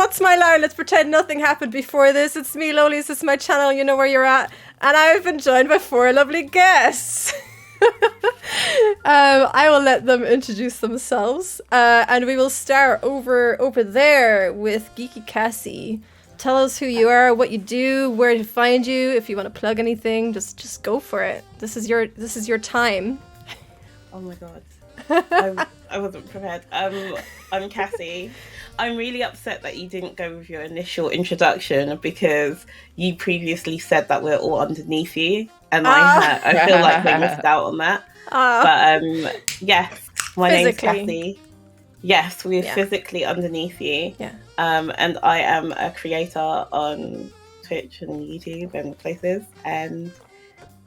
What's My Line? Let's pretend nothing happened before this. It's me, Lolies. This is my channel. You know where you're at. And I've been joined by 4 lovely guests. I will let them introduce themselves. And we will start over there with Geeky Cassie. Tell us who you are, what you do, where to find you. If you want to plug anything, just go for it. This is your time. Oh my god. I wasn't prepared. I'm Cassie. I'm really upset that you didn't go with your initial introduction because you previously said that we're all underneath you, and I feel like they missed out on that. But yes, my name's Cassie. Yes, we're physically underneath you. Yeah. And I am a creator on Twitch and YouTube and places, and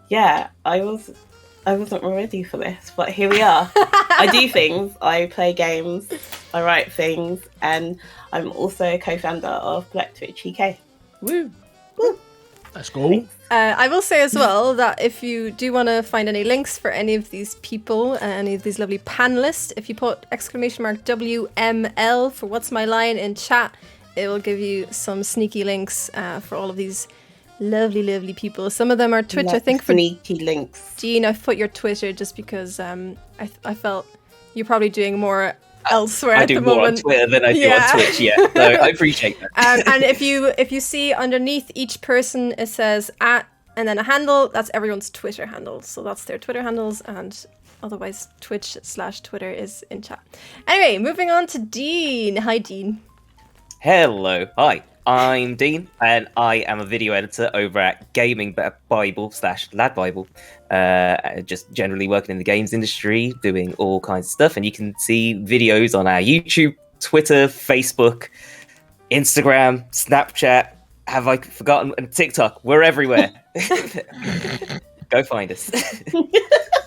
yeah, I wasn't ready for this, but here we are. I do things. I play games. I write things, and I'm also a co-founder of Black Twitch UK. Woo! Woo! That's cool. I will say as well that if you do want to find any links for any of these people, any of these lovely panelists, if you put !WML for What's My Line in chat, it will give you some sneaky links for all of these lovely people. Some of them are Twitch, I think. For sneaky links. Jean, I've put your Twitter just because I felt you're probably doing more elsewhere at the moment. I do more on Twitter than I do on Twitch, so I appreciate that. And if you see underneath each person, it says @ and then a handle, that's everyone's Twitter handle. So that's their Twitter handles, and otherwise Twitch/Twitter is in chat. Anyway, moving on to Dean. Hi, Dean. Hello. Hi. I'm Dean, and I am a video editor over at Gaming Bible/Lad Bible. Just generally working in the games industry, doing all kinds of stuff. And you can see videos on our YouTube, Twitter, Facebook, Instagram, Snapchat. Have I forgotten? And TikTok. We're everywhere. Go find us.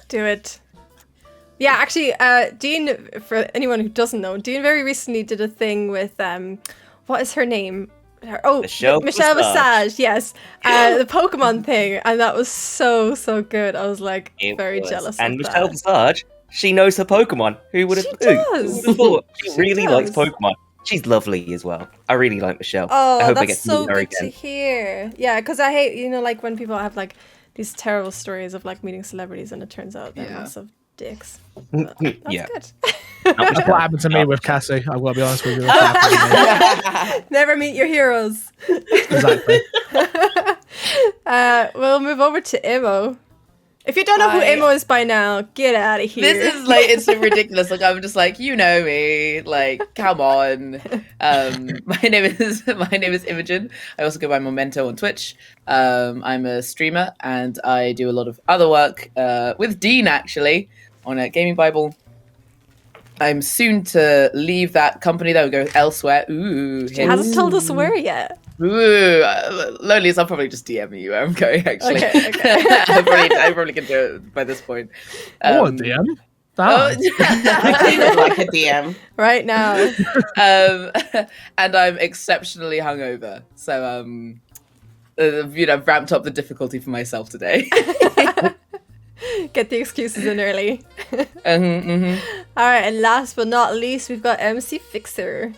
Do it. Yeah, actually, Dean, for anyone who doesn't know, Dean very recently did a thing with, what is her name? Michelle Visage, yes. The Pokemon thing, and that was so good. I was like very jealous and of Michelle that. Visage, she knows her Pokemon. Who would have thought? She really likes Pokemon. She's lovely as well. I really like Michelle. Oh, I hope that's so good to hear. Yeah, because I hate, like when people have like these terrible stories of like meeting celebrities and it turns out they're massive dicks. But that's good. That's what happened to me with Cassie. I've got to be honest with you. Never meet your heroes. Exactly. We'll move over to Imo. If you don't know who Imo is by now, get out of here. This is like, it's so ridiculous. Like, I'm just like, you know me. Like, come on. My name is Imogen. I also go by Memento on Twitch. I'm a streamer and I do a lot of other work with Dean actually on a Gaming Bible. I'm soon to leave that company though, go elsewhere. Ooh, he hasn't told us where yet. Ooh, Lolies, I'll probably just DM you where I'm going, actually. Okay. I probably can do it by this point. A DM? I do look like a DM. Right now. And I'm exceptionally hungover. So, I've ramped up the difficulty for myself today. Get the excuses in early. Mm-hmm. All right, and last but not least, we've got MC Fixer.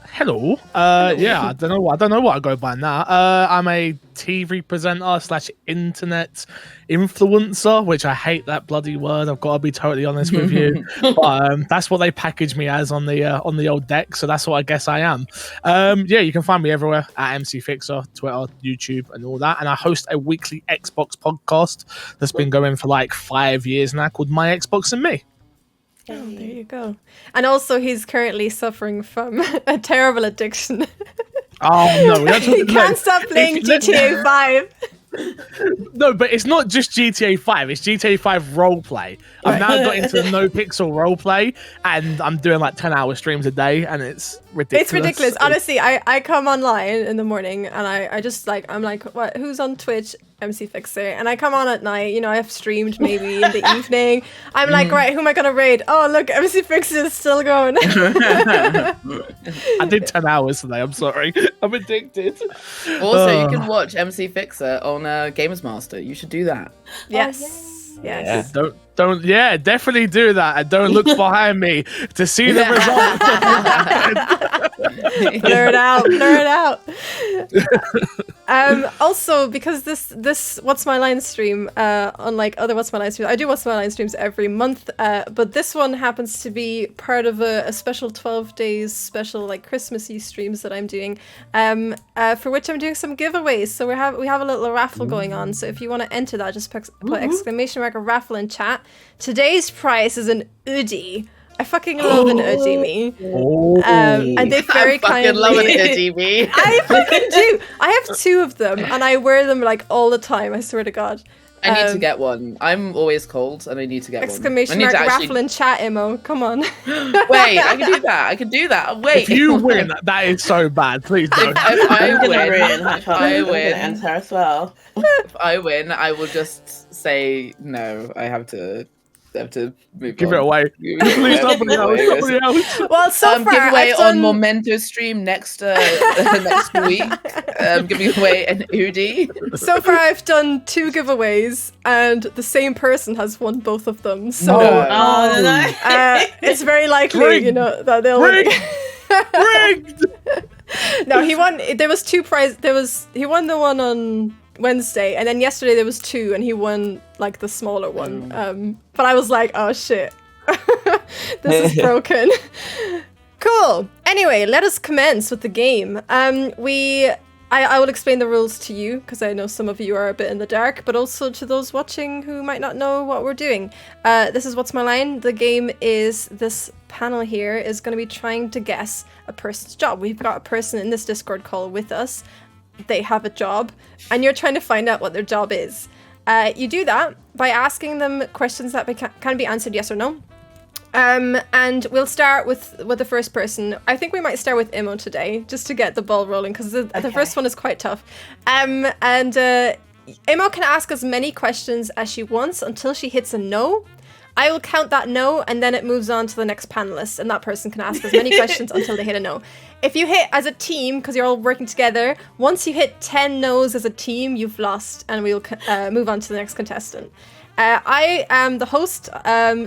Hello. Yeah, I don't know what I go by now. I'm a TV presenter / internet influencer, which I hate that bloody word. I've got to be totally honest with you. But that's what they package me as on the old deck. So that's what I guess I am. Yeah, you can find me everywhere at MC Fixer, Twitter, YouTube, and all that. And I host a weekly Xbox podcast that's been going for like 5 years now, called My Xbox and Me. Oh, there you go. And also, he's currently suffering from a terrible addiction. Oh, no. He can't stop playing GTA 5. No, but it's not just GTA 5. It's GTA 5 roleplay. I've now got into the no pixel roleplay, and I'm doing like 10-hour streams a day, and it's ridiculous. It's ridiculous. Honestly, I come online in the morning, and I just like, I'm like, what? Who's on Twitch? MC Fixer. And I come on at night, I've streamed maybe in the evening. I'm like, right, who am I going to raid? Oh, look, MC Fixer is still going. I did 10 hours today, I'm sorry. I'm addicted. Also, you can watch MC Fixer on Gamers Master. You should do that. Yes. Yes. Yeah. Definitely do that. And don't look behind me to see the result. Blur it out. Blur it out. Also, because this What's My Line stream, unlike other What's My Line streams, I do What's My Line streams every month, but this one happens to be part of a special 12 days special like Christmassy streams that I'm doing, for which I'm doing some giveaways. So we have a little raffle going on. So if you want to enter that, just put exclamation mark raffle in chat. Today's prize is an Udi. I fucking love an Udi me. And they very kindly love an Udi me. I fucking do. I have 2 of them and I wear them like all the time, I swear to God. I need to get one. I'm always cold and I need to get exclamation one. Exclamation mark raffle in chat, Imo. Come on. Wait, I can do that. Wait. If you win, that is so bad. Please don't. I'm gonna ruin my chance. I'm gonna enter as well. If I win, I will just say no. I have to move Give on. it away. Please, somebody else. Well, so far giveaway I've done... on Momento stream next week. Giving away an Udi. So far I've done 2 giveaways and the same person has won both of them. So no. It's very likely, Rigged. that they'll win. Rigged. No, he won. There was 2 prizes. He won the one on Wednesday, and then yesterday there was 2, and he won like the smaller one. But I was like, oh shit, this is broken. Cool. Anyway, let us commence with the game. I will explain the rules to you because I know some of you are a bit in the dark, but also to those watching who might not know what we're doing. This is What's My Line. The game is this panel here is going to be trying to guess a person's job. We've got a person in this Discord call with us. They have a job, and you're trying to find out what their job is. You do that by asking them questions that can be answered yes or no. And we'll start with the first person. I think we might start with Imo today, just to get the ball rolling, because the first one is quite tough. Imo can ask as many questions as she wants until she hits a no. I will count that no, and then it moves on to the next panelist, and that person can ask as many questions until they hit a no. If you hit as a team, because you're all working together, once you hit 10 no's as a team, you've lost, and we'll move on to the next contestant. I am the host,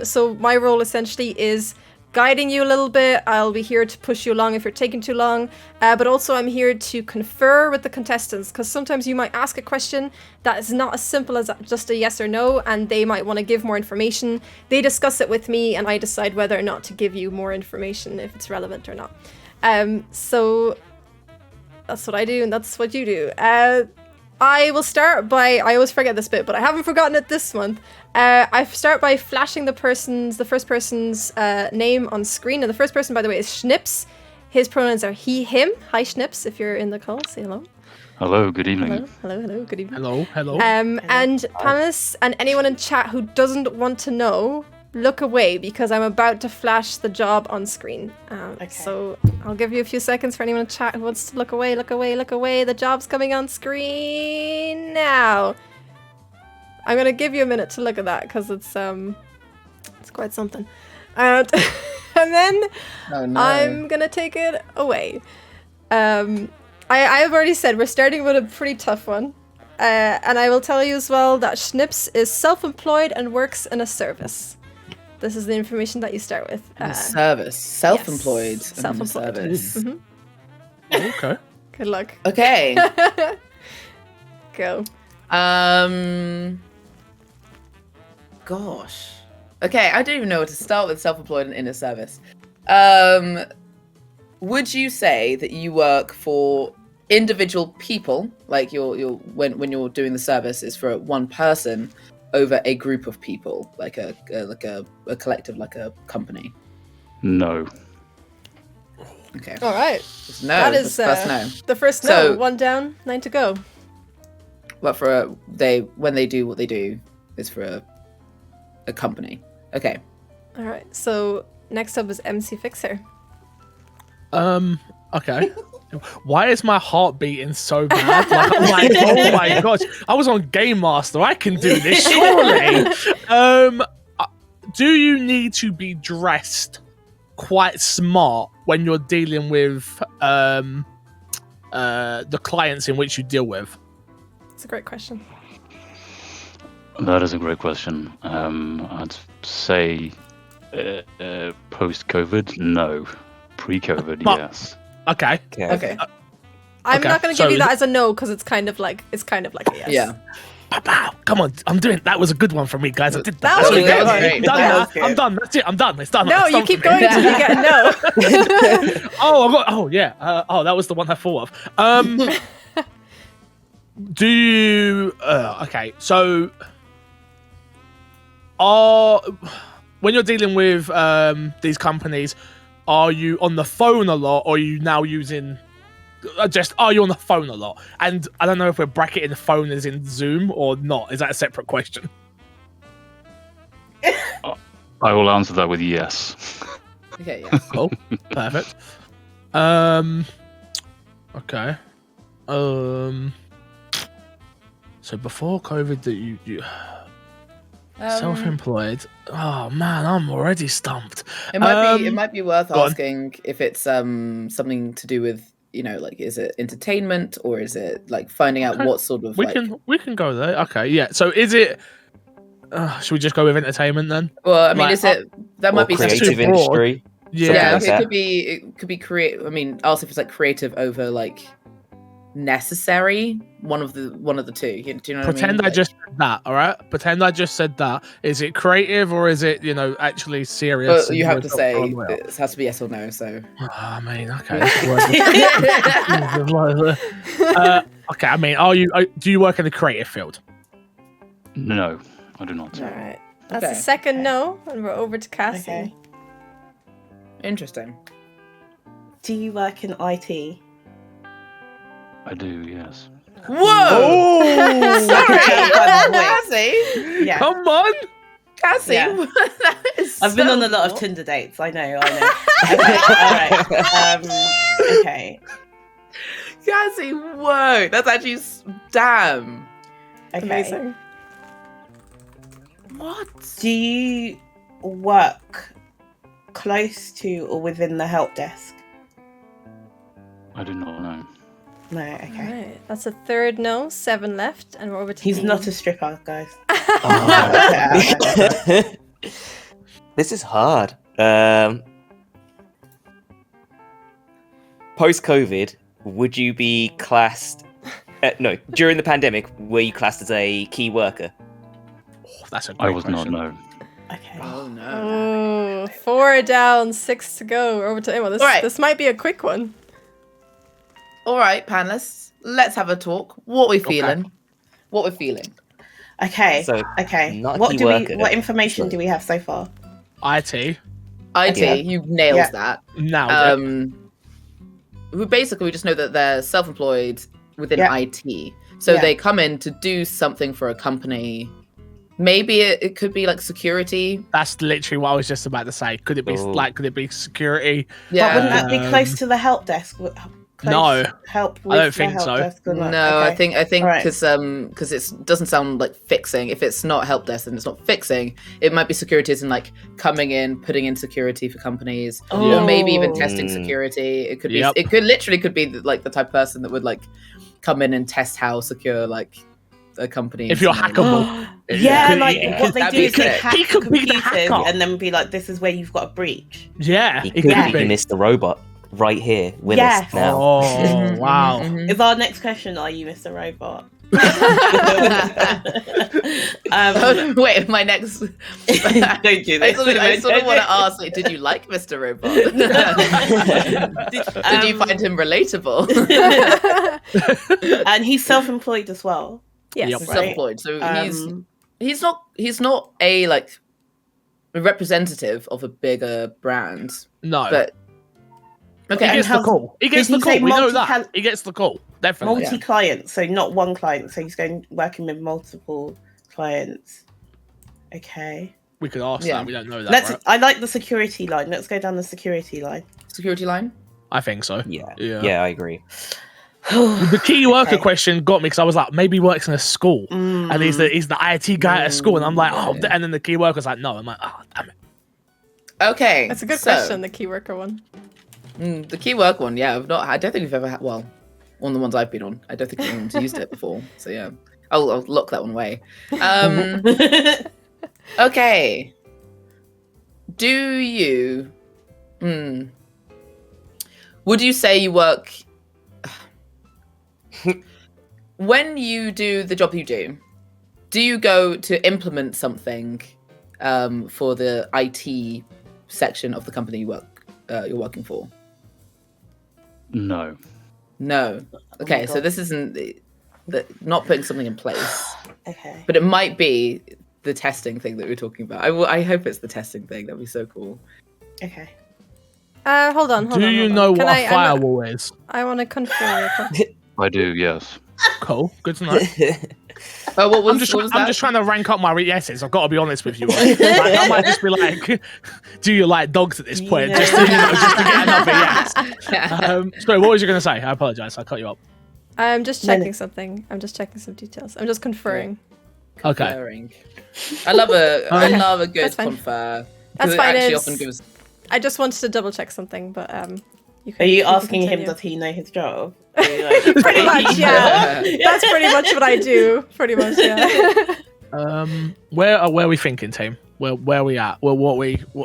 so my role essentially is guiding you a little bit. I'll be here to push you along if you're taking too long, but also I'm here to confer with the contestants, because sometimes you might ask a question that is not as simple as just a yes or no, and they might want to give more information. They discuss it with me, and I decide whether or not to give you more information, if it's relevant or not. So that's what I do, and that's what you do. I will start by, I always forget this bit, but I haven't forgotten it this month. I start by flashing the first person's name on screen. And the first person, by the way, is Schnips. His pronouns are he, him. Hi, Schnips. If you're in the call, say hello. Hello, good evening. Hello, good evening. Hello. And panelists and anyone in chat who doesn't want to know, look away, because I'm about to flash the job on screen. Okay. So I'll give you a few seconds for anyone in chat who wants to look away. The job's coming on screen now. I'm gonna give you a minute to look at that because it's quite something. And then I'm gonna take it away. I've already said we're starting with a pretty tough one. And I will tell you as well that Schnips is self-employed and works in a service. This is the information that you start with. Service. Self-employed. Yes. Self-employed. Service. Mm-hmm. Okay. Good luck. Okay. Go. Gosh. Okay, I don't even know where to start with self-employed and in a service. Would you say that you work for individual people, like when you're doing the service is for one person over a group of people, like a collective, like a company? No. Okay. All right. No. That is first no. the first no. So- 1 down, 9 to go. But when they do what they do is for a company. Okay. All right. So next up is MC Fixer. Okay. Why is my heart beating so bad? Like, oh my gosh. I was on Game Master. I can do this, surely. Do you need to be dressed quite smart when you're dealing with the clients in which you deal with? That's a great question. That is a great question. I'd say post-COVID, no. Pre-COVID, But- yes. Okay. Okay. I'm Okay, not going to so give you is that it- as a no because it's kind of like a yes. Yeah. Wow, come on, I'm doing that. Was a good one for me, guys. I did that. That That's was what you a good get. one. Great. Done That now. was good. I'm done. That's it. I'm done. It's done. No, It's you done keep for me. going until you get a no. Oh, yeah. That was the one I thought of. Do you? Okay, so when you're dealing with these companies, are you on the phone a lot, or are you now using? Are you on the phone a lot? And I don't know if we're bracketing the phone as in Zoom or not. Is that a separate question? I will answer that with yes. Okay, yes. Cool. Perfect. Okay. So before COVID, that you self-employed. Oh man, I'm already stumped. It might be worth go on. asking if it's something to do with, like, is it entertainment or is it like finding out Okay. what sort of We can go there. Okay, yeah. So is it? Should we just go with entertainment then? Well, I mean, Like, is it that might be that's creative too broad. industry. Yeah. yeah, like it that. could be creative. I mean, also if it's like creative over like necessary, one of the two. Do you know what I Pretend mean? I just said that. All right. Pretend I just said that. Is it creative or is it actually serious? But you and have to we're say throwing away? it has to be yes or no. So I mean, okay. Okay. I mean, do you work in the creative field? No, I do not. All right. That's Okay. the second no, and we're over to Cassie. Okay. interesting. Do you work in IT? I do, yes. Whoa! Oh, Sorry, By the way. Cassie. Yeah. come on. Cassie, Yeah. that is I've been so on a lot of cool. Tinder dates. I know. Okay. All right. Okay. Cassie, whoa, that's actually damn. Okay. Amazing. What? Do you work close to or within the help desk? I do not know. No. All Okay. right. That's a third no. 7 left, and we're over to He's Dean. not a stripper, guys. This is hard. Post-COVID, would you be classed? No, during the pandemic, were you classed as a key worker? Oh, that's a I great was question. not, no. Okay. Oh no. Oh, 4 down, 6 to go. We're over to Imo. This, All right. this might be a quick one. All right, panelists, let's have a talk. What we feeling? What we're feeling? Okay. So, Okay. not a What key do worker. What information do we have so far? IT. IT, Yeah. you nailed Yeah. that. Now, We just know that they're self-employed within Yeah. IT, so Yeah. they come in to do something for a company. Maybe it could be like security. that's literally what I was just about to say. Could it be Oh. Could it be security? Yeah. But wouldn't that be close Um, to the help desk? No. Help with I don't the think help so. desk or not? No, Okay. I think Alright. because it doesn't sound like fixing. If it's not help desk and it's not fixing, it might be security as in like coming in, putting in security for companies, or maybe even Oh. testing security. It could be. Yep. It could literally could be like the type of person that would like come in and test how secure like a company. If you're is. hackable. Yeah, Could- like yeah. what they That'd do be is they sick. hack He could be the computers hacker. and then be like, "This is where you've got a breach." Yeah, He it could could be be. Mr. Robot right here with Yes. us now. Oh, Mhm, wow. mhm, Is our next question? Are you Mr. Robot? mhm. Wait, my next. Don't do this. I sort of want to ask, like, did you like Mr. Robot? Did you find him relatable? And he's self-employed as well. Yes. Yep. Right. Self-employed, so Um, he's not a like a representative of a bigger brand, No. but okay. he and gets the how's- call. He gets did the he call. say We know multi-cal- that. He gets the call. Definitely. multi-client, so not one client. So he's working with multiple clients. Okay. We could ask Yeah. that. We don't know that. Right? I like the security line. Let's go down the security line. Security line. I think so. Yeah. Yeah. Yeah, I agree. The key worker Okay. question got me because I was like, maybe he works in a school. And he's the IT guy at a school. And I'm like, oh, and then the key worker's like, no. I'm like, oh, damn it. Okay, That's a good so, question, the key worker one. The key work one, yeah. I don't think we've ever had. Well, one of the ones I've been on, I don't think anyone's used it before. So yeah, I'll lock that one away. Okay. Do you? Would you say you work when you do the job you do you go to implement something for the IT section of the company you're working for? No. No. Okay, God. so this isn't not putting something in place, Okay. but it might be the testing thing that we're talking about. I hope it's the testing thing. That'd be so cool. Okay. Hold on. Do you know what a firewall is? I want to confirm. I do, yes. Cool. Good to know. Oh, what was, I'm just, what was I'm that? just trying to rank up my yeses. I've got to be honest with you. Like, I might just be like, do you like dogs at this point? Yeah. Just to get another yes. Sorry, what was you going to say? I apologize. I cut you up. I'm just checking something. I'm just checking some details. I'm just conferring. Okay. Conferring. I love a good That's fine. confer. That's It fine. actually It's- often gives. I just wanted to double check something, but you can. Are you can asking him, continue. does he know his job? Are you like, Pretty much, yeah. That's pretty much what I do. Pretty much, yeah. Where are we thinking, team? Where are we at? Well,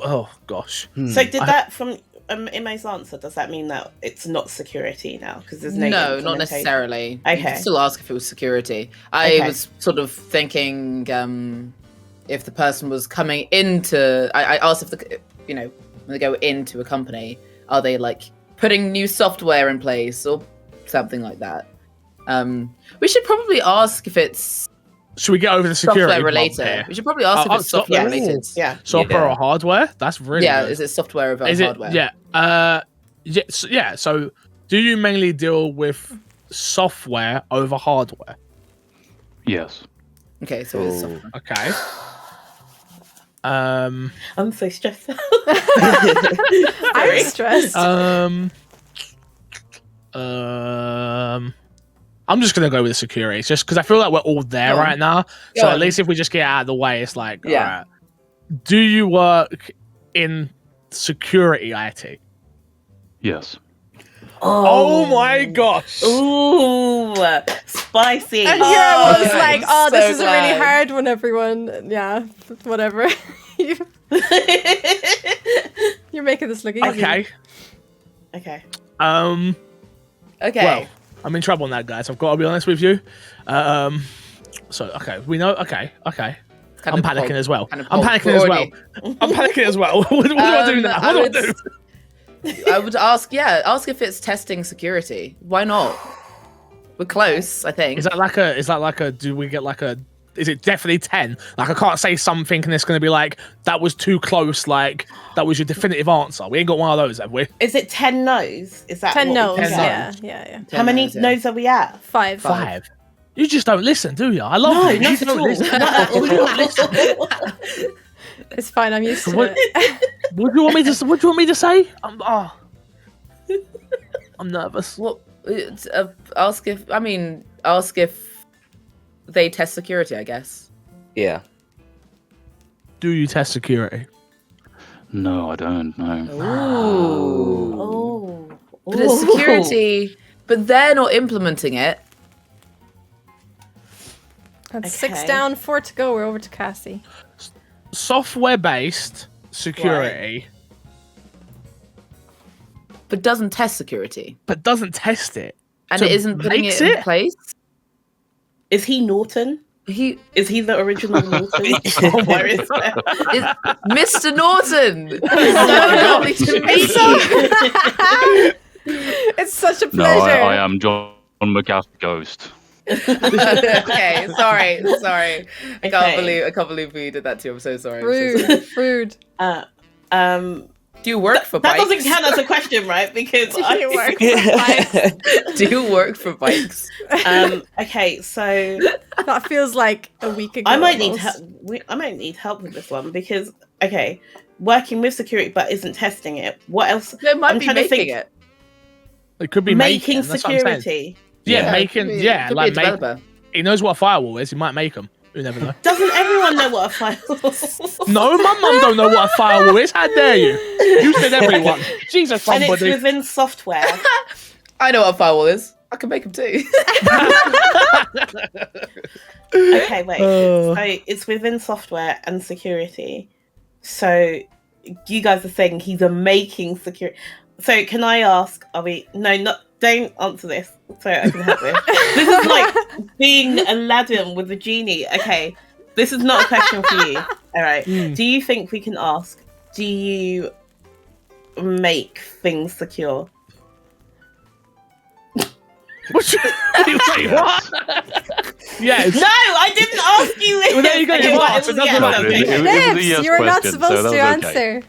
oh gosh. So did that from Imo's answer? Does that mean that it's not security now? Because there's no. No, not implementation? necessarily. You Okay. can still ask if it was security. I Okay. was sort of thinking if the person was coming into. I asked if when they go into a company, are they like putting new software in place or something like that? We should probably ask if it's Should we get over the security software bump related. here? We should probably ask if it's software related. Yeah. Software Yeah. or hardware? That's really good. Is it software over Is hardware? it? Yeah. So, do you mainly deal with software over hardware? Yes. Okay, so it's software. Okay. I'm so stressed out. I'm stressed. I'm just gonna go with the security, just because I feel like we're all there Go on. right now. Go So on. at least if we just get out of the way, it's like, Yeah. all right. Do you work in security IT? Yes. Oh my gosh! Ooh, spicy. And here I was I'm like, so this is a really glad. hard one, everyone. Yeah, whatever. You're making this look easy. Okay. Okay. Okay. Well, I'm in trouble now, guys. I've got to be honest with you. So okay, we know. Okay. Kind I'm of panicking cold. as well. Kind of I'm cold. panicking as We're well. I'm panicking as well. What do I do now? What do I do? I would ask if it's testing security. Why not? We're close, I think. Is that like a? Do we get like a? Is it definitely 10? Like I can't say something and it's going to be like that was too close. Like that was your definitive answer. We ain't got one of those, have we? Is it 10 no's? Is that 10 what no's. we Yeah, get? yeah. How many Yeah. no's are we at? 5. 5. You just don't listen, do you? I love No, you. not You at don't all. listen. Not at all. It's fine. I'm used to What- it. What do you want me to? What do you want me to say? I'm nervous. What? Ask if they test security. I guess. Yeah. Do you test security? No, I don't. No. Ooh. Oh. But it's security. But they're not implementing it. That's 6 Okay. down, 4 to go. We're over to Cassie. Software-based security, But doesn't test security. but doesn't test it. And So it isn't putting makes it in it? place. Is he Norton? Is he the original Norton? Oh my Where is that? Mr. Norton. So lovely to meet you. It's such a No, pleasure. I am John McAfee Ghost. Okay, sorry. I can't Okay. believe we did that to you. I'm so sorry. I'm so sorry. Rude. Do you work for That bikes? doesn't count as a question, right? Because Do you work for bikes? Do you work for bikes? okay, so That feels like a week ago. I might need almost. help. I might need help with this one because working with security but isn't testing it. What else? They might I'm be trying to making think- it. It could be Making that's what I'm saying. security. Yeah, Could making. be- Yeah, could like be a developer. he knows what a firewall is. He might make them. You never know. Doesn't everyone know what a firewall is? No, my mum don't know what a firewall is. How dare you? You said everyone. Jesus, And it's somebody. within software. I know what a firewall is. I can make them too. Okay, wait. So it's within software and security. So you guys are saying he's a making security. So can I ask? Are we? No, not. Don't answer this. So I can have this. This is like being Aladdin with a genie. Okay, this is not a question for you. All right. Do you think we can ask? Do you make things secure? Wait, what? Yes. No, I didn't ask you this. Well, there you go. You asked. It doesn't matter. It was a Lips, yes you were not question, supposed so to that was okay.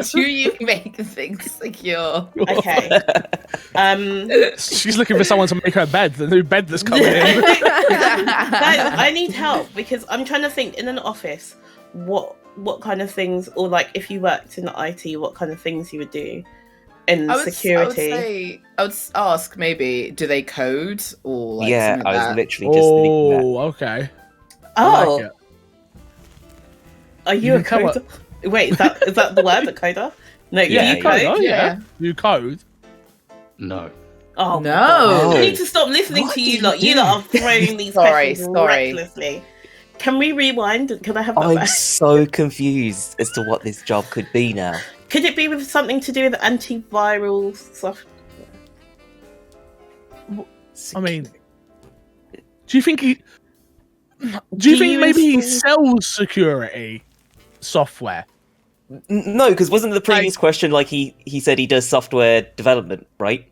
answer. Do you make things secure? Okay. She's looking for someone to make her bed. The new bed that's coming in. Guys, I need help because I'm trying to think in an office what kind of things, or like if you worked in IT, what kind of things you would do in security. I would ask maybe, do they code or like Yeah, something I like was that? literally just thinking that. Oh, okay. I Oh, like it. are you You a can coder? Wait, is that the word, a coder? No, Yeah, you code. Oh, yeah. Yeah. You code. No. Oh No. God. I need to stop listening What to do you you lot. You do? lot are throwing these Sorry, questions sorry. recklessly. Can we rewind? Can I have that I'm back? so confused as to what this job could be now. Could it be with something to do with antiviral stuff? I mean, do you think he? Do you think maybe he sells security software? No, because wasn't the previous question like he said he does software development, right?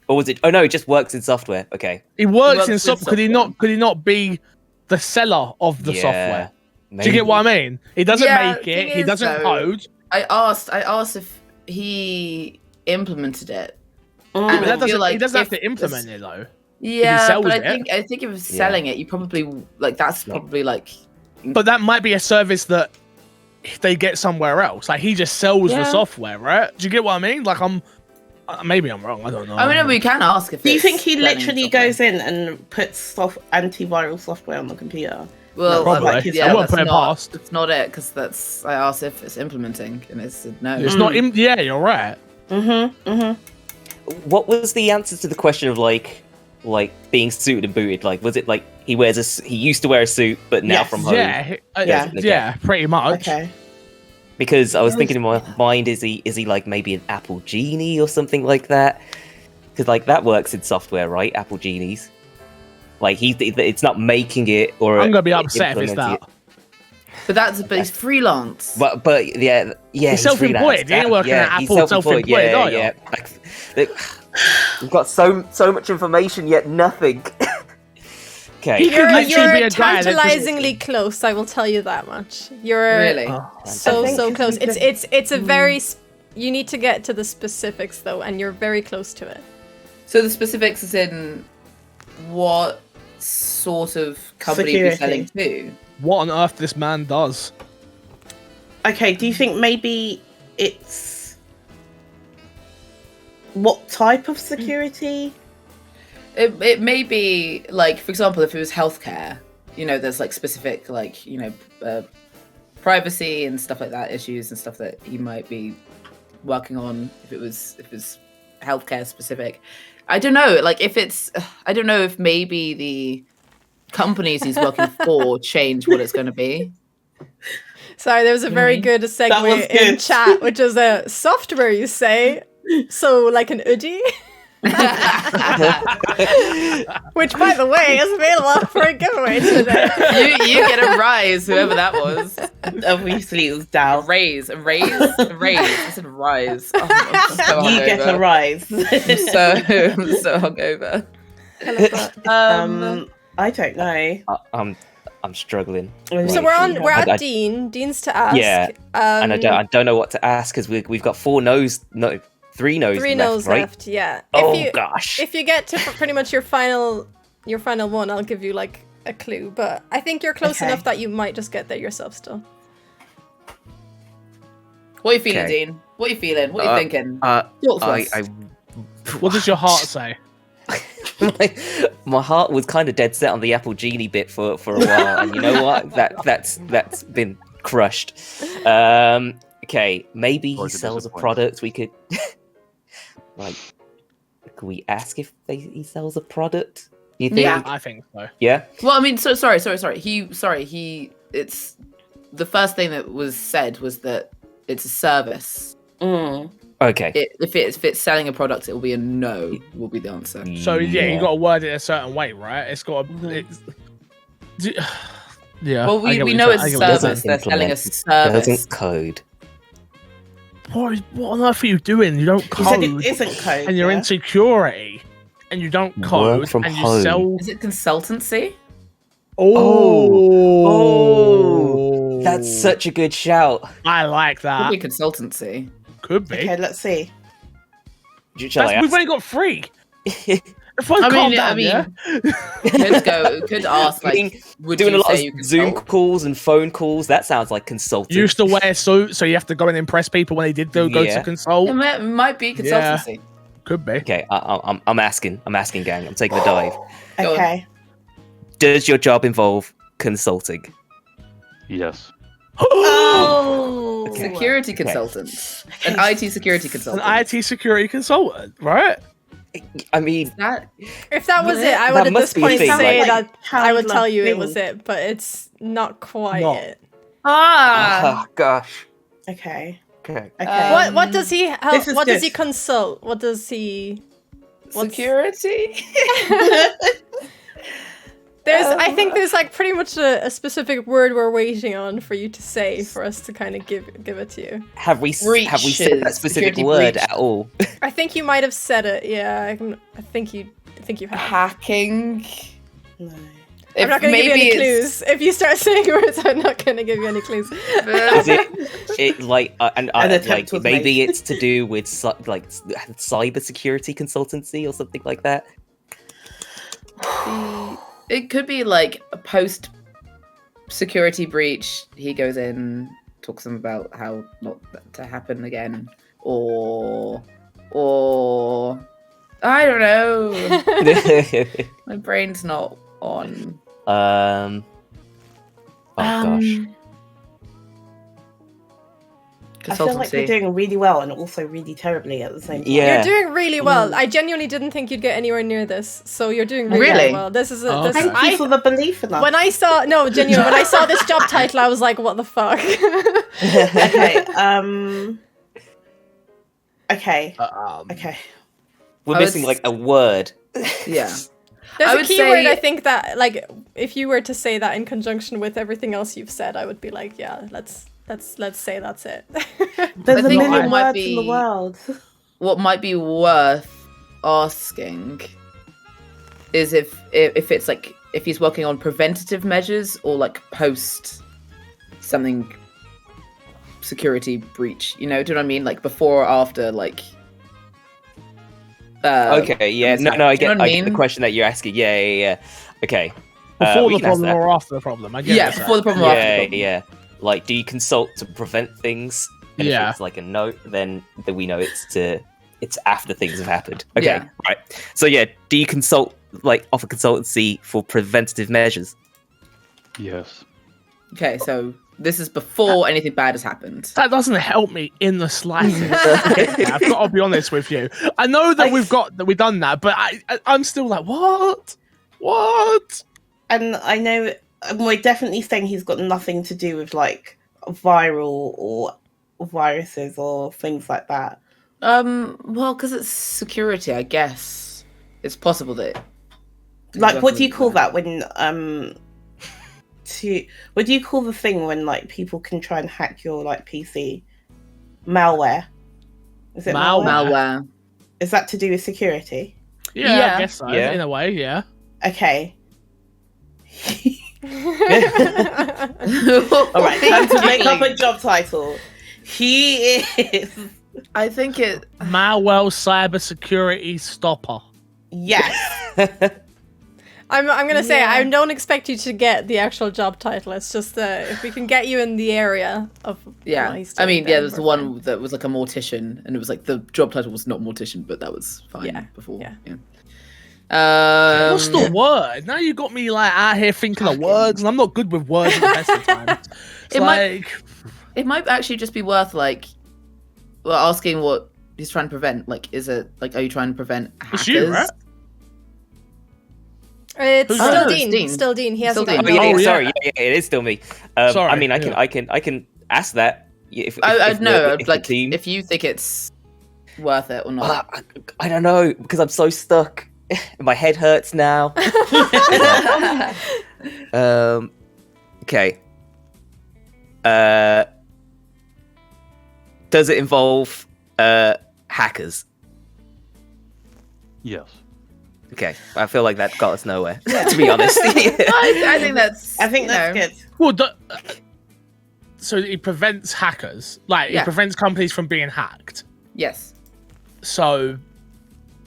Or was it? Oh no, he just works in software. Okay. He works in with software. Could he not? Could he not be the seller of the Yeah, software? maybe. Do you get what I mean? He doesn't Yeah, make thing it. He is, doesn't though, code. I asked if he implemented it. But And I that feel doesn't. like he doesn't have if to implement it though. Yeah, sells but it. I think if he was Yeah. selling it, you probably like that's No. probably like But that might be a service that they get somewhere else. Like he just sells the Yeah. software, right? Do you get what I mean? Like maybe I'm wrong. I don't know. I mean, we can ask if. Do you it's think he selling literally software. goes in and puts antiviral software on the computer? Well, Probably. like his- I won't that's put it not, past. It's not it because that's. I asked if it's implementing, and it said no. It's not. Yeah, you're right. What was the answer to the question of like being suited and booted? Like, was it like he used to wear a suit, but now Yes. from home? Yeah, Yeah. yeah, pretty much. Okay. Because I was thinking in my mind, is he like maybe an Apple Genie or something like that? Because like that works in software, right? Apple Genies. Like it's not making it or I'm gonna be upset if it's implementing that. But he's freelance. But yeah, He's self-employed. freelance. He ain't working at he's Apple, self-employed, are you? Yeah. Like, we've got so much information yet nothing. Okay. He could literally You're be a guy that just- tantalizingly close. I will tell you that much. You're Really? so I think so close. it's It's a very. You need to get to the specifics though, and you're very close to it. So the specifics is in what sort of company you're selling to. What on earth this man does? Okay, do you think maybe it's what type of security? It may be like, for example, if it was healthcare, there's like specific like privacy and stuff like that issues and stuff that he might be working on if it was healthcare specific. I don't know, like I don't know if maybe the companies he's working for change what it's going to be. Sorry, there was a very good was segue in good. chat, which is a software you say. So like an UDI, which by the way is available for a giveaway today. You get a rise, whoever that was. Obviously, it was down. A raise. I said rise. Oh, I'm so You get a hungover. rise. I'm so hungover. I love that. I don't know. I'm struggling. So we're I- at Dean. Dean's to ask. Yeah, and I don't know what to ask because we've got three no's three left, no's right? left. Yeah. Gosh. If you get to pretty much your final one, I'll give you like a clue. But I think you're close Okay. enough that you might just get there yourself still. What are you feeling, Okay. Dean? What are you feeling? What are you thinking? Talk to us. What does your heart say? my heart was kind of dead set on the Apple Genie bit for a while, and you know what? That's been crushed. Okay, maybe he Or is it sells a disappointing? product. We could could we ask if he sells a product? Do you think? Yeah. I think so. Yeah. Well, I mean, so sorry. It's the first thing that was said was that it's a service. Okay. If it's selling a product, it will be a no. Will be the answer. So you got to word it a certain way, right? It's got to. Yeah. Well, we know it's a service. They're selling a service. Doesn't code. What on earth are you doing? You don't code. You said it isn't code. And you're in security, and you don't code, from and home. you sell. Is it consultancy? Oh, that's such a good shout. I like that. Could be consultancy. Could be. Okay, let's see. We've only got 3. I mean, could ask like, would doing you a lot say of you Zoom consult? calls and phone calls. That sounds like consulting. You used to wear suits, so you have to go and impress people when they did go to consult. It might be consultancy. Yeah. Could be. Okay, I'm asking, gang. I'm taking a dive. Go Okay. Does your job involve consulting? Yes. Oh, Security consultant. An IT security consultant. An IT security consultant, right? I mean, If that was it, I That would at must this be a point thing, say like- that I would Handler tell you it thing. was it, but it's not quite No. it. oh gosh. Okay. Okay. Okay. What does he help? This is What does good. he consult? What does he? security. I think there's like pretty much a specific word we're waiting on for you to say for us to kind of give it to you. Have we said that Breaches, specific security word breach. at all? I think you might have said it. Yeah, I think you have. Hacking. No. I'm not going to give you any clues. If you start saying words, I'm not going to give you any clues. Is it like An like attempt was maybe made. it's to do with cyber security consultancy or something like that? It could be like a post security breach. He goes in, talks to them about how not that to happen again, or I don't know. My brain's not on. Oh gosh. I feel like we're Consultancy. doing really well and also really terribly at the same time. Yeah. You're doing really well. I genuinely didn't think you'd get anywhere near this, so you're doing really, Really? well. This is a, Oh, this okay. is, Thank you for the belief in us. when I saw when I saw this job title, I was like, what the fuck? Okay. Okay. Okay. We're I would missing like a word. Yeah. There's I a would keyword say- I think that like if you were to say that in conjunction with everything else you've said, I would be like, yeah, let's say that's it. There's I a think million it might words in the be- world. What might be worth asking is if it's like if he's working on preventative measures or like post something security breach. You know, do you know what I mean? Like before or after, like. Okay, yeah, no, I Do you get, know what I I get the mean? question that you're asking. Yeah. Okay. Before we the can ask problem that. or after the problem? I get Yeah, it, before the problem or after the Yeah, problem. yeah. Like, do you consult to prevent things? And Yeah. If it's like a no, then we know it's after things have happened. Okay, Yeah. right. So yeah, do you consult like offer consultancy for preventative measures? Yes. Okay, so this is before anything bad has happened. That doesn't help me in the slightest. I've got to be honest with you. I know that we've done that, but I'm still like, what? And I know we're definitely saying he's got nothing to do with like viral or viruses or things like that. Well, because it's security, I guess it's possible that. Like, what do you call that when what do you call the thing when like people can try and hack your like PC? Malware. Is it malware? Malware. Is that to do with security? Yeah, Yeah. I guess so. Yeah. In a way, yeah. Okay. All Alright, time to make up a job title. He is I think it. Malwell cybersecurity stopper. yes. I'm gonna say Yeah. I don't expect you to get the actual job title. It's just if we can get you in the area of Yeah, what he's I doing, mean, yeah, then there's the we're one fine. that was like a mortician, and it was like the job title was not mortician, but that was fine Yeah, before. yeah. What's the word? Now you got me like out here thinking of words, and I'm not good with words at the best of times. It's It might- like It might actually just be worth like, well, asking what he's trying to prevent. Like, is it like, are you trying to prevent hackers? It's you, right? It's Who's still that? Dean. Dean. Still Dean. He Still hasn't Dean. gotten Oh, yeah, it. Oh, sorry, yeah. yeah, it is still me. Sorry, I mean, I yeah. can ask that. If No, the like team. if you think it's worth it or not. I don't know because I'm so stuck. My head hurts now. Okay. Does it involve hackers? Yes. Okay, I feel like that got us nowhere. To be honest. I think that's. I think you that's know, good. Well, so it prevents hackers. Like, Yeah. it prevents companies from being hacked. Yes. So,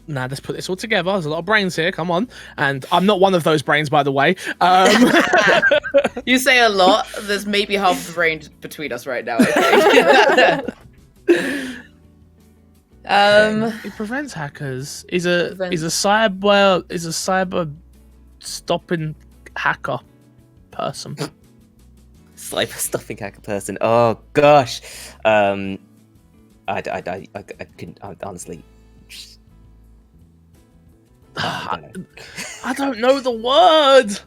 now let's put this all together. There's a lot of brains here. Come on. And I'm not one of those brains, by the way. You say a lot. There's maybe half of the brain between us right now. I think. It prevents hackers. Is a cyber stopping hacker person. Cyber stuffing hacker person. Oh gosh. I couldn't honestly. I don't know. I don't know the word.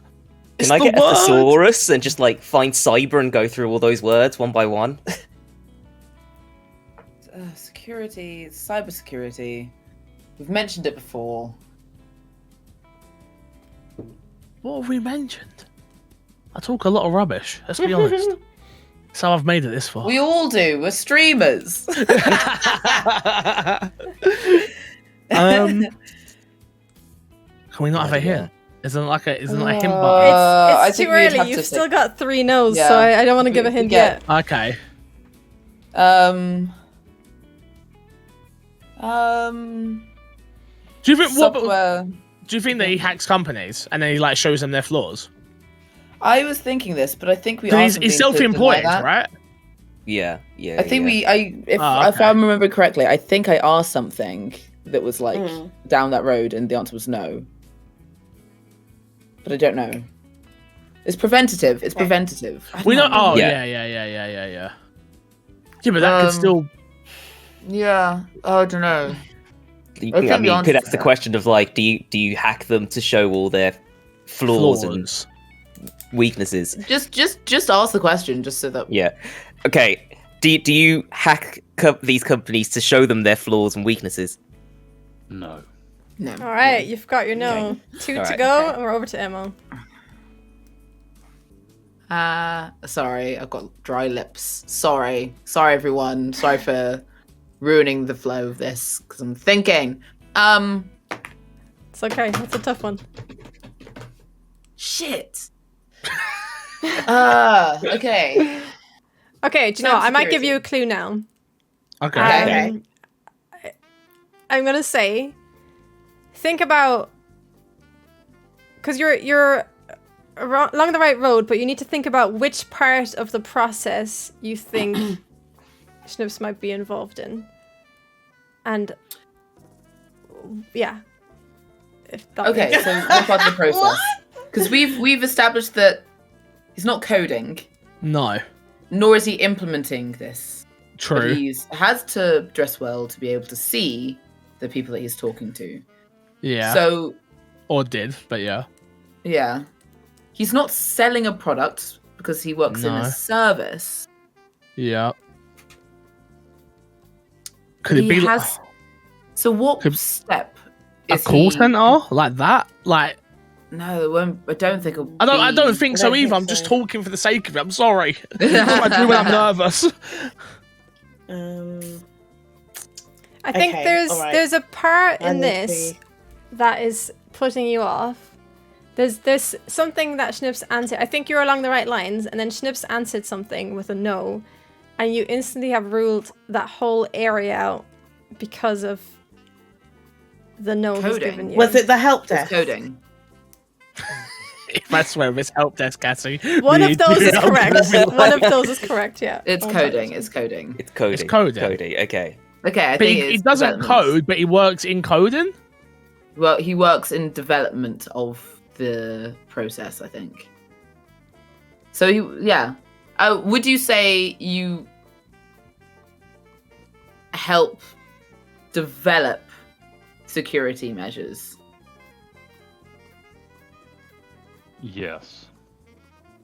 It's Can I the get a word. thesaurus and just like find cyber and go through all those words one by one? Security, cybersecurity. We've mentioned it before. What have we mentioned? I talk a lot of rubbish. Let's be honest. That's how I've made it this far. We all do. We're streamers. Can we not have a hint? Isn't it like a hint button? I It's think too we'd early. have You've to still think. got 3 no's, Yeah. so I don't want to give a We hint get- yet. Okay. Do you think software. do you think that he hacks companies and then he like shows them their flaws? I was thinking this, but I think we. Because are he's something to self-employed, deny that. right? Yeah. I think yeah. if okay. I remember correctly, I think I asked something that was like Mm. down that road, and the answer was no. But I don't know. It's preventative. It's preventative. I We know. don't know. Oh Yeah. yeah. Yeah, but that could still. Yeah. Oh, I don't know. You, I think I mean, the you could answer's ask the no. question of like, do you hack them to show all their flaws and weaknesses? Just ask the question, just so that. Yeah. Okay. Do you hack these companies to show them their flaws and weaknesses? No. No. All right, you've got your no. 2 to Alright. go, and we're over to Imo. Sorry, I've got dry lips. Sorry, everyone. Sorry for ruining the flow of this because I'm thinking. It's okay. It's a tough one. Shit. Okay. Okay, do you know what? I might give you a clue now. Okay. Okay. I'm gonna say, think about, because you're along the right road, but you need to think about which part of the process you think Schnips might be involved in, and yeah. If that Okay, makes- so what part of the process? Because we've established that he's not coding, No. nor is he implementing this. But True. he has to dress well to be able to see the people that he's talking to. Yeah. So Or did, but yeah. yeah, he's not selling a product because he works in No. a service. Yeah. Could it He be has- So what Could- step a is call he... center like that? Like No, it won't, I don't think it'll I don't be- think I so don't either. think I'm just so. talking for the sake of it. I'm sorry. That's what I do when I'm nervous. I think Okay, there's alright. there's a part I in need this to- that is putting you off. There's something that Schnips answered. I think you're along the right lines, and then Schnips answered something with a no, and you instantly have ruled that whole area out because of the no he's Coding. given you. Was it the help It's desk? coding. If I swear it's help desk, Cassie. One we of those do is not correct. feel One of like- those is correct. Yeah. It's I'll coding. tell It's coding. It's coding. It's coding. Okay. Okay, I But think he it's doesn't development. code, but he works in coding. Well, he works in development of the process, I think. So yeah. Would you say you help develop security measures? Yes.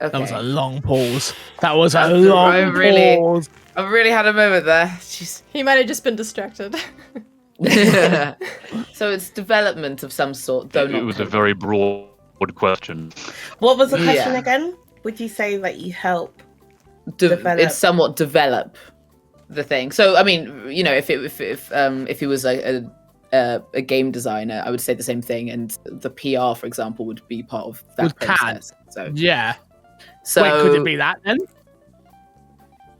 Okay. That was a long pause. That was a That's long right, pause. I've really had a moment there. Jeez. He might have just been distracted. So it's development of some sort, though It not. was a very broad question. What was the question Yeah. again? Would you say that you help develop? It's somewhat develop the thing. So I mean, you know, if he was a game designer, I would say the same thing, and the PR, for example, would be part of that Would CAD. process. So, Yeah. so Wait, could it be that then?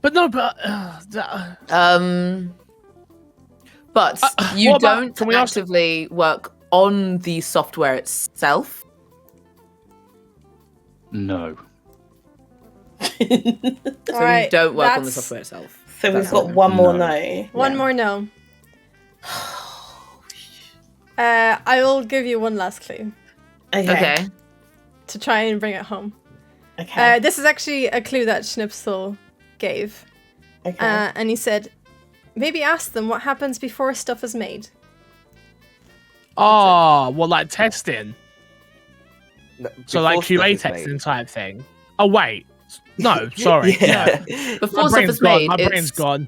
But no, but But what you about- don't can we ask- actively work on the software itself. No. So All right, you don't work on the that's software itself. So we've That's got all. one more No. no. One Yeah. more no. I will give you one last clue Okay. to try and bring it home. Okay. This is actually a clue that Schnipsel gave. Okay. And he said, maybe ask them what happens before stuff is made. oh, well, like testing. So like Before stuff QA is testing made. type thing. Oh wait, no, sorry. Yeah. Before My stuff brain's is gone. made, My brain's gone.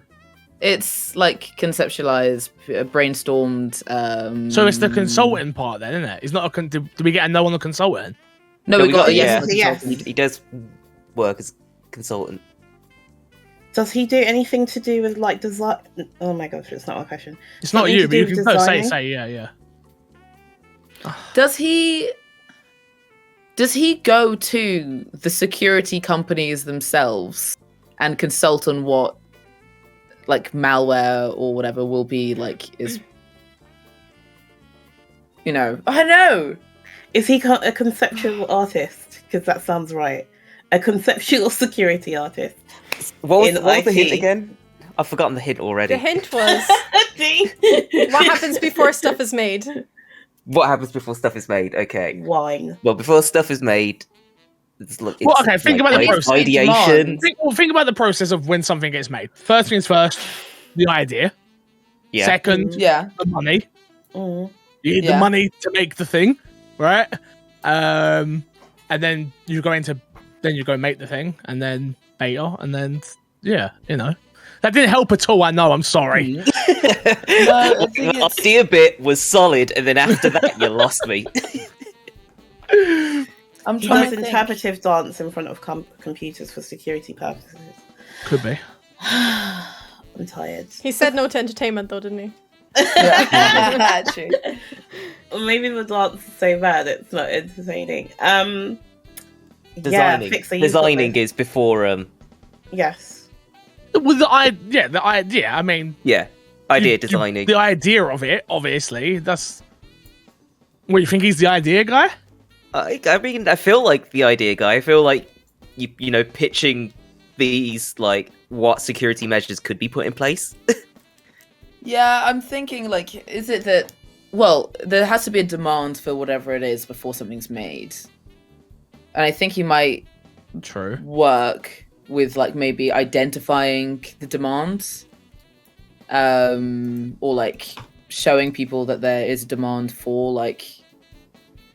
it's like conceptualized, brainstormed. So it's the consulting part then, isn't it? It's not a. Do we get a no on the consulting? No, No, we we got got a yes. yeah. on the Yes. consultant. He does work as consultant. Does he do anything to do with like design? Oh my gosh, it's not a question. It's not Something you, to but do you with can no, say, designing? yeah. Does he go to the security companies themselves and consult on what like malware or whatever will be like is I don't know. Is he a conceptual artist? Because that sounds right. A conceptual security artist. What In was the hint IT. again? I've forgotten the hint already. The hint was, what happens before stuff is made? What happens before stuff is made? Okay. Wine. Well, before stuff is made, Well, okay, think about the like process. ideation. Think about the process of when something gets made. First things first, the idea. Yeah. Second, Yeah. the money. Mm. You need the Yeah. money to make the thing, right? And then you go make the thing, and then beta, and then that didn't help at all. I know. I'm sorry. The idea bit was solid, and then after that, you lost me. I'm He trying does to think. interpretive dance in front of computers for security purposes. Could be. I'm tired. He said no to entertainment though, didn't he? Yeah. True. Maybe the dance is so bad it's not entertaining. Designing. Yeah, Fixer, you've got Designing this. is before. Yes. With the idea. I mean, Idea designing. the idea of it, obviously. That's. What, you think he's the idea guy? I mean, I feel like the idea guy. I feel like you know, pitching these like what security measures could be put in place. Yeah, I'm thinking like, is it that? Well, there has to be a demand for whatever it is before something's made, and I think he might True. work with like maybe identifying the demands, or like showing people that there is a demand for like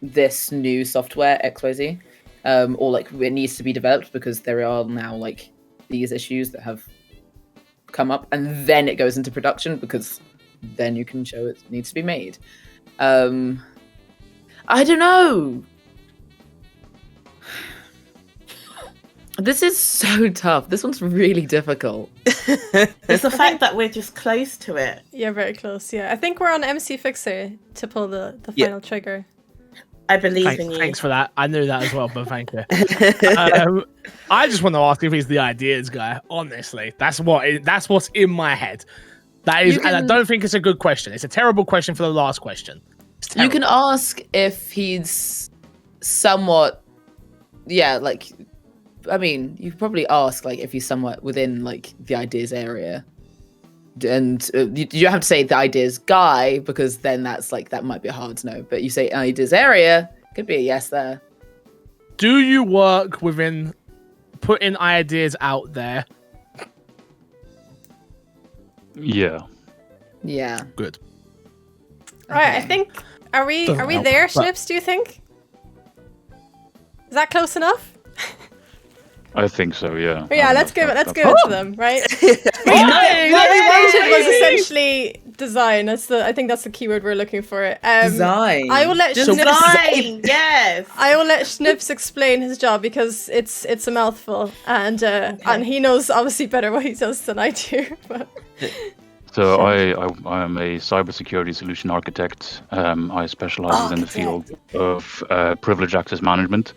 this new software XYZ, or like it needs to be developed because there are now like these issues that have come up, and then it goes into production because then you can show it needs to be made. I don't know. This is so tough. This one's really difficult. It's the fact that we're just close to it. Yeah, very close. Yeah, I think we're on MC Fixer to pull the Yeah. final trigger. I believe in you. Thanks for that. I knew that as well, but thank you. I just want to ask if he's the ideas guy. Honestly, that's what's in my head. That is, You and I can- don't think it's a good question. It's a terrible question for the last question. It's You can terrible. ask if he's somewhat, like, I mean, you could probably ask like if he's somewhat within like the ideas area, and you don't have to say the ideas guy because then that's like that might be hard to know. But you say ideas area, could be a yes there. Do you work within putting ideas out there? Yeah. Yeah. Good. All right, I Okay. think are we Doesn't help, there, but- Schnips? Do you think? Is that close enough? I think so, yeah. Yeah, let's give it to them, right? What we wanted was essentially design. I think that's the keyword we're looking for. Design. I will let Design, Schnips, yes. I will let Schnips explain his job because it's a mouthful, and he knows obviously better what he does than I do. But. So I am a cybersecurity solution architect. I specialize within the field of privileged access management.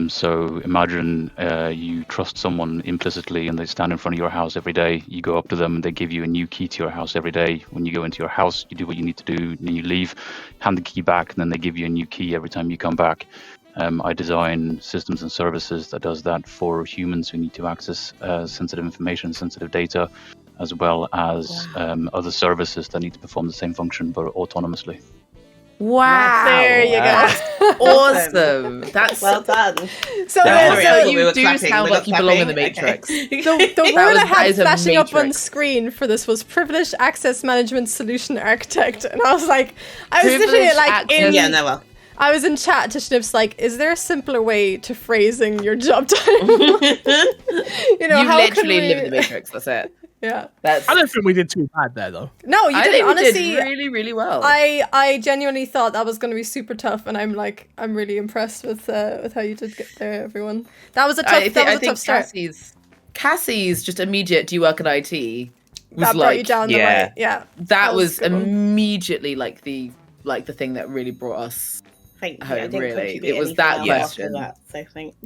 So imagine you trust someone implicitly and they stand in front of your house every day. You go up to them and they give you a new key to your house every day. When you go into your house, you do what you need to do, and then you leave, hand the key back, and then they give you a new key every time you come back. I design systems and services that does that for humans who need to access sensitive information, sensitive data, as well as other services that need to perform the same function but autonomously. Wow. There you go. Awesome. That's Well done. So you do sound like you belong in the Matrix. the word I had is a flashing up on matrix. screen for this was privileged access management solution architect, and I was like, I was literally Privileged like access- Yeah, no, well. I was in chat to Schnips like, is there a simpler way to phrasing your job title? You You how literally can we... live in the Matrix. That's it. Yeah. That's. I don't think we did too bad there, though. No, you I didn't. think we Honestly, did really, really well. I genuinely thought that was going to be super tough, and I'm really impressed with how you did get there, everyone. That was a tough. I think tough start. Cassie's just immediate. Do you work at IT? Was That brought you down the yeah. way. Yeah. That was a good one. immediately like the thing that really brought us. Thank you. Oh, I didn't really? contribute It was anything that else question. after that, so thanks.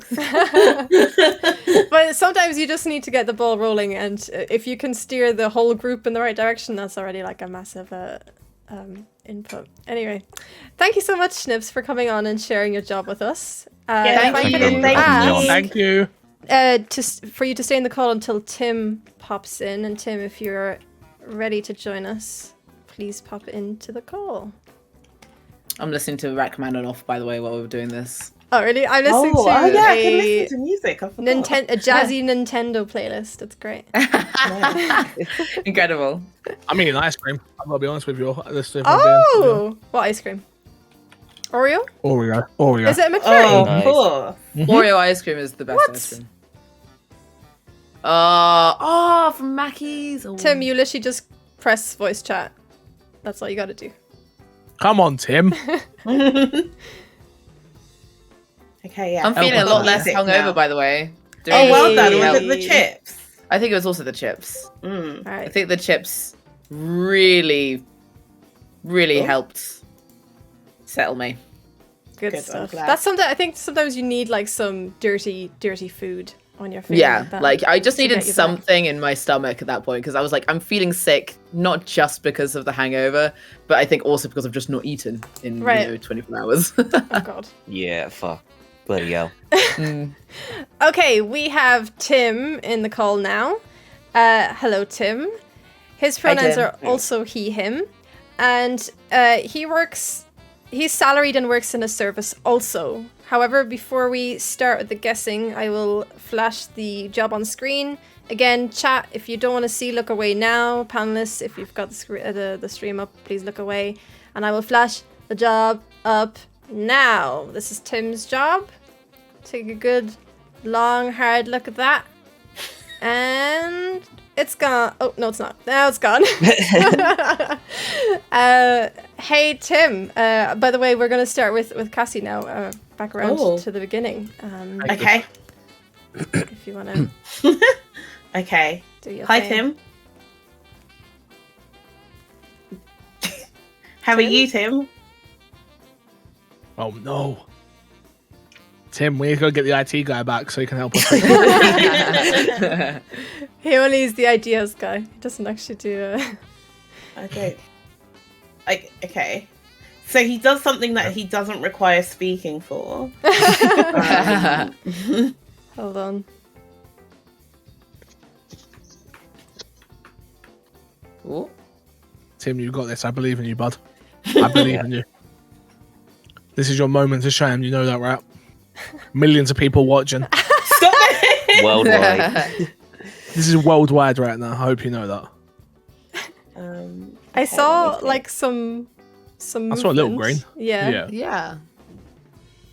But sometimes you just need to get the ball rolling, and if you can steer the whole group in the right direction, that's already like a massive input. Anyway, thank you so much, Schnips, for coming on and sharing your job with us. Yeah, thank you. Thank you. For you to stay in the call until Tim pops in, and Tim, if you're ready to join us, please pop into the call. I'm listening to Rachmaninoff, by the way, while we were doing this. Oh, really? I'm listening to I can a listen to music. I forgot. a jazzy Nintendo playlist. It's great. Incredible. I'm eating ice cream. I'm gonna be honest with you. Oh, what ice cream? Oreo? Oreo. Is it a Oh, McFlurry? Nice. cool. Oreo ice cream is the best What? ice cream. From Mackey's. Oh. Tim, you literally just press voice chat. That's all you gotta do. Come on, Tim. Okay, yeah. I'm feeling a lot less Music hungover, now. by the way. Oh, well done. Hey. Was it the chips? I think it was also the chips. Mm. All I right. think the chips really, really helped settle me. Good Good, I'm stuff. glad. That's something I think sometimes you need like some dirty food on your face. Yeah, like I just to needed get you back. something in my stomach at that point because I was like, I'm feeling sick, not just because of the hangover, but I think also because I've just not eaten in Right. 24 hours. Oh god. Yeah, fuck. Bloody hell. Mm. Okay, we have Tim in the call now. Hello, Tim. His pronouns Tim. are also he, him. And he's salaried and works in a service also. However, before we start with the guessing, I will flash the job on screen. Again, chat, if you don't want to see, look away now. Panelists, if you've got the stream up, please look away. And I will flash the job up now. This is Tim's job. Take a good, long, hard look at that. And it's gone. Oh, no, it's not. Now it's gone. Hey, Tim. By the way, we're going to start with Cassie now. Back around Oh. to the beginning. Okay. If you want to Okay. do your Hi, thing. Tim. How are you, Tim? Oh no. Tim, we need to go get the IT guy back so he can help us. He only is the ideas guy. He doesn't actually do. Okay. Okay. So he does something that he doesn't require speaking for. Hold on. Ooh. Tim, you got this. I believe in you, bud. I believe in you. This is your moment to shine. You know that, right? Millions of people watching. Stop it! Worldwide. This is worldwide right now. I hope you know that. I Okay, saw let me see. like some. I saw a little movement. green. Yeah. Yeah. Yeah.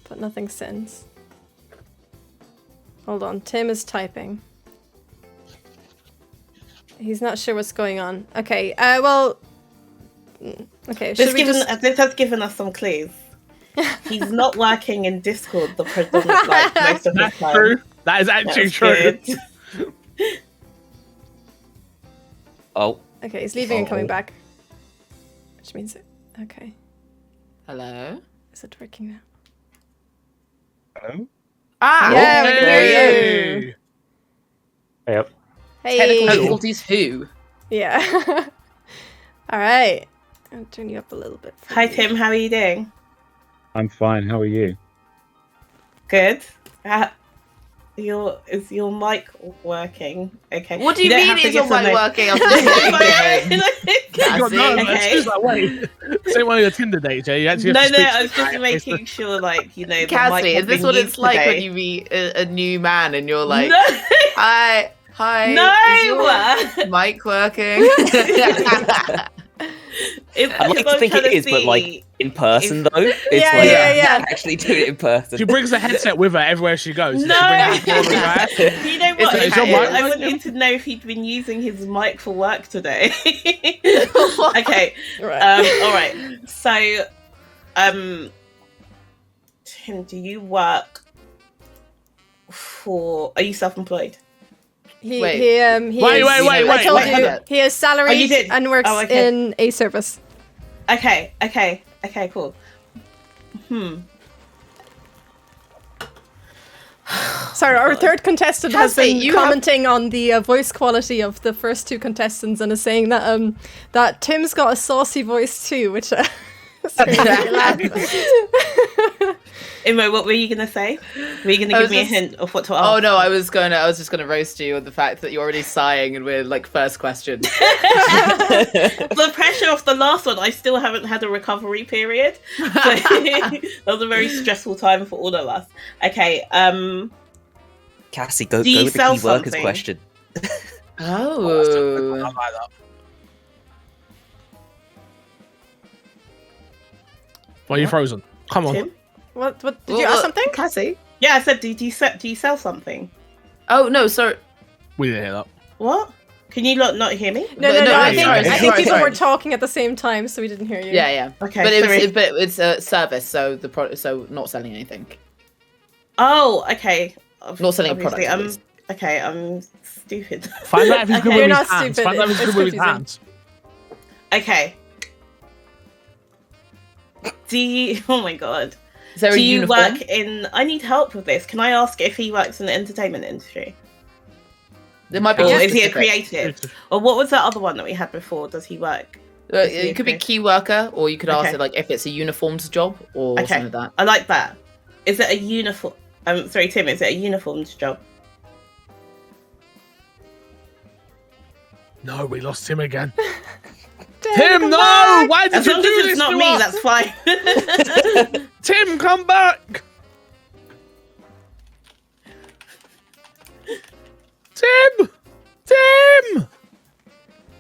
But nothing since. Hold on, Tim is typing. He's not sure what's going on. Okay, well... Okay, This should we just... has given us some clues. He's not working in Discord the predominant, like, most of the That's time. true. That is actually That's true. good. Oh, Okay, he's leaving and coming back. Which means it... Okay. Hello. Is it working now? Hello? Ah. Yeah, we can hear you. Hey. Yep. Hey. Technical difficulties. Who? Yeah. All right. I'll turn you up a little bit. for Hi you. Tim, how are you doing? I'm fine. How are you? Good. Is your mic working? Okay. What do you don't mean have to is your give some mic no- working? I'm just thinking. You got nervous. Okay. She was like, wait. Say one of your Tinder dates, yeah? You actually No, have to speak I was to just the guy. making sure, like, you know, the Cassie, mic is has this been what used it's like today. when you meet a new man and you're like, No! hi, is your No! mic working? I'd like to think it is, but like in person though, it's Yeah, like yeah. actually doing it in person. She brings the headset with her everywhere she goes. No! She brings it You know what? Is your mic I working? wanted to know if he'd been using his mic for work today. Okay. Right. All right. So, Tim, do you work for? Are you self-employed? He Wait. he Wait, is, wait, I told wait, you hold on. he is salaried you did? and works Oh, okay. in a service. Okay, cool. Sorry, our third contestant has Cassie, been you have- commenting on the voice quality of the first two contestants and is saying that that Tim's got a saucy voice too, which Imo, what were you gonna say? Were you gonna I give was me a just- hint of what to ask? Oh no, I was just gonna roast you on the fact that you're already sighing and we're like first question. The pressure of the last one, I still haven't had a recovery period. So that was a very stressful time for all of us. Okay, Cassie, go Do you with the sell key workers something? question. I Oh. like that. Well, you're frozen. Come on. Tim? what did you ask something? Cassie? Yeah, I said, do you sell something? Oh no, sorry. We didn't hear that. What? Can you not hear me? No, No, I sorry, think sorry, people sorry. were talking at the same time, so we didn't hear you. Yeah. Okay, But sorry. it's a service, so the product, so not selling anything. Oh, okay. Not selling a Obviously, product, at least. Okay, I'm stupid. Find out if he's Okay. good You're with not his hands. stupid, Find out if he's it's good with his confusing. hands. Okay. Do you? Oh my god. Is there Do a you uniform? work in? I need help with this. Can I ask if he works in the entertainment industry, There might be or too is he a specific. creative? Or what was that other one that we had before? Does he work? It could be key worker, or you could ask Okay. it like if it's a uniformed job or Okay, something like that. I like that. Is it a uniform? Sorry, Tim. Is it a uniformed job? No, we lost him again. Tim, Tim, come no! back! Why did As you long do as this it's not to me, us? that's fine. Tim, come back! Tim! Tim!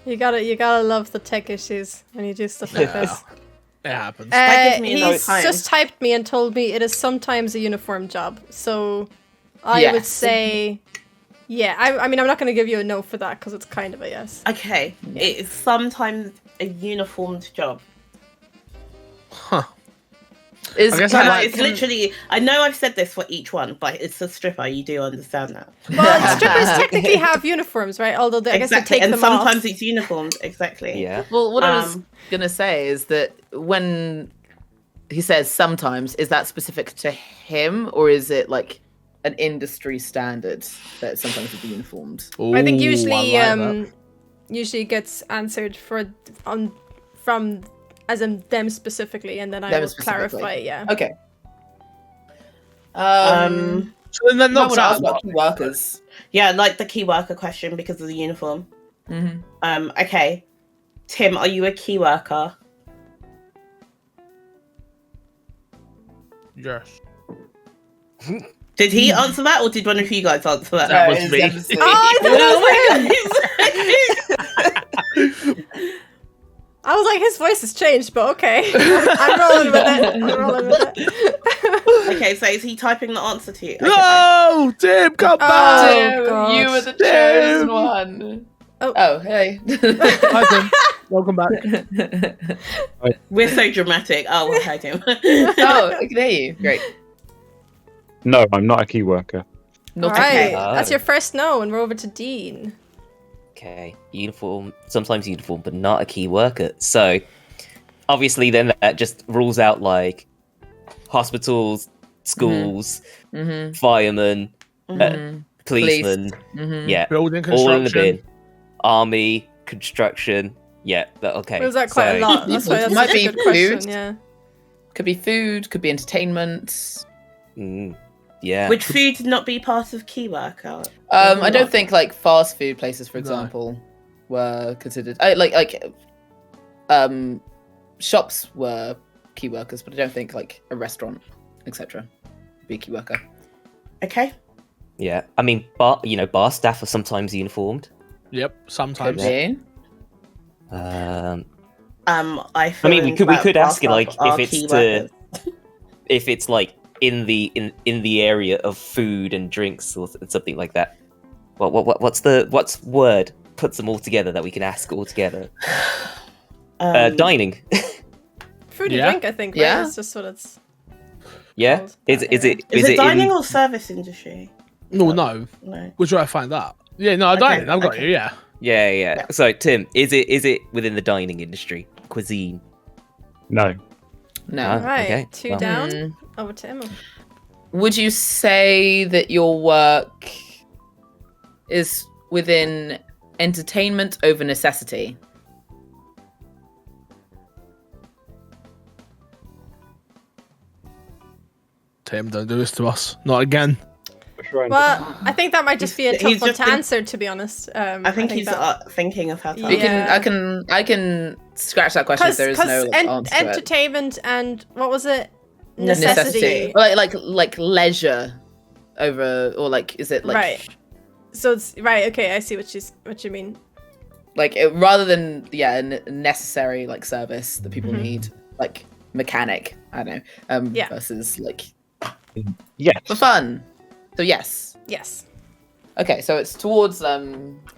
You gotta love the tech issues when you do stuff like this. It happens. That gives me enough He's time. just typed me and told me it is sometimes a uniform job. So I would Yes. say, yeah. I mean, I'm not going to give you a no for that because it's kind of a yes. Okay, it is sometimes a uniformed job. Huh. Is I guess can I No, like- it's literally. I know I've said this for each one, but it's a stripper. You do understand that. Well, strippers technically have uniforms, right? Although I guess they Exactly, take and them sometimes off. it's uniformed. Exactly. Yeah. Well, what I was Um, gonna say is that when he says sometimes, is that specific to him or is it like an industry standard that sometimes would be uniformed? I think Ooh, usually, I like that. usually gets answered from as in them specifically, and then I Them will specifically. clarify. Yeah. Okay. So then that I knocks want to ask out. about key workers. Yeah, like the key worker question because of the uniform. Mm-hmm. Okay, Tim, are you a key worker? Yes. Did he answer that, or did one of you guys answer that? That was me. I was like, his voice has changed, but okay. I'm rolling with it. I'm rolling with it. Okay, so is he typing the answer to you? Okay, No, Tim, come back. Tim, God. you were the Tim. chosen one. Oh. Hey. Hi, Tim. Welcome back. We're so dramatic. Oh, we'll hide him. Oh, I can hear you. Great. No, I'm not a key worker. All Not right, okay. that's your first no, and we're over to Dean. Okay, uniform, sometimes uniform, but not a key worker. So, obviously, then that just rules out like hospitals, schools, firemen, policemen. Yeah, Building all in the construction. bin. Army, construction. Yeah, okay. Was that quite a lot? That's why that's Might such a be good question. food. Yeah. Could be food, could be entertainment. Yeah. Would food not be part of key worker? I don't think like fast food places, for example, were considered. Shops were key workers, but I don't think like a restaurant, etc., be a key worker. Okay. Yeah, I mean, bar staff are sometimes uniformed. Yep, Could sometimes. be. Um, I mean, we could ask it like are if key it's workers. if it's like in the area of food and drinks or something like that. What's word puts them all together that we can ask all together? Dining. Food and Yeah. drink, I think. Right? Yeah. It's just what it's. Yeah. called. Is it Is it dining in... or service industry? No, no. No. We'll try to find that. Yeah, no, I don't. Okay, I've got okay. you. Yeah. Yeah. So Tim, is it within the dining industry? Cuisine. No. No. Ah. All right, okay, 2 well. down. Over to Imo. Would you say that your work is within entertainment over necessity? Tim, don't do this to us. Not again. Well, I think that might just be a He's tough one just to been- answer, to be honest. I think he's that- thinking of how to. Yeah. I can scratch that question if there is no like, answer to it. entertainment and what was it? Necessity. Or, like leisure over, or like is it like Right. So it's right. Okay, I see what you mean. like rather than a necessary like service that people need, like mechanic. I don't know. Yeah. Versus like Yes. for fun. So yes. Yes. Okay, so it's towards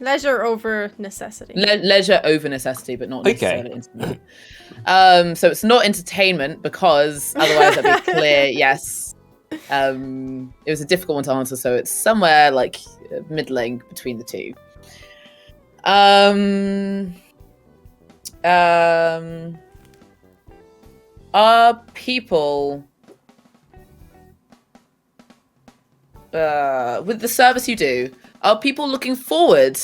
Leisure over necessity. leisure over necessity, but not Okay. necessarily entertainment. So it's not entertainment because otherwise I'd be clear. Yes. It was a difficult one to answer, so it's somewhere like middling between the two. Are people with the service you do, are people looking forward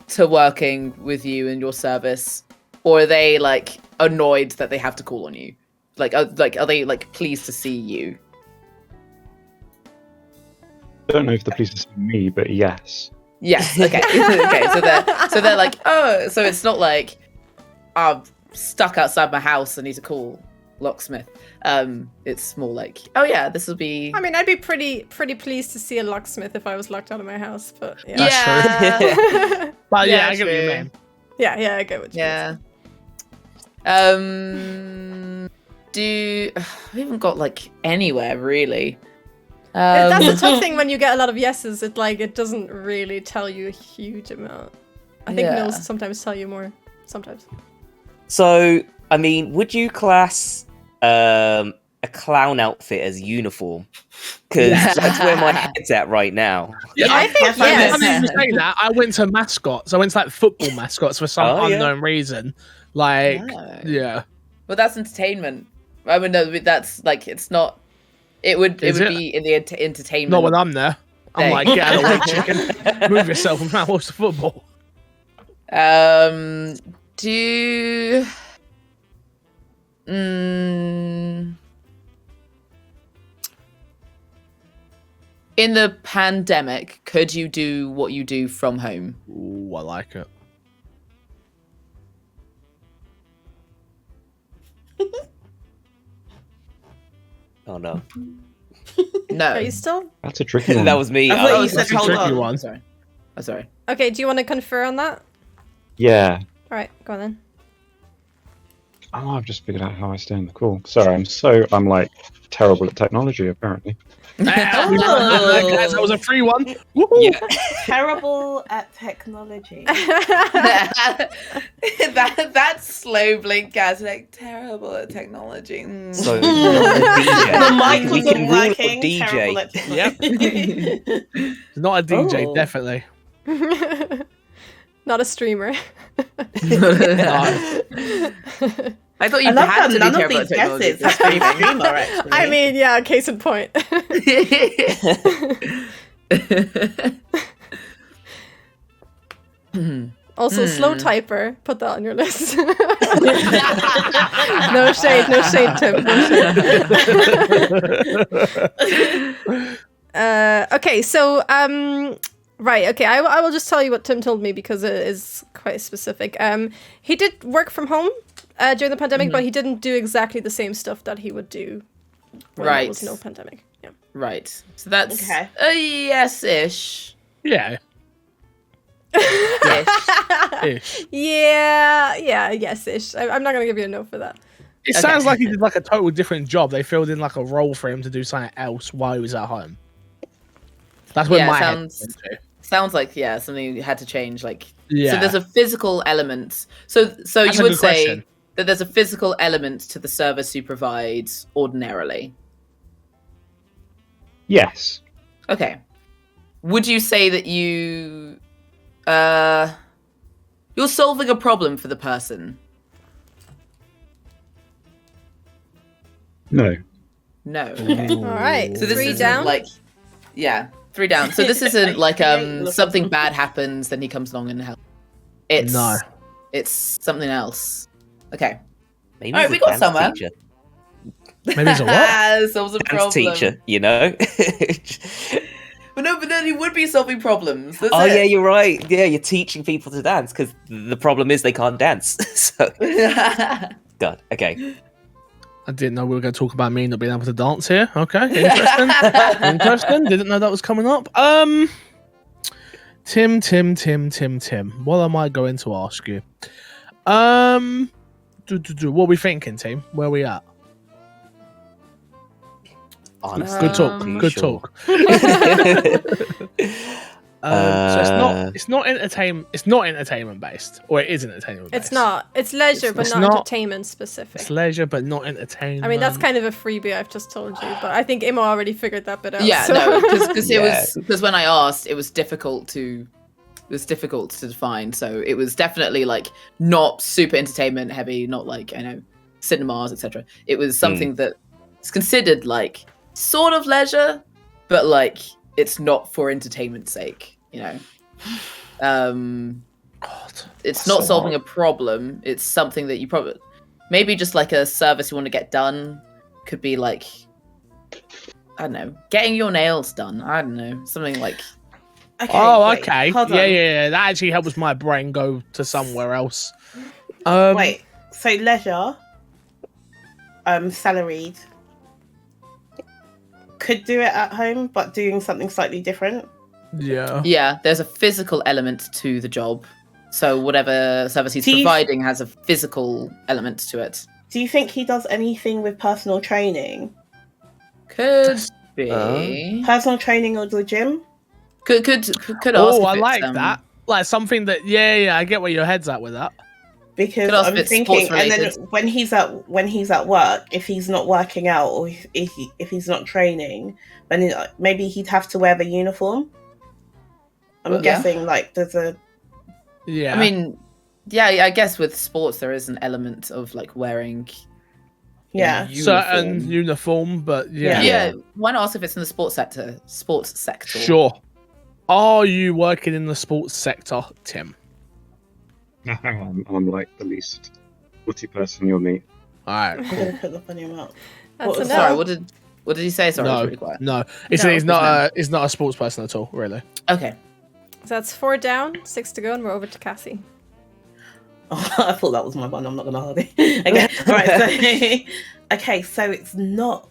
to working with you in your service, or are they like annoyed that they have to call on you? Are they like pleased to see you? I don't know if the police are seeing me, but yes. Yes. Okay. Okay. So they're like, oh, so it's not like I'm stuck outside my house. I need to call locksmith. It's more like, oh yeah, this will be. I mean, I'd be pretty pleased to see a locksmith if I was locked out of my house, but yeah. That's Yeah. But yeah, Yeah, I get what you true. mean. yeah, I get what you Yeah. We haven't got like anywhere really. That's the tough thing when you get a lot of yeses. It doesn't really tell you a huge amount. I think Yeah. no's sometimes tell you more. Sometimes. So, I mean, would you class a clown outfit as uniform? Because that's where my head's at right now. Yeah, I think yes. I mean, you say that. I went to mascots. I went to like football mascots for some Oh, yeah. unknown reason. Like, Oh. yeah. Well, that's entertainment. I mean, no, that's like it's not. It would Is it? be in the entertainment. Not when I'm there. I'm Thing. like, get out of the way, chicken. Move yourself and watch the football. Do. In the pandemic, could you do what you do from home? Ooh, I like it. Oh no, No. Are you still? That's a tricky one. that was me. I thought I you said That's a hold tricky on. one. Sorry. Oh, sorry. Okay, do you want to confer on that? Yeah. All right, go on then. Oh, I've just figured out how I stay in the call. Sorry, I'm like terrible at technology, apparently. That was a free one. Woohoo. Yeah. Terrible at technology. That's slow blink, guys. Like terrible at technology. Mm. So not a DJ. The mic We can wasn't rule a working. Terrible DJ. at technology. It's not a DJ, Oh. definitely. Not a streamer. I thought I you love how had to be none of terrible at these technology. guesses have been streamer, actually. I mean, yeah, case in point. Also, slow typer. Put that on your list. No shade, Tim. No shade. Okay, so right, okay, I will just tell you what Tim told me because it is quite specific. He did work from home during the pandemic, but he didn't do exactly the same stuff that he would do when there was no pandemic. Yeah. Right. So that's Okay. a yes-ish. Yeah. Ish. Ish. Yeah, yes-ish. I'm not gonna give you a no for that. It Okay. sounds like he did like a total different job. They filled in like a role for him to do something else while he was at home. That's what Yeah, my sounds- head went to. Sounds like something you had to change. Like Yeah. so, there's a physical element. So That's you a would good say question. that there's a physical element to the service you provide ordinarily. Yes. Okay. Would you say that you're solving a problem for the person? No. No. Okay. All right, So this 3 isn't down. like 3 down. So this isn't like Look something up. bad happens, then he comes along and helps. It's No. It's something else. Okay. Maybe Alright, he's we a got dance somewhere. teacher. Maybe it's a what? Solves a Dance problem. teacher, you know? But then he would be solving problems. That's Oh it. yeah, you're right. Yeah, you're teaching people to dance because the problem is they can't dance. So, God. Okay. I didn't know we were going to talk about me not being able to dance here. Okay, interesting. Interesting. Didn't know that was coming up. Tim. What am I going to ask you? What are we thinking, team? Where are we at? Honestly, Good talk. Um, Good sure. talk. So it's not entertainment. It's not entertainment based, or it is entertainment based. It's not. It's leisure, but It's not not- entertainment specific. It's leisure, but not entertainment. I mean, that's kind of a freebie I've just told you, but I think Imo already figured that bit out. Yeah, so. no, because Yeah. when I asked, it was difficult to define. So it was definitely like not super entertainment heavy, not like cinemas, etc. It was something that is considered like sort of leisure, but like it's not for entertainment's sake, God, It's that's not so solving hard. a problem. It's something that you probably maybe just like a service you want to get done. Could be like, I don't know, getting your nails done. I don't know, something like. Okay, Oh, wait, okay. hold on. Yeah. That actually helps my brain go to somewhere else. Wait, so leisure, salaried, could do it at home, but doing something slightly different. Yeah. Yeah, there's a physical element to the job. So whatever service he's Do you- providing has a physical element to it. Do you think he does anything with personal training? Could be. Personal training or the gym? Could ask. Oh, if I it's, like that. Like something that, yeah, I get where your head's at with that. Because Could ask I'm if it's thinking, sports and then related. when he's at work, if he's not working out or if he's not training, then maybe he'd have to wear the uniform. I'm Well, yeah. guessing like there's a Yeah. I mean, yeah, I guess with sports there is an element of like wearing. yeah. certain uniform, but yeah. Yeah. Why not ask if it's in the sports sector? Sports sector. Sure. Are you working in the sports sector, Tim? I'm like the least witty person you'll meet. All right, I'm cool. gonna put the funny amount. That's What a was no. Sorry, what did he say? Sorry, I was No, really quiet. no. He's No, not a sports person at all, really. Okay. So that's 4 down, 6 to go, and we're over to Cassie. Oh, I thought that was my one. I'm not gonna hold it. Okay, all right. So, okay, so it's not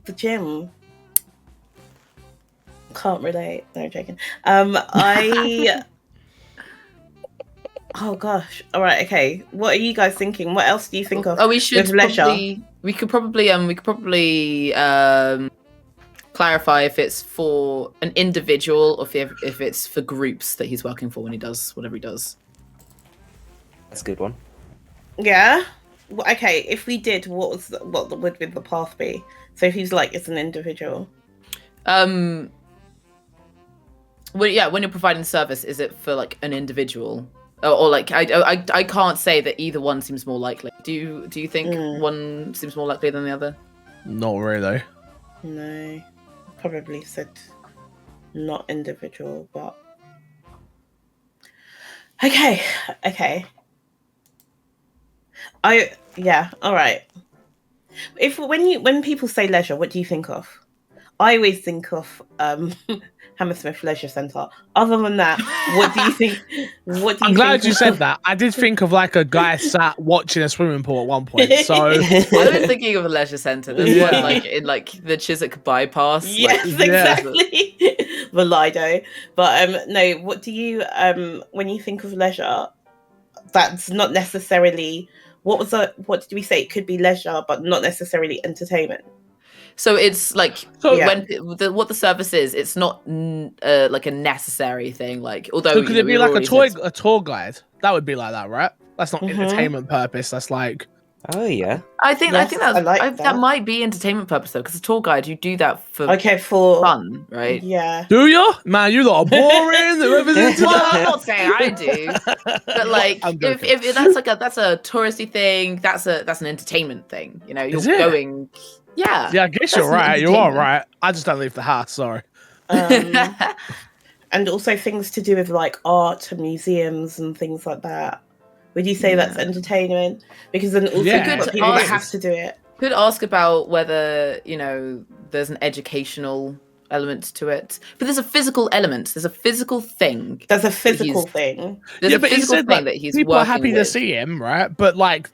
the gym. Can't relate. No, I'm joking. Oh gosh. All right. Okay. What are you guys thinking? What else do you think of? Oh, we should with leisure? probably We could probably clarify if it's for an individual or if it's for groups that he's working for when he does whatever he does. That's a good one. Yeah. Okay. If we did, what would the path be? So if he's like, it's an individual. Well, yeah. When you're providing service, is it for like an individual, or like I can't say that either one seems more likely. Do you think one seems more likely than the other? Not really. No. Probably said not individual, but okay. All right. When people say leisure, what do you think of? I always think of Hammersmith Leisure Centre. Other than that, what do you think? I'm glad you said that. I did think of like a guy sat watching a swimming pool at one point. So I was thinking of a leisure centre. There's one like in like the Chiswick bypass. Yes, like, exactly. The Lido. But no, what do you when you think of leisure? That's not necessarily what did we say? It could be leisure, but not necessarily entertainment. So it's like Yeah. what the service is. It's not like a necessary thing. Like although so could it be like a a tour guide? That would be like that, right? That's not entertainment purpose. That's like. Oh yeah. I think Yes, that's I like that might be entertainment purpose though, because a tour guide you do that for for fun, right? Yeah. Do you? Man, you lot are boring. Whoever's into Well, that. I'm not saying I do, but like if that's like that's a touristy thing, that's an entertainment thing. You know, you're Is it? going. Yeah. Yeah, I guess That's you're an right. You are entertainment. right. I just don't leave the house. Sorry. And also things to do with like art and museums and things like that. Would you say that's entertainment? Because then also Yeah. you've got people that It have is. to do it. Could ask about whether there's an educational element to it, but there's a physical element. There's a physical thing. There's a physical thing. There's a but he physical said thing that that he's people are working happy with. to see him, right? But like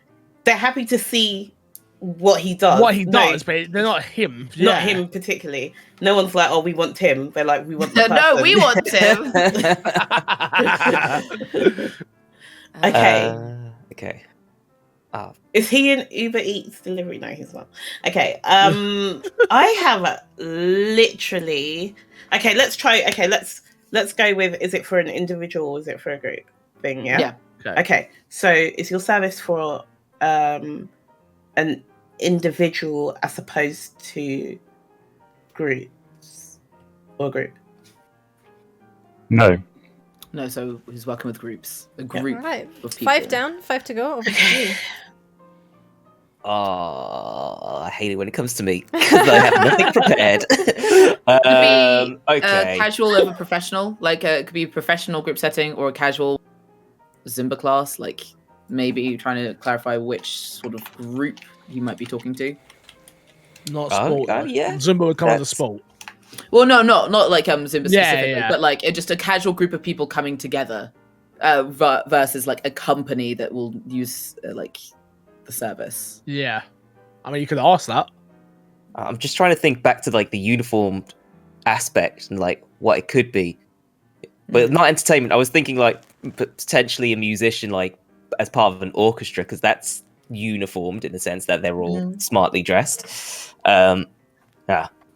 They're happy to see what he does. what he No, does, but they're not him. not Yeah. him particularly. No one's like, oh, we want Tim. They're like, we want the person. No, we want Tim. Okay. Okay. Is he an Uber Eats delivery? No, he's not. Okay. I have literally. Okay, let's try. Okay, let's go with. Is it for an individual or is it for a group thing? Yeah. Yeah. Okay. So is your service for an individual as opposed to groups or group? No. No, so he's working with groups. A Yeah. group All right. of people. 5 down, 5 to go. Over to you. Oh, I hate it when it comes to me because I have nothing prepared. Okay. Casual over professional. Like it could be a professional group setting or a casual Zumba class. Like maybe trying to clarify which sort of group you might be talking to. Not sport. yeah. Zumba would come as a That's- sport. Well, no, not like Zumba specifically, yeah. but like just a casual group of people coming together versus like a company that will use like the service. Yeah. I mean, you could ask that. I'm just trying to think back to like the uniformed aspect and like what it could be, but not entertainment. I was thinking like potentially a musician, like as part of an orchestra, because that's uniformed in the sense that they're all smartly dressed.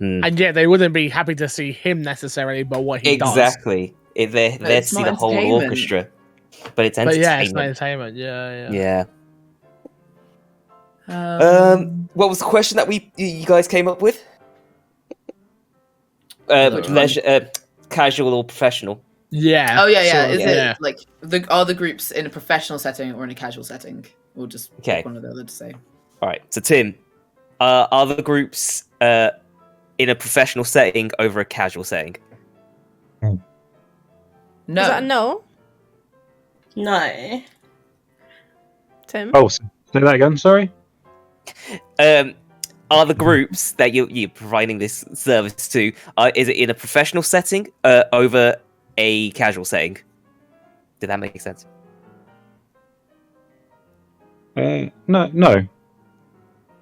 And yet they wouldn't be happy to see him necessarily, but what he does. Exactly. They're there to it's see not the whole entertainment. orchestra, but it's But entertainment. yeah, it's not entertainment. Yeah. Yeah. What was the question that you guys came up with? Leisure, casual or professional? Yeah. Oh yeah. sort of, Is yeah. it like are the groups in a professional setting or in a casual setting? Or just Okay. pick one or the other to say. All right. So Tim, are the groups in a professional setting over a casual setting? No. Is that a no, No. Tim? Oh, say that again. Sorry. Are the groups that you're providing this service to, is it in a professional setting over a casual setting? Did that make sense? No.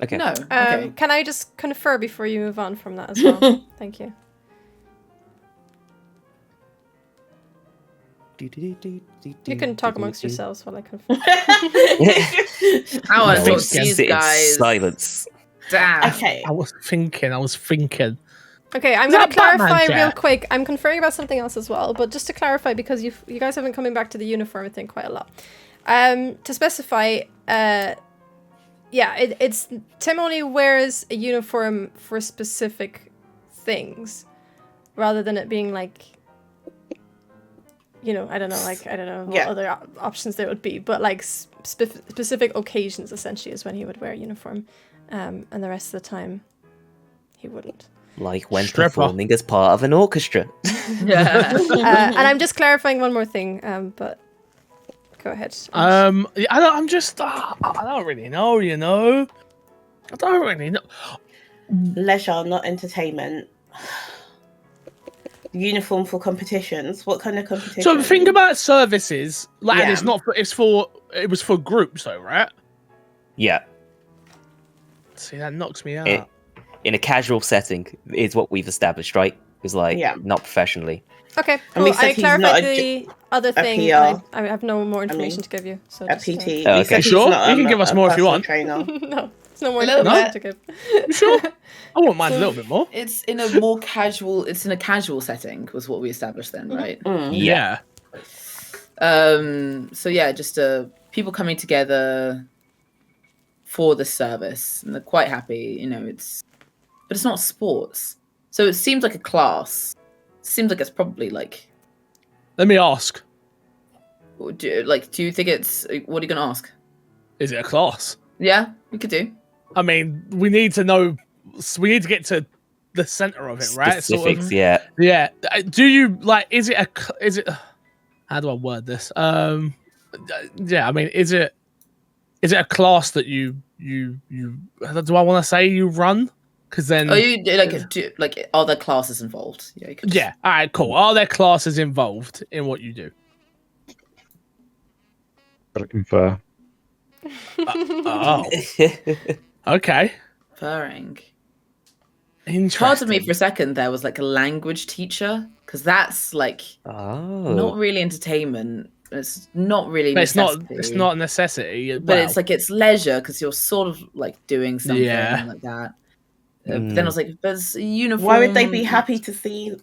Okay. No. Okay. Can I just confer before you move on from that as well? Thank you. You can talk amongst yourselves while I confer. I want to talk to Sit these in guys. silence. Damn. Okay. I was thinking. Okay, I'm Is going that to clarify Batman real jet? quick. I'm conferring about something else as well, but just to clarify, because you guys have been coming back to the uniform thing quite a lot. To specify, it's Tim only wears a uniform for specific things, rather than it being like, I don't know what other options there would be, but like specific occasions essentially is when he would wear a uniform, and the rest of the time he wouldn't. Like when Stripper. performing as part of an orchestra. And I'm just clarifying one more thing, but go ahead. I don't really know. I don't really know. Leisure, not entertainment. Uniform for competitions. What kind of competition? So the thing about services, like, and Yeah. it's not for. It was for groups, though, right? Yeah. See, that knocks me out. In a casual setting is what we've established, right? It's like Yeah. not professionally. Okay, And cool. we said I he's clarified not the other thing. PR. I have no more information to give you. So A just, PT. Oh, We okay. said he's Sure, not, you can give us a more if you personal want. Trainer. no, it's no more A little information bit. to give. Sure, I wouldn't mind a little bit more. It's in a more casual. It's in a casual setting, was what we established then, right? Mm. Yeah. So yeah, just people coming together for the service, and they're quite happy. But it's not sports, so it seems like a class. It seems like it's probably like. Let me ask: Do you think it's? What are you gonna ask? is it a class? Yeah, we could do. I mean, we need to know. We need to get to the center of it, right? Specifics, yeah. Yeah. Do you like? Is it a? Is it? How do I word this? Yeah. I mean, is it a class that you? Do I want to say you run? Because then. Oh, you like are there classes involved? Yeah. You could just- Yeah. All right. Cool. Are there classes involved in what you do? Gotta confer. Oh. Okay. Purring. Interesting. Part of me for a second there was like a language teacher, because that's like Oh. not really entertainment. It's not really. But it's not. necessity. It's not a necessity. But it's like it's leisure because you're sort of like doing something Yeah. like that. But then I was like, "There's a uniform." Why would they be happy to see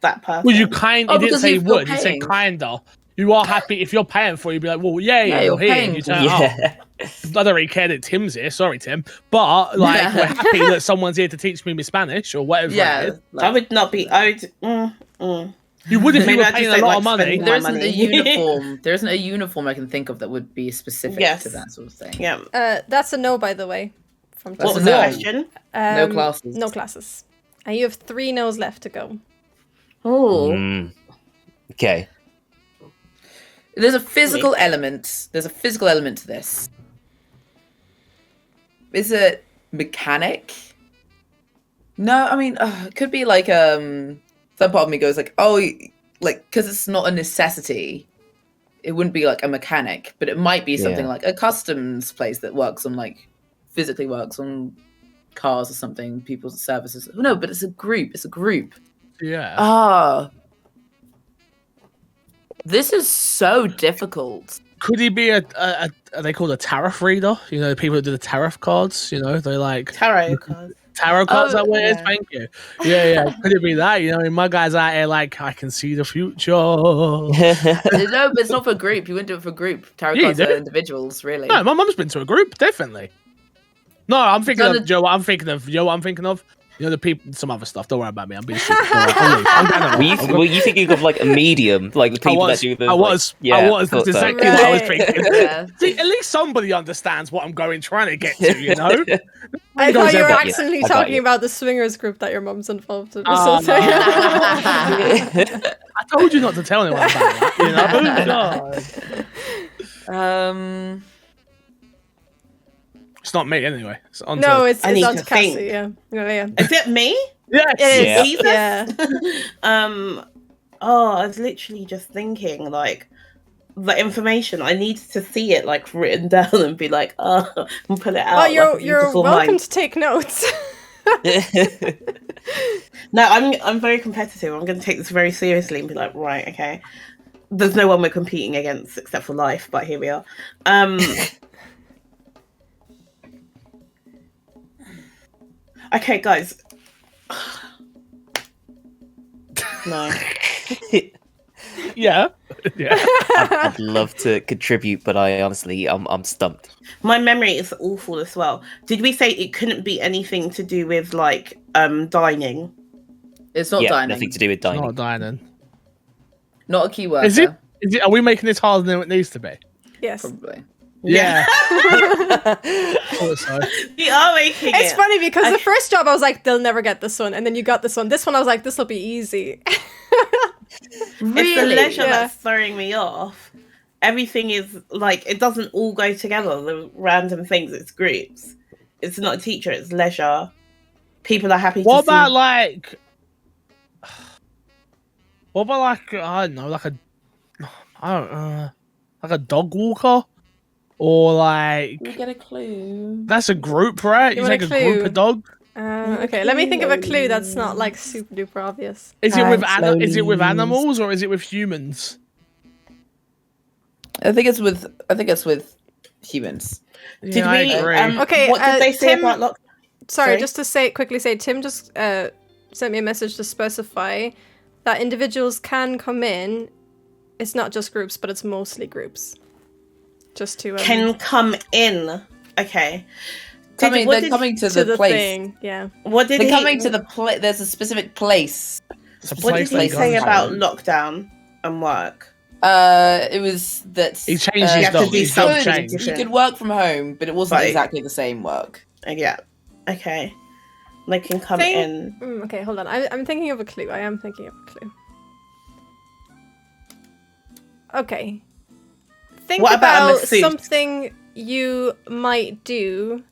that person? Well, you kind. Oh, You didn't because say you're would. You said paying. kinda. You are happy if you're paying for it. You'd be like, well, yeah, Yeah, you're you're here. paying And you for turn it. up. Yeah. I don't really care that Tim's here. Sorry, Tim. But like, we're happy that someone's here to teach me my Spanish or whatever. Yeah, It is. I would not be. I would. You would if you Maybe were I paying just a don't lot like of money. spending there my isn't a money. uniform. There isn't a uniform I can think of that would be specific Yes. to that sort of thing. Yeah. That's a no, by the way. From That's What was a the no. question? No classes. No classes. And you have 3 no's left to go. Oh, Okay. there's a physical element. There's a physical element to this. Is it mechanic? No, I mean, it could be like some part of me goes like, oh, like because it's not a necessity. It wouldn't be like a mechanic, but it might be something Yeah. like a customs place that works on like physically works on cars or something, people's services. No, but it's a group. It's a group. Yeah. Ah. This is so difficult. Could he be are they called a tariff reader? You know, the people who do the tariff cards. You know, they like Tarot cards. tarot cards. Is that what it is? yeah. Thank you. Yeah. Could it be that? You know, I mean, my guys out here like I can see the future. No, but it's not for a group. You wouldn't do it for a group. Tarot Yeah, you cards do. are individuals, really. No, my mum's been to a group, definitely. No, I'm thinking Done of it- Joe. I'm thinking of Joe. I'm thinking of the people. Some other stuff. Don't worry about me. I'm being stupid. Don't worry. I'll leave. I'm going on. Were you thinking of like a medium, like the I people was. that do the? I was. That's thought so. exactly what I was Right. thinking. Yeah. See, at least somebody understands what I'm trying to get to. You know. I goes thought you were over- accidentally I got talking you. about the swingers group that your mum's involved in. Oh, So sorry. I told you not to tell anyone about that. You know. God. It's not me anyway. It's on No, to- it's I need on to to Cassie. think. Yeah. Yeah. Is it me? Yes. It is. Yeah. Yeah. I was literally just thinking like the information. I needed to see it like written down and be like, and pull it out. Well, you're like a you're beautiful welcome mind. to take notes. No, I'm very competitive. I'm going to take this very seriously and be like, right, okay. There's no one we're competing against except for life, but here we are. Okay, guys. No. Yeah. Yeah. I'd love to contribute, but I'm stumped. My memory is awful as well. Did we say it couldn't be anything to do with like dining? It's not dining. Nothing to do with dining. Not dining. Not a key worker. Is it? Are we making this harder than it needs to be? Yes. Probably. Yeah. Thought so. We are making It's it. funny because the first job I was like, they'll never get this one, and then you got this one. This one I was like, this will be easy. It's the leisure Yeah. that's throwing me off. Everything is like it doesn't all go together. The random things, it's groups. It's not a teacher. It's leisure. People are happy. What to about see... like? What about like I don't know, like a dog walker, or like We get a clue. that's a group, right? You You want take a a group clue? of dog. Okay, let me think of a clue that's not like super duper obvious. Is it with Slowly. is it with animals or is it with humans? I think it's with humans. Did Yeah, I we? agree. Okay, What did they say Tim- about lock? Sorry, Sorry? just to quickly say, Tim just sent me a message to specify that individuals can come in. It's not just groups, but it's mostly groups. Just to Can come in. Okay. They're coming to the place. thing. Yeah. What did They're he? coming to the place. There's a specific place. It's a What did place he they say go. about lockdown and work? It was that He changed you his have to dog. do His dog something changed. different. you could work from home, but it wasn't Right. exactly the same work. Yeah. Okay. They can come Thing- in. Okay, hold on. I'm thinking of a clue. I am thinking of a clue. Okay. Think What about a about masseuse? something you might do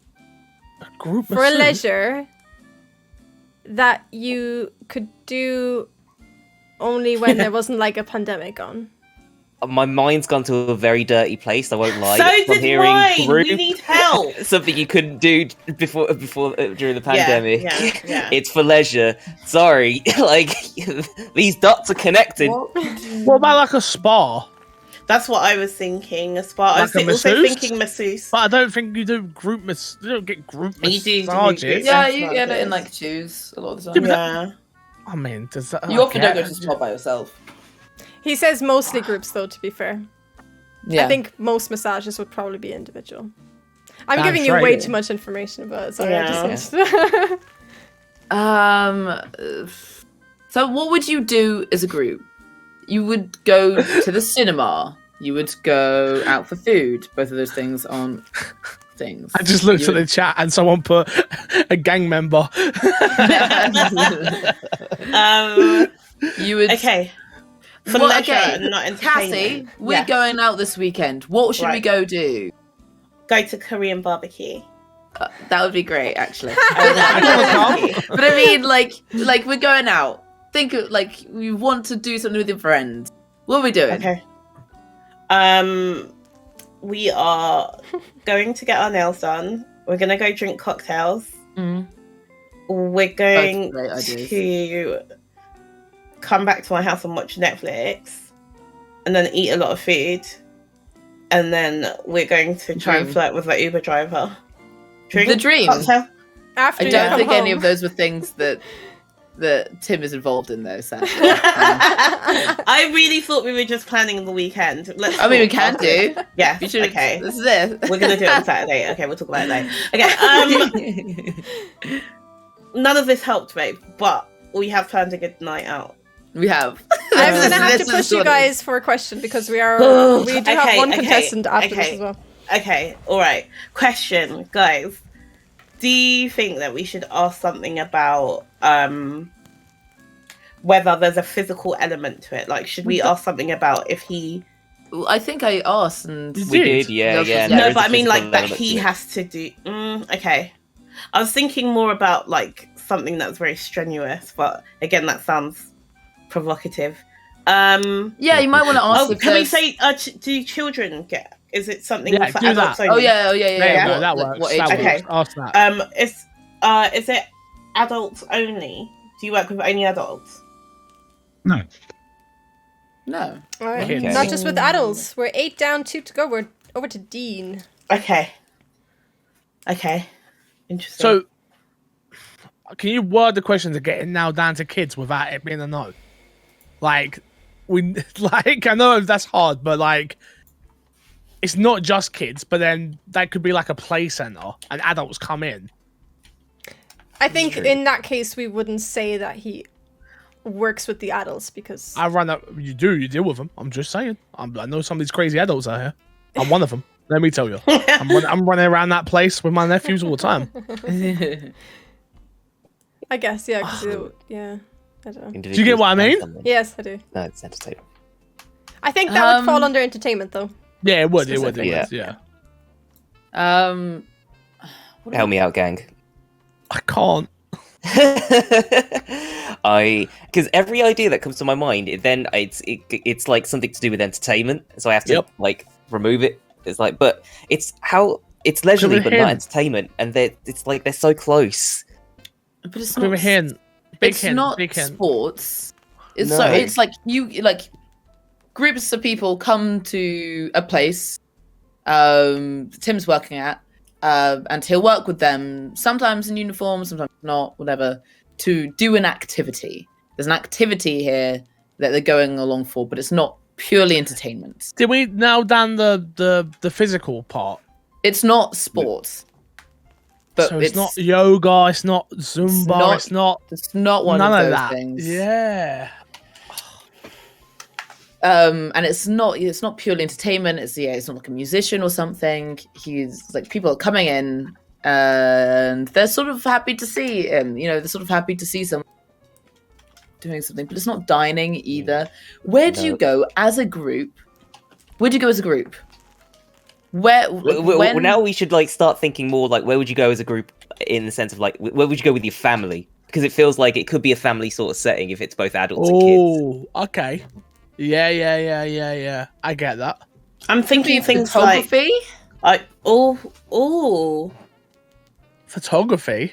A group for a masseuse? leisure that you could do only when there wasn't like a pandemic on. My mind's gone to a very dirty place. I won't lie. So From did mine. group, We need help. something you couldn't do before during the pandemic. yeah. It's for leisure. Sorry, like these dots are connected. What about like a spa? That's what I was thinking. A spa. I Like was a also masseuse? thinking masseuse. But I don't think you do group You don't get group You do massages. group Yeah, That's you not get it good. in like twos a lot of the time. Yeah. I mean, does that? You often don't go to the spa by yourself. He says mostly groups though, to be fair. Yeah. I think most massages would probably be individual. I'm Damn giving you straight. way too much information about it. Sorry, I just So what would you do as a group? You would go to the cinema. You would go out for food. Both of those things aren't things. I just looked You at the chat and someone put a gang member. You would. Okay. For Well, leisure okay, and not Cassie, entertainment. we're Yeah. going out this weekend. What should we Right. go do? Go to Korean barbecue. That would be great, actually. I But I mean, like we're going out. Think of like we want to do something with your friends. What are we doing? Okay. We are going to get our nails done. We're gonna go drink cocktails. Mm. We're going great ideas. to come back to my house and watch Netflix, and then eat a lot of food, and then we're going to try and Dream. flirt with the Uber driver. The dream. Cocktail. After I you don't come think any home. of those were things that Tim is involved in, though. Sadly. I really thought we were just planning the weekend. Let's I mean, we talk can about it. do. Yeah. We should. Okay. This is it. We're gonna do it on Saturday. Okay, we'll talk about it later. Okay. None of this helped, babe, but we have planned a good night out. We have. I'm gonna have This to is push you what it guys for a question because we do Okay, have one okay, contestant after this okay. as well. Okay, all right. Question, guys. Do you think that we should ask something about whether there's a physical element to it? Like, should we ask something about if he? is. I think I asked, and You We did? did, yeah. Yeah. there No, is but a I mean, physical like that element he to it. has to do. Okay, I was thinking more about like something that's very strenuous, but again, that sounds provocative. yeah, you might want to ask. Oh, if can we there's- say? Do children get? Is it something Yeah, for do adults that. only? Oh yeah. There you go, What- that like, works. what age That group? Okay. works. Ask that. Is it adults only? Do you work with only adults? No. No. All right. Kids. Not just with adults. We're 8 down, 2 to go. We're over to Dean. Okay. Interesting. So, Can you word the question to get it now down to kids without it being a no? Like, I know that's hard, but like, it's not just kids. But then that could be like a play center, and adults come in. I think in that case we wouldn't say that he works with the adults because You deal with them. I'm just saying. I know some of these crazy adults out here. I'm one of them. Let me tell you. I'm running around that place with my nephews all the time. I guess, yeah. Yeah, I don't know. Do you get what I mean? Yes, I do. No, it's entertainment. I think that would fall under entertainment, though. Yeah, it would. It would. Yeah. Yeah. Help me out, gang. I can't. Because every idea that comes to my mind, it's like something to do with entertainment, so I have to like remove it. It's like, but it's leisurely, but not entertainment, and it's like they're so close. But it's Give not. a hint. It's not sports. It's like groups of people come to a place Tim's working at, and he'll work with them, sometimes in uniform, sometimes not, whatever, to do an activity. There's an activity here that they're going along for, but it's not purely entertainment. Did we nail down the physical part? It's not sports. But so it's not yoga, it's not Zumba, it's not one none of those that. things. Yeah. And it's not purely entertainment. It's not like a musician or something. He's like, people are coming in and they're sort of happy to see him. They're sort of happy to see someone doing something, but it's not dining either. Where do you go as a group? Now we should like start thinking more like, where would you go as a group in the sense of like, where would you go with your family? Because it feels like it could be a family sort of setting if it's both adults and kids. Oh, okay. Yeah. I get that. I'm thinking things photography. Photography.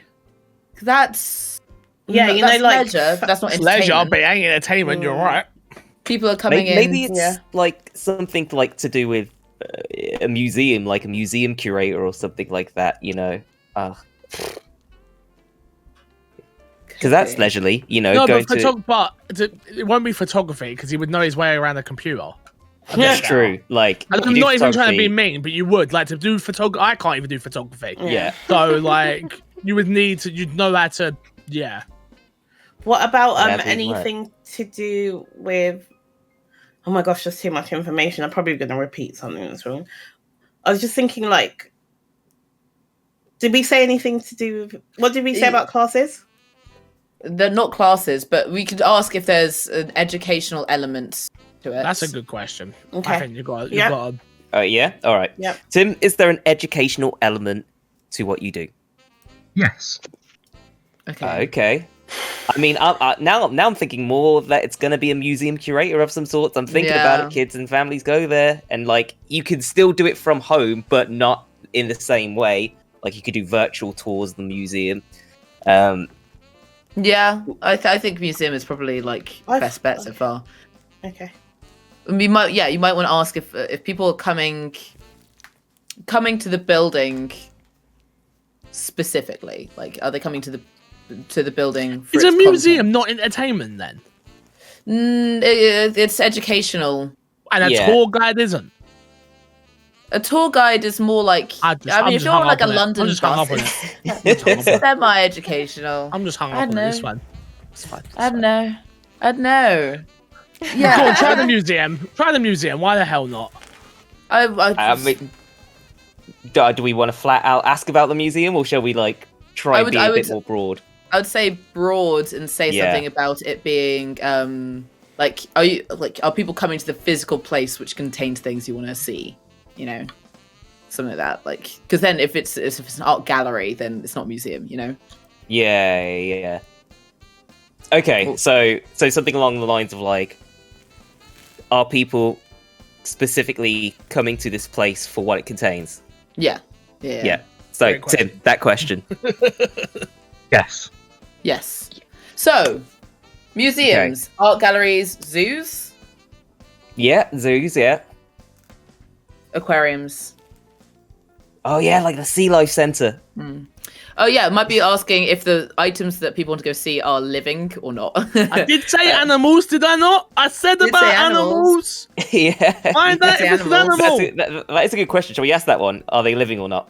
That's like leisure. That's not leisure, entertainment. but it ain't entertainment. You're right. People are coming in. Maybe it's like something like to do with a museum, like a museum curator or something like that. Because that's leisurely. No, going but it won't be photography because he would know his way around a computer. That's true. Like, I'm not even trying to be mean, but you would like to do photography. I can't even do photography. Yeah. So like, you'd know how to. Yeah. What about anything to do with? Oh my gosh, there's too much information. I'm probably going to repeat something that's wrong. I was just thinking, like, did we say anything to do with? What did we say about classes? They're not classes, but we could ask if there's an educational element to it. That's a good question. Okay. I think you've got. yeah. All right. Yeah. Tim, is there an educational element to what you do? Yes. Okay. I mean, now I'm thinking more that it's going to be a museum curator of some sort. I'm thinking about it. Kids and families go there, and like you can still do it from home, but not in the same way. Like you could do virtual tours of the museum. Yeah, I think museum is probably like best bet so far. Okay. You might want to ask if people are coming to the building specifically. Like, are they coming to the building? For It's a its museum, not entertainment. Then it's educational, and a tour guide isn't. A tour guide is more like. If you're on like a London bus, it's semi-educational. I'm just hung up on this one. It's fine. I don't know. Yeah. Cool, try the museum. Why the hell not? I mean, do we want to flat out ask about the museum, or shall we like try and be a bit more broad? I would say broad and say something about it being are people coming to the physical place which contains things you want to see? Something like that. Like, because then if it's an art gallery, then it's not a museum. Yeah. Okay, so something along the lines of like, are people specifically coming to this place for what it contains? Yeah. So Tim, that question. Yes. So, museums, art galleries, zoos. Yeah, zoos. Yeah. Aquariums. Oh yeah, like the Sea Life Centre. Oh yeah, it might be asking if the items that people want to go see are living or not. I did say animals, did I not? I said Did about say animals. Yeah. Find did that say if it's an animals. animal. That is a good question. Shall we ask that one? Are they living or not?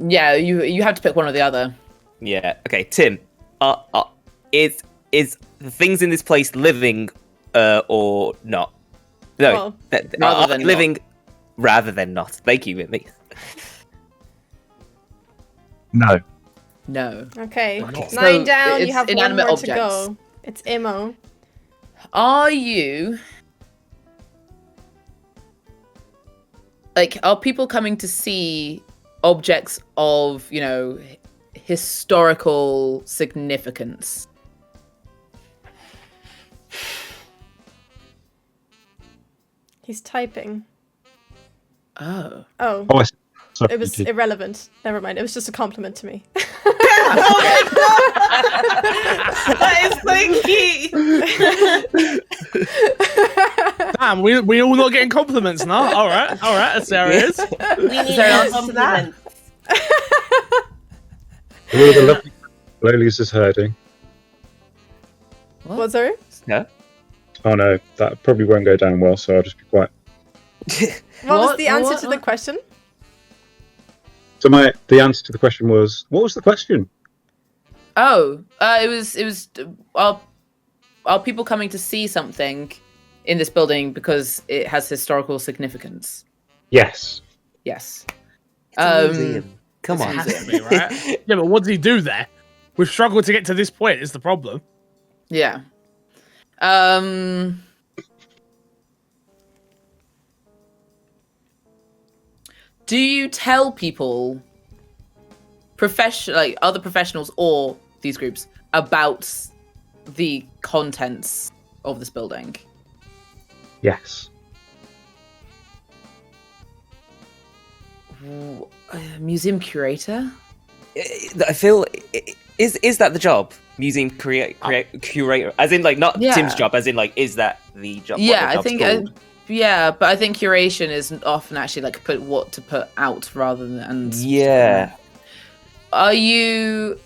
Yeah, you have to pick one or the other. Yeah. Okay, Tim. Is the things in this place living or not? No. rather than living rather than not. Thank you, Whitney. No. No. Okay, Okay. 9 So down. You it's have one inanimate more to objects. go. It's Imo. Are you are people coming to see objects of, historical significance? He's typing. Oh. Oh, Oh, I see. Sorry, it was you did. irrelevant. Never mind. It was just a compliment to me. That is so cute. Damn, we all not getting compliments now. All right, that's how it is. We need there an more answer to that? compliments. All the lovely lolies is herding. What's there? No. Oh no, that probably won't go down well, so I'll just be quiet. What was What? the answer What? to the question? So the answer to the question was, what was the question? Oh, it was. Are people coming to see something in this building because it has historical significance? Yes. Yes. It's a museum. Come it's a on. museum. Be, right? Yeah, but what does he do there? We've struggled to get to this point. Is the problem? Yeah. Do you tell people, other professionals or these groups, about the contents of this building? Yes. Museum curator? I feel is that the job? Museum curator, as in not Yeah. Tim's job, as in is that the job? Yeah, what the I job's think. called? But I think curation is often actually put what to put out rather than. Yeah. Are you?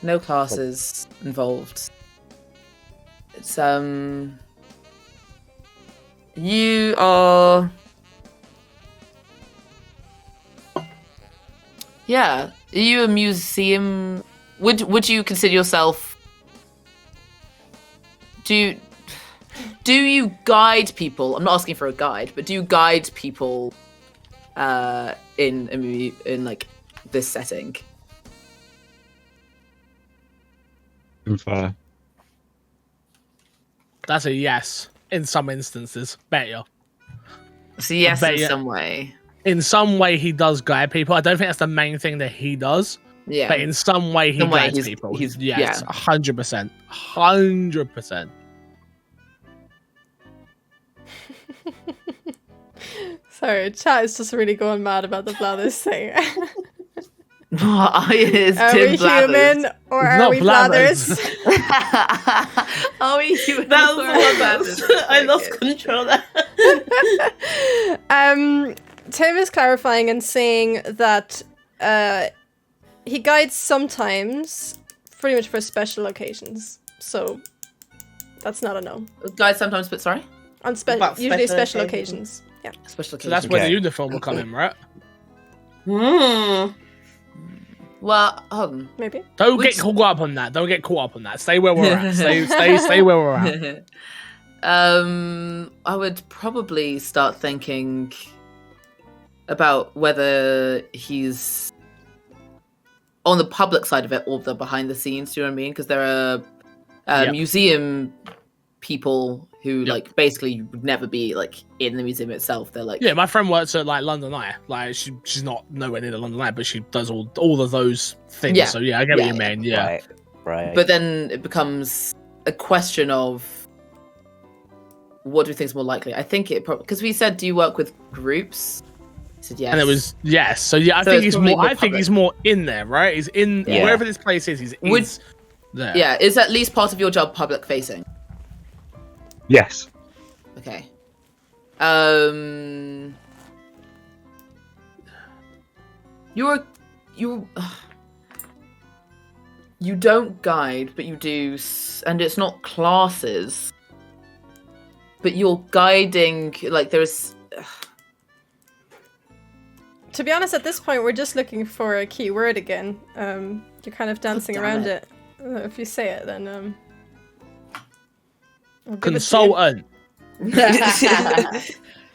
No classes involved. It's You are. Yeah. Are you a museum? Would you consider yourself? Do you guide people? I'm not asking for a guide, but do you guide people in this setting? Fair. That's a yes. In some instances, better. So yes, bet in you- some way. In some way, he does guide people. I don't think that's the main thing that he does, Yeah. but in some way, he Some way guides he's- people. he's- Yes, yeah. 100%, 100%. Sorry, chat is just really going mad about the blathers thing. Are we Are we human or It's are not we blathers. blathers? Are we human? That or was are we one blathers? I lost control there. Tim is clarifying and saying that he guides sometimes, pretty much for special occasions. So that's not a no. Guys sometimes, but sorry, On About usually special special occasions. occasions. Yeah. special So that's occasions. where the Okay. uniform will come in, right? Well, hold on. Maybe. Don't Which- get caught up on that. Don't get caught up on that. Stay where we're at. Stay where we're at. I would probably start thinking about whether he's on the public side of it or the behind the scenes. Do you know what I mean? Because there are Yep. museum people who Yep. basically would never be in the museum itself. They're Yeah, my friend works at London Eye. She's not nowhere near the London Eye, but she does all of those things. Yeah. So yeah, I get what Yeah, you mean. Yeah. Right. But then it becomes a question of what do we think is more likely? I think it probably because we said, do you work with groups? I said yes. And it was yes. So yeah, I So think it's he's probably more. more I think he's more in there, right? He's in Yeah. wherever this place is. He's Would- there. Yeah, is at least part of your job public facing? Yes. Okay. You don't guide, but you do, and it's not classes. But you're guiding, like there's. To be honest, at this point, we're just looking for a keyword again. You're kind of dancing around it. If you say it, then we'll give it to you. Consultant.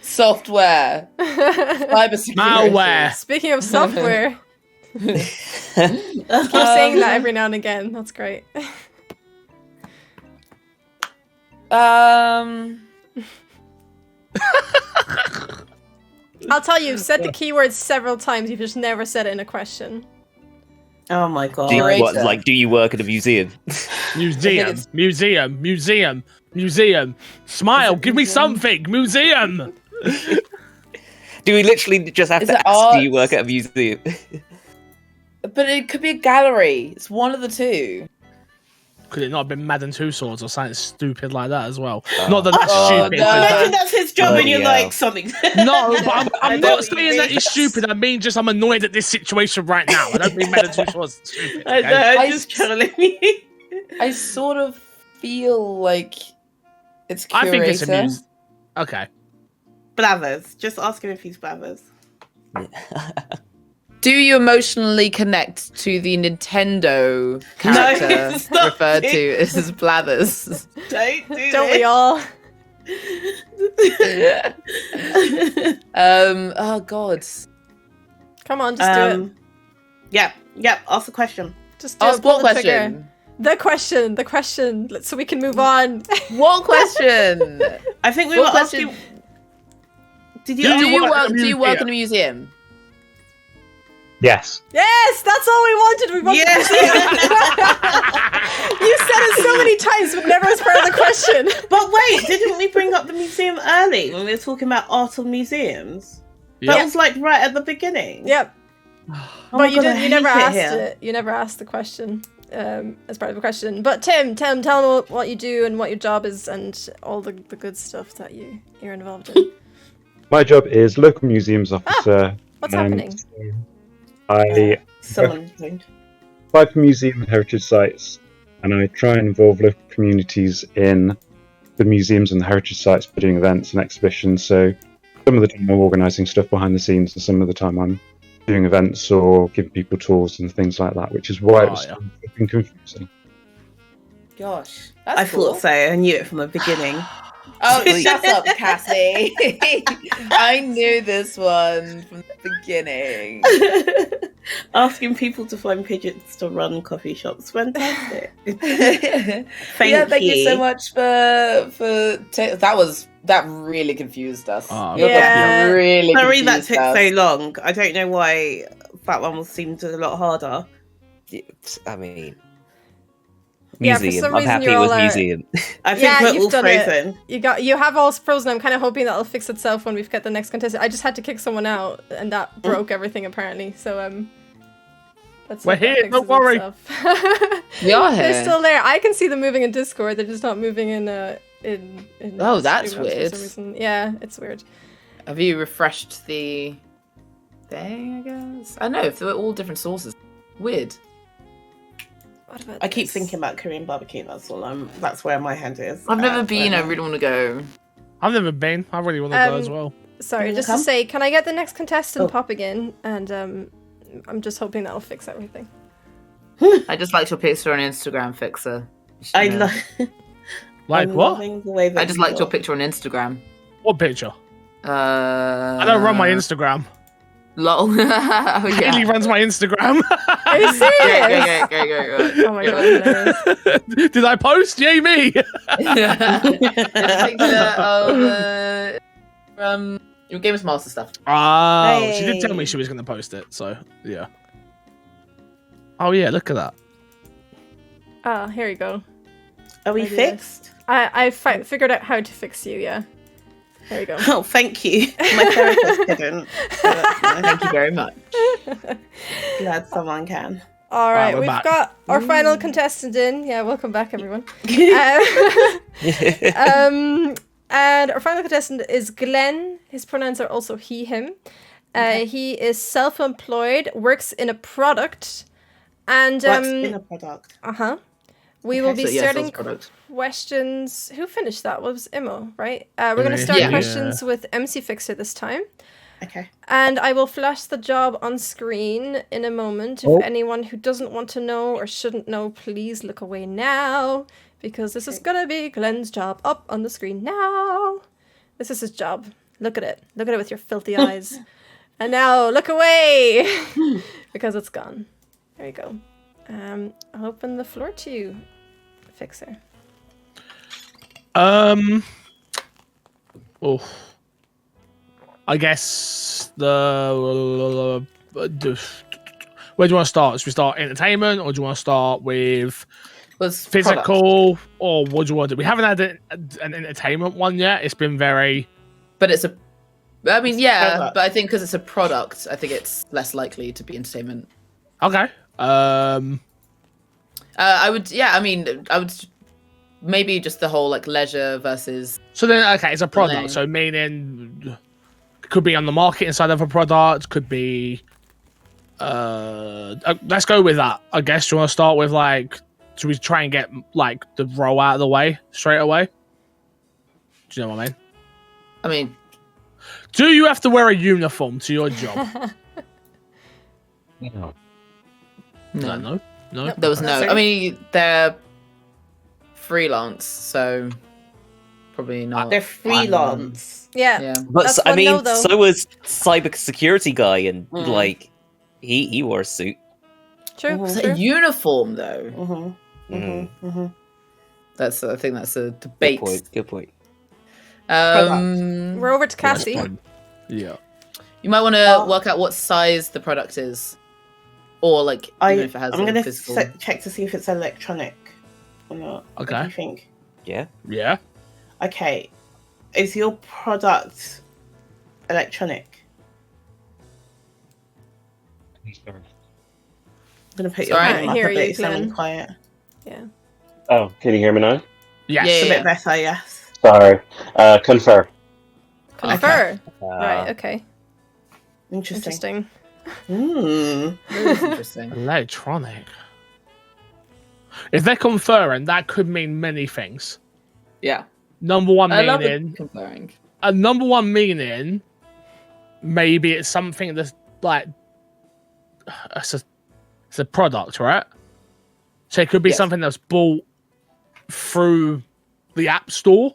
Software. Cybersecurity. Malware. Speaking of software, keep saying that every now and again. That's great. I'll tell you, you've said the keyword several times. You've just never said it in a question. Oh my god. Do you work at a museum? Museum. Smile, give me something. Museum. Do we literally just have to ask, do you work at a museum? But it could be a gallery. It's one of the two. Could it not have been Madden Two Swords or something stupid like that as well? Not that that's stupid. No. Imagine that's his job and you're Bloody like something. No, but I'm not don't saying that it's stupid. I mean, just I'm annoyed at this situation right now. I don't mean Madden Two Swords is stupid. I Okay? know, I'm just trolling you. I sort of feel like it's curator. I think it's amused. Okay. Blathers. Just ask him if he's Blathers. Do you emotionally connect to the Nintendo character referred to as Blathers? Don't we all? Oh god. Come on, just do it. Yeah. Ask the question. Just do Ask it. what Pull the trigger. question? The question. So we can move on. What question? I think we What were question? asking. Did Do you? you work in a museum? Yes. Yes, that's all we wanted. We wanted Yes. You said it so many times, but never as part of the question. But wait, didn't we bring up the museum early when we were talking about art of museums? That was like right at the beginning. Yep. Oh But my you God, didn't. I You never hate asked here. it. You never asked the question as part of the question. But Tim, tell them what you do and what your job is and all the good stuff that you're involved in. My job is local museums officer. What's happening? I Someone joined. apply for museum and heritage sites, and I try and involve local communities in the museums and the heritage sites by doing events and exhibitions. So some of the time I'm organising stuff behind the scenes, and some of the time I'm doing events or giving people tours and things like that, which is why it was fucking confusing. Gosh, I thought so. I knew it from the beginning. Oh, shut up, Cassie. I knew this one from the beginning. Asking people to find pigeons to run coffee shops. Fantastic. Thank you so much for that really confused us. Really Sorry that confused took us. so long. I don't know why that one seemed a lot harder. I mean, Yeah, for museum. some I'm reason happy you're with all museum. I think we're you've all done frozen. it. You have all frozen. I'm kind of hoping that'll fix itself when we've got the next contestant. I just had to kick someone out, and that broke everything apparently. So let's We're hope that here, fixes don't worry. itself. We are here. They're still there. I can see them moving in Discord. They're just not moving in Oh, that's Streamlabs weird. For some reason. Yeah, it's weird. Have you refreshed the thing, I guess? I don't know, if they're all different sources. Weird. What about I keep this? thinking about Korean barbecue. That's where my hand is. I've never been, I really want to go. I've never been. I really want to go as well. Sorry, You just wanna to say, can I get the next contestant Oh. popping in? And I'm just hoping that'll fix everything. I just liked your picture on Instagram, Fixer. You should I know. love. Like what? The way that I just you liked your look. picture on Instagram. What picture? I I don't run my Instagram. Lol. Oh, yeah. Haley runs my Instagram. Are you serious? Great. Oh my god. hilarious. Did I post? Yay me! There's a picture of your Games Master stuff. Oh, she did Hey. tell me she was going to post it, so yeah. Oh yeah, look at that. Ah, here you go. Are we Maybe fixed? I figured out how to fix you. Yeah. There you go. Oh, thank you. My therapist didn't. Thank you very much. Glad someone can. All right, we're we've back. got our final contestant in. Yeah, welcome back, everyone. And our final contestant is Glenn. His pronouns are also he, him. He is self-employed, works in a product, and What's in a product? we will Okay. be So, yeah, starting sales product. questions. Who finished that? Was Imo, right? We're going to start Yeah. questions with MC Fixer this time. Okay. And I will flash the job on screen in a moment. If anyone who doesn't want to know or shouldn't know, please look away now. Because this is going to be Glenn's job up on the screen now. This is his job. Look at it. Look at it with your filthy eyes. And now look away. Because it's gone. There you go. I'll open the floor to you, Fixer. I guess where do you want to start? Should we start entertainment, or do you want to start with Was physical, product. or what do you want to do? We haven't had an entertainment one yet. It's been very. But it's a. I mean, yeah, product. but I think because it's a product, I think it's less likely to be entertainment. Okay. I would. Yeah, I mean, I would. Maybe just the whole like leisure versus. So then, okay, it's a product. Something. So meaning, could be on the marketing side of a product. Could be. Let's go with that. I guess. Do you want to start with like? Should we try and get like the row out of the way straight away? Do you know what I mean? I mean, Do you have to wear a uniform to your job? No. no. No. There was no. I mean, they're freelance, so probably not. They're freelance. Yeah. Yeah. But That's I one mean, no, though. so was cyber security guy, and Mm. like he wore a suit. True. Is it true. a uniform though? That's. I think that's a debate. Good point. We're over to Cassie. Yeah. You might want to work out what size the product is, or like even if it has I'm a gonna physical. check to see if it's electronic or not. What do Okay. you think? Yeah. Yeah. Okay. Is your product electronic? I'm gonna put your Sorry, phone I up hear a you, bit so I'm Glenn. quiet. Yeah. Oh, can you hear me now? Yes. Yeah, It's a yeah. bit better, yes. Sorry. Confer. Confer. Right. Okay. Interesting. Interesting. Really interesting. Electronic. If they're conferring, that could mean many things. Yeah. Number one I love meaning, it comparing. number one meaning, maybe it's something that's like, it's a product, right? So it could be Yes. something that's bought through the App Store.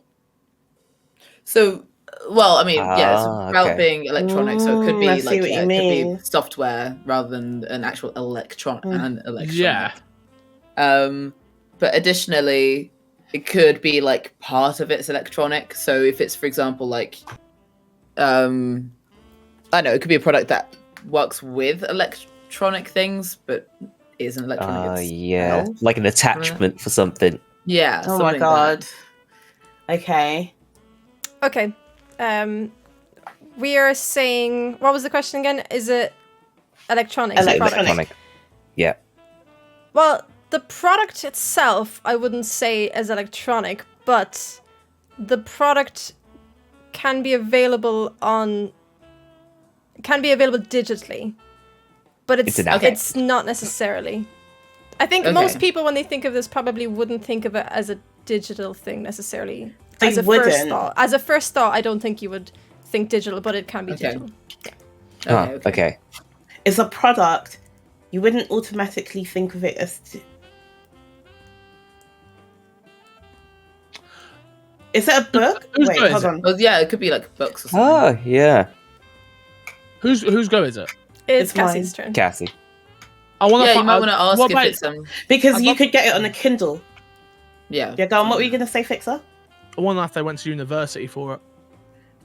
So, well, I mean, yeah, it's Ah, about okay. being electronic, so it could be I see like what you it could be mean. software rather than an actual electronic. Yeah. But additionally, it could be like part of it's electronic. So if it's, for example, like, I don't know, it could be a product that works with electronic things, but isn't electronic. Yeah. itself. Like an attachment for something. Yeah. Oh something my like god. that. Okay. Okay. We are saying. What was the question again? Is it electronics? Electronic. Product? Electronic. Yeah. Well, the product itself, I wouldn't say is electronic, but the product can be available digitally, but It's an app. it's not necessarily. I think Okay. most people, when they think of this, probably wouldn't think of it as a digital thing necessarily. They As a first wouldn't. thought, I don't think you would think digital, but it can be Okay. digital. Okay. It's a product. You wouldn't automatically think of it as. Is it a book? Whose Wait, go is hold it? on. Well, yeah, it could be like books or something. Oh, yeah. Whose go is it? It's It's mine. Cassie's turn. Cassie. I want to. Yeah, you might want to ask what if about- it's Because I'd you love- could get it on a Kindle. yeah. Yeah, go on. What were you going to say, Fixer? I wonder if they went to university for it.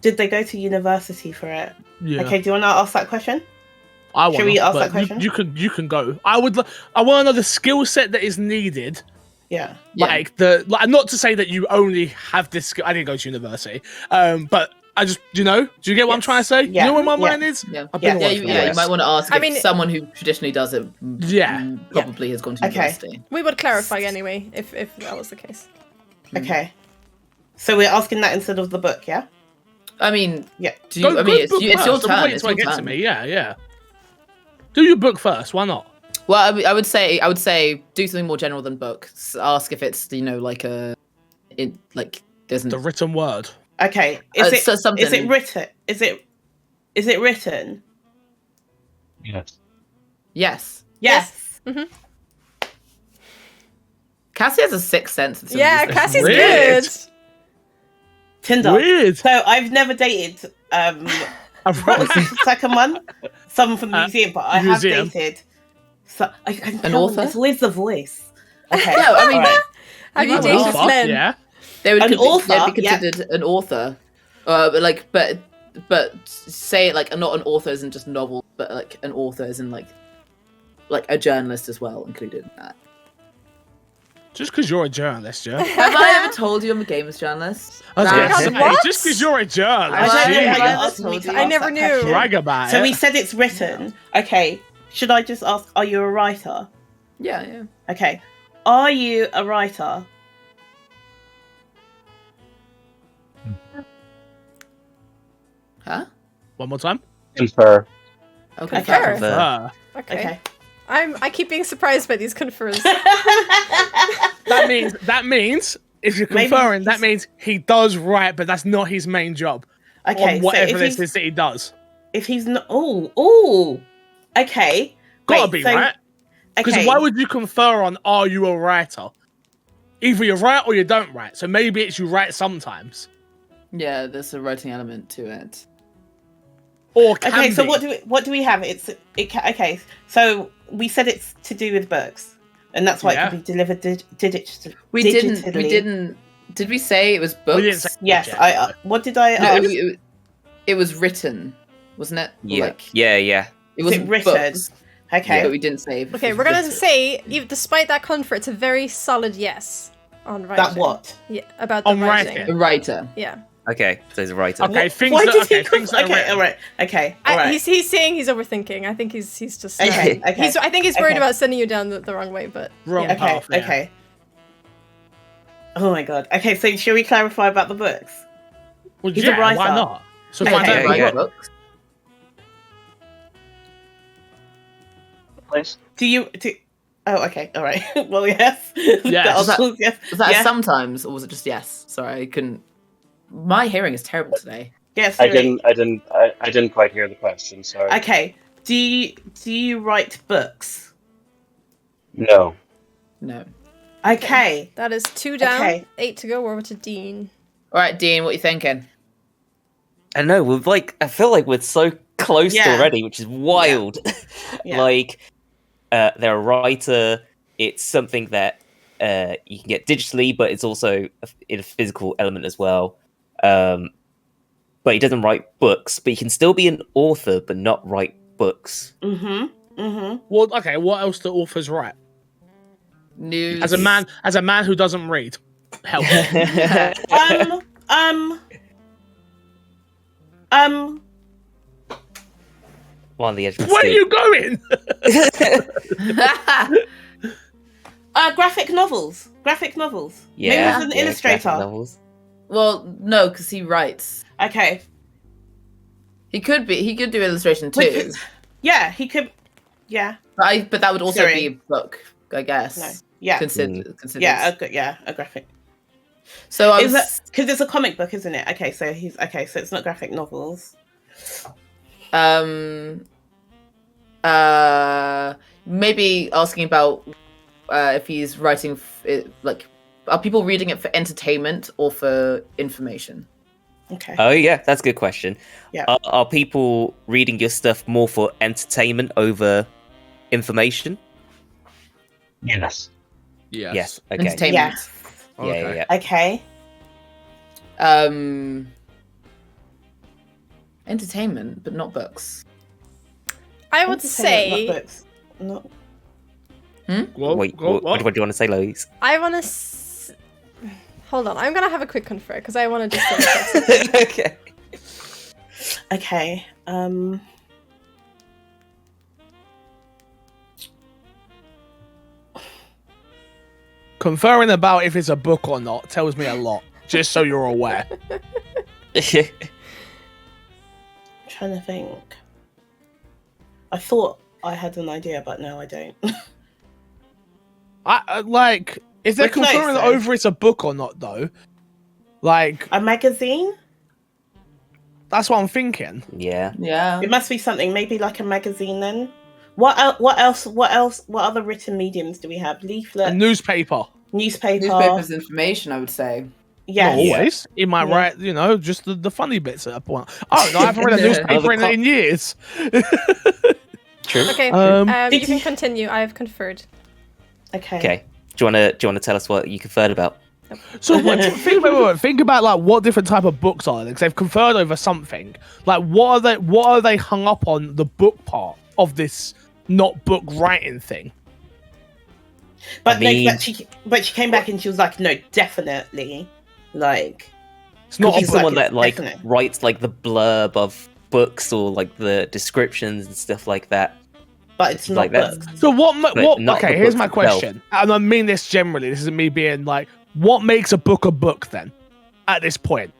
Did they go to university for it? Yeah. Okay, do you want to ask that question? I Should we ask but that question? You can go. I want to know the skill set that is needed. Yeah. Yeah. Not to say that you only have this skill. I didn't go to university. But I just do you get what I'm Yes. trying to say? Yeah. You know where my Yeah. mind is? Yeah, I've been yeah, away you, from yeah. the You might want to ask I if mean- someone who traditionally does it. Yeah. Probably has gone to Okay. university. We would clarify anyway if that was the case. Okay. So we're asking that instead of the book, yeah? I mean, Yeah. do you, I mean, it's your turn. Wait It's till I your get to turn. me. Yeah. Do your book first. Why not? Well, I would say do something more general than book. Ask if it's like there's The written word. Okay. Is something. it written? Is it written? Yes. Yes. Yes. Mm-hmm. Cassie has a sixth sense. of some of Yeah, these Cassie's things. Weird. good. Tinder. Weird. So I've never dated. What was the second one? Someone from the museum, but I museum. have dated. So can An tell author? It's always the voice. Okay. No, I mean, all right. Have you An dated author, men? Yeah. They would An author, be considered an author. But say it like not an author isn't just novel, but like an author isn't like a journalist as well included in that. Just because you're a journalist, yeah. Have I ever told you I'm a games journalist? I was Nah. gonna say, What? just because you're a journalist, I don't know jeez. how you I asked me to I ask never that knew. question. brag about So it. we said it's written. Okay. Should I just ask, are you a writer? Yeah. Okay. Are you a writer? Huh? One more time. Confer. Okay. Fair. Ah. Okay. Okay. I keep being surprised by these confers. That means if you're Maybe conferring, that he's- means he does write, but that's not his main job. Okay. On So whatever if this he's, is that he does. if he's not, oh, okay. Gotta Wait, be so- right. Because Okay. why would you confer on are you a writer? Either you write or you don't write. So maybe it's you write sometimes. Yeah, there's a writing element to it. Or can Okay, so be. what do we have? Okay. So we said it's to do with books, and that's why Yeah. it could be delivered digitally. We didn't. Did we say it was books? We didn't say- Yes. Okay. What did I No, ask? it was written, wasn't it? Yeah. Like, Yeah. it Is wasn't it written? books, Okay. but we didn't say. if it Okay, was we're gonna written. say, despite that confer, it's a very solid yes on writing. That what? Yeah, about the On writing. writing. a writer. Yeah. Okay, so he's a writer. Okay, What- things why that, did okay, he things that are okay, written. all right. Okay. All right. He's saying he's overthinking. I think he's just. Okay, okay. I think he's worried Okay. about sending you down the wrong way, but. Wrong yeah. Okay. path, yeah. Okay. Oh my god. Okay, so shall we clarify about the books? Well, He's a yeah, why writer. not? So Okay, find out. yeah, Write yeah. books. Place. Do you? Oh, okay. All right. Well, yes. Yes. The Was that- answer is yes. Was that Yeah. sometimes, or was it just yes? Sorry, I couldn't. My hearing is terrible today. Yes. I Siri. didn't quite hear the question. Sorry. Okay. Do you write books? No. No. Okay. That is 2 down, Okay. 8 to go. We're over to Dean. All right, Dean, what are you thinking? I know I feel like we're so close Yeah. already, which is wild. Yeah. Like, they're a writer. It's something that you can get digitally, but it's also in a physical element as well. But he doesn't write books, but he can still be an author, but not write books. Well, okay, what else do authors write? News. As a man who doesn't read. Help. On the edge of my Where are seat. you going? Graphic novels. Graphic novels. Maybe Yeah, he's an yeah, illustrator. graphic novels. Well, no, because he writes. Okay. He could be. He could do illustration too. Wait, yeah, he could. Yeah. But that would also Sorry. be a book, I guess. No. Yeah. Considered. Yeah. A graphic. So I Is was. that because it's a comic book, isn't it? Okay, so so it's not graphic novels. Maybe asking about if he's writing are people reading it for entertainment or for information? Okay. Oh yeah, that's a good question. Yeah. Are people reading your stuff more for entertainment over information? Yes. Yes. Okay. Entertainment. Yes. Yeah. Okay. Entertainment, but not books. I would Entertainment, say. not books. Not. Whoa, Wait, whoa, what do you want to say, Lois? I want to. Hold on, I'm gonna have a quick confer because I want to just. Okay. Okay. Conferring about if it's a book or not tells me a lot, just so you're aware. trying to think. I thought I had an idea, but no, I don't. I like. Is there Which notes, confirming though? over it's a book or not though? Like A magazine? that's what I'm thinking. Yeah. Yeah. It must be something, maybe like a magazine then. What else? What other written mediums do we have? A Leaflet, newspaper. newspaper. Newspapers information, I would say. Yes. Not always. He might Yeah. write, just the funny bits at a point. Oh no, I haven't read a newspaper in years. True. Okay, Did you can you- continue. I have conferred. Okay. Okay. Do you wanna tell us what you conferred about? So what, think about like what different type of books are there? Because they've conferred over something. Like what are they hung up on the book part of this not book writing thing? But I mean- but she came back and she was like, no, definitely, like. It's not a She's book. Someone like, that like definite. writes like the blurb of books or like the descriptions and stuff like that. But it's not Like that. books. So what? But not Okay, the here's book my itself. question, and I mean this generally. This isn't me being like, what makes a book then? At this point,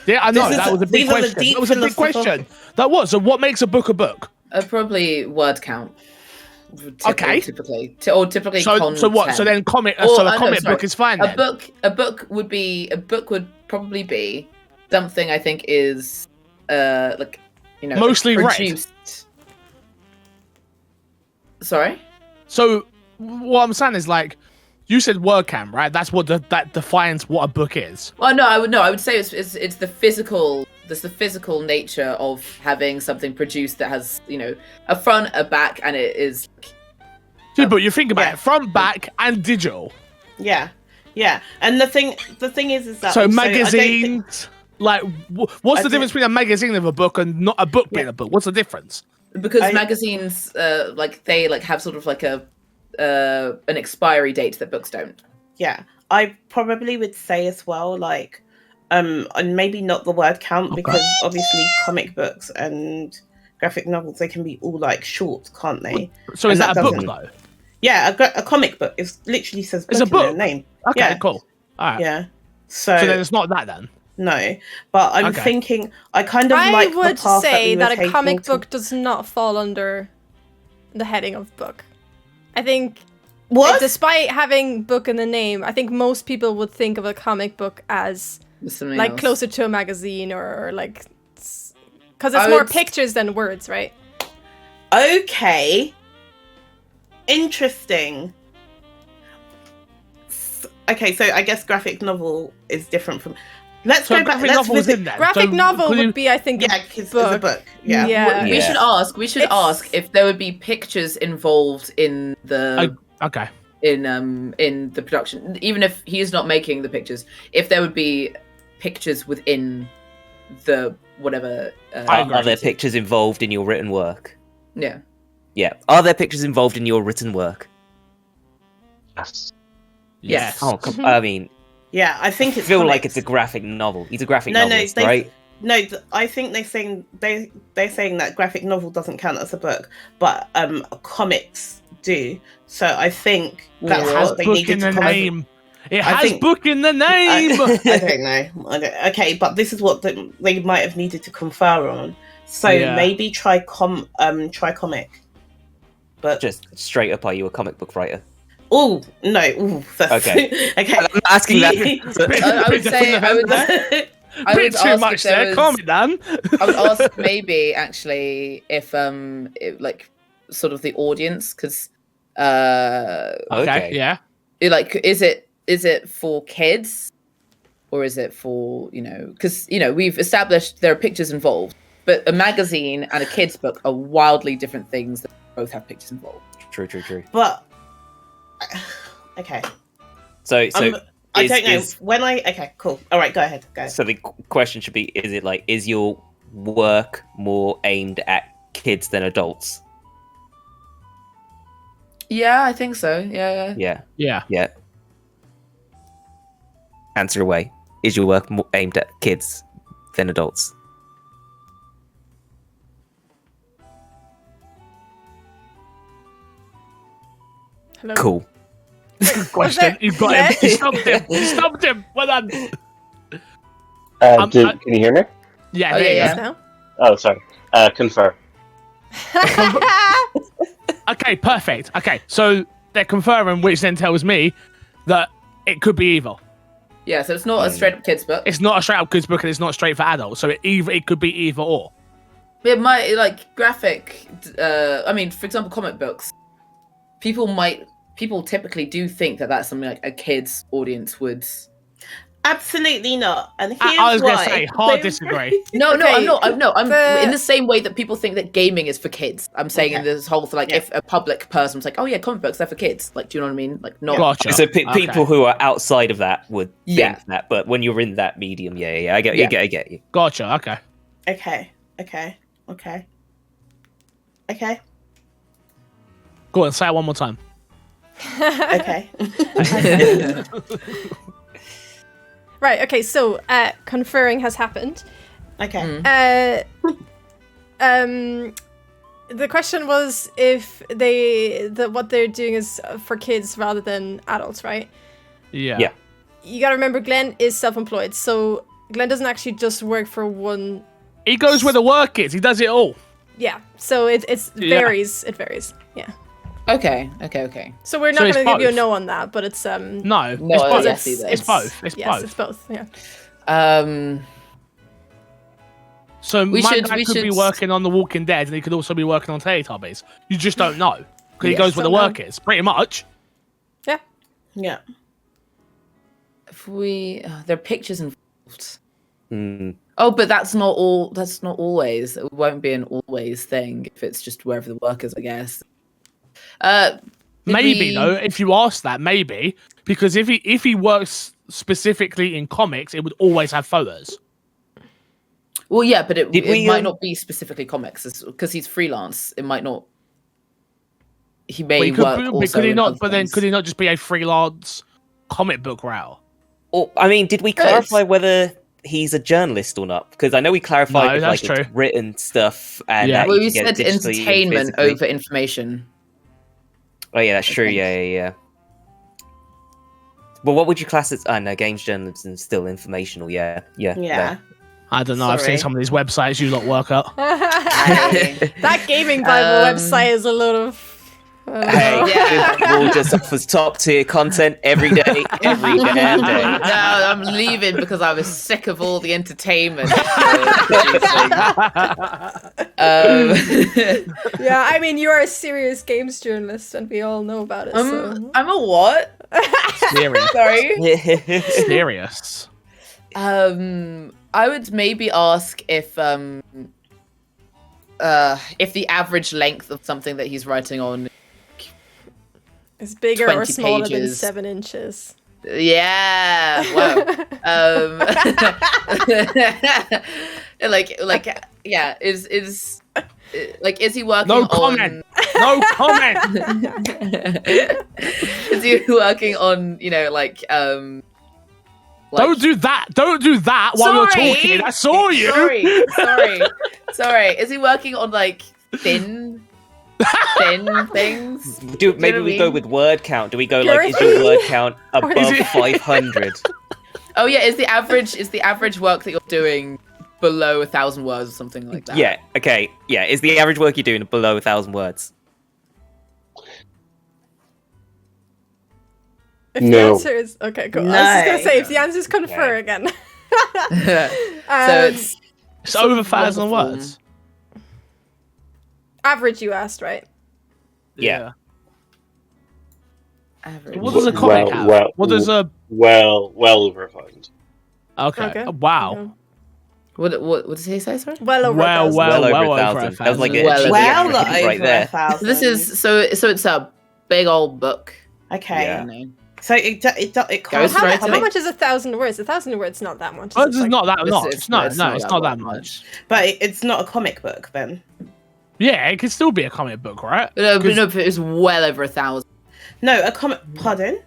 yeah, I know This is that was a big these are the question. deep That was a big philosophical- question. That was. So what makes a book a book? Probably word count. Okay. Typically So content. what? So then comic. Or, so the no, comic sorry. book is fine a then. book would probably be something I think is like Mostly read. produced. Sorry. So what I'm saying is like, you said word count, right? That's what that defines what a book is. Well, no, I would say it's the physical. There's the physical nature of having something produced that has a front, a back, and it is. Yeah, but you think about Yeah. it, front, back, and digital. Yeah, yeah. And the thing is that So also, I don't think- magazines, like, what's I the think- difference between a magazine of a book and not a book being Yeah. a book? What's the difference? Because I- magazines, they have sort of like an expiry date that books don't. Yeah, I probably would say as well, like, and maybe not the word count because obviously comic books and graphic novels, they can be all like short, can't they? So And is that that a book doesn't- though? Yeah, a comic book. It literally says book It's a in their book. name. Okay, Yeah. cool. All right. Yeah. So then it's not that then. No, but I'm Okay. thinking I kind of I like would the path say we were that a taking comic to- book does not fall under the heading of book. I think, What? despite having book in the name, I think most people would think of a comic book as There's something like else. closer to a magazine or like, because I it's more would- pictures than words, right? Okay. Interesting. Okay, so I guess graphic novel is different from. Let's So go back. graphic Let's novels visit. in there. Graphic So novel could you- would be, I think, Yeah, a because it's a book. book. Yeah. Yeah. We Yeah. should ask. We should It's- ask if there would be pictures involved in the Okay. in the production, even if he's not making the pictures. If there would be pictures within the whatever. Are there pictures involved in your written work? Yeah. Yeah. Are there pictures involved in your written work? Yes. Yes. Oh, I mean, Yeah, I think I it's. feel like comics. it's a graphic novel. He's a graphic No, no, novelist, they- right? No, I think they're saying that graphic novel doesn't count as a book, but comics do. So I think that's It how has they book needed in to the come up- name. It I has think- book in the name. I don't know. Okay, but this is what they might have needed to confer on. So Yeah. maybe try comic. But Just straight up, are you a comic book writer? oh no, ooh, that's, Okay. okay. I'm not asking that. I would say I would I Bit would too ask much if there there. was- Calm it down. I would ask maybe actually if like sort of the audience, because Okay. Yeah. like is it for kids or is it for because we've established there are pictures involved, but a magazine and a kids book are wildly different things that both have pictures involved. True. But okay, So I is- don't know is- when I. Okay, cool. All right, go ahead. Go. So the question should be: is your work more aimed at kids than adults? Yeah, I think so. Yeah. Yeah. Yeah. Answer away. Is your work more aimed at kids than adults? Hello. Cool. Question. that- You've got him. You stopped him. You stopped him. Well done. Can you hear me? Yeah, Oh, there you yeah, go. Now. Oh, sorry. Confer. Okay, perfect. Okay, so they're conferring, which then tells me that it could be evil. Yeah, so it's not a straight up kids book. It's not a straight up kids book, and it's not straight for adults. So it could be either or. It might like graphic. I mean, for example, comic books. People typically do think that that's something like a kids' audience would. Absolutely not. And here's I was why. going to say, hard disagree. No, Okay, I'm not. I'm the- in the same way that people think that gaming is for kids. I'm saying in this whole like, if a public person was like, "Oh yeah, comic books, they're for kids." Like, do you know what I mean? Like, not. Gotcha. So Okay. people who are outside of that would Yeah. think that, but when you're in that medium, I get you. I get you. Gotcha. Okay. Okay. Go on, say it one more time. Okay. Right. Okay. So conferring has happened. Okay. The question was if what they're doing is for kids rather than adults, right? Yeah. Yeah. You gotta remember, Glenn is self-employed, so Glenn doesn't actually just work for one. He goes where the work is. He does it all. Yeah. So it varies. It varies. Yeah. Okay. So we're So not it's gonna give you a both. no on that, but it's No, No, it's both. yes, either. It's both. It's yes, both. it's both. Yeah. So We my should- guy we could be should- working on The Walking Dead, and he could also be working on Teletubbies. You just don't know because he goes where the Somehow. work is, pretty much. Yeah. Yeah. If we, there are pictures involved. Mm. Oh, but that's not all. That's not always. It won't be an always thing if it's just wherever the work is, I guess. Did Maybe we- though, if you ask that, maybe because if he works specifically in comics, it would always have photos. Well, yeah, but it Did we, might not be specifically comics because he's freelance. It might not. He may But work also could he in not? other But then things. could he not just be a freelance comic book route? Or, I mean, did we Good. clarify whether he's a journalist or not? Because I know we clarified No, with, that's like true. it's written stuff and Yeah. that Well, you we can get said it digitally and entertainment physically. over information. Oh yeah, that's true. think. Yeah. But what would you class as? No, games journalism is still informational. Yeah. Yeah. I don't know. I've Sorry. seen some of these websites you lot work up. That gaming Bible website is a lot of. Hey, Yeah. Google just offers top tier content every day, every damn No, day. I'm leaving because I was sick of all the entertainment. Yeah, I mean, you are a serious games journalist, and we all know about it. So. I'm a what? Serious. Sorry. Serious. I would maybe ask if the average length of something that he's writing on, It's bigger or 20 smaller than pages. 7 inches. yeah, wow, yeah, is he working No on? comment. No comment. Is he working on? Don't do that. Don't do that while you're talking. I saw you. Sorry. Is he working on like thin things? Maybe what we I go mean? with word count. Do we go like, is your word count above it- 500? Oh yeah, is the average work that you're doing below 1,000 words or something like that? Yeah. Okay. Yeah. Is the average work you're doing below 1,000 words? If the No. answer is okay, cool. I was just gonna No. say if the answer is confer again. So it's It's over Some 1,000 wonderful- words. Average, you asked, right? Yeah. average. What does a comic have? What does a Well over 1,000. okay? Okay. Wow. What does he say? Sorry. Well over Well, 1,000. well, Well over well over 1,000. That was like a 1,000. cheeky Well Well, extra over right there. 1,000. This is so it's a big old book. Okay. Yeah. You know. So it Goes costs right How to much is 1,000 words? 1,000 words not that much. Oh, this is not that It's- much. it's- No, it's no, it's not that much. much. but it's not a comic book then. Yeah, it could still be a comic book, right? But 'Cause no, it was well over 1,000. No, a comic. Pardon.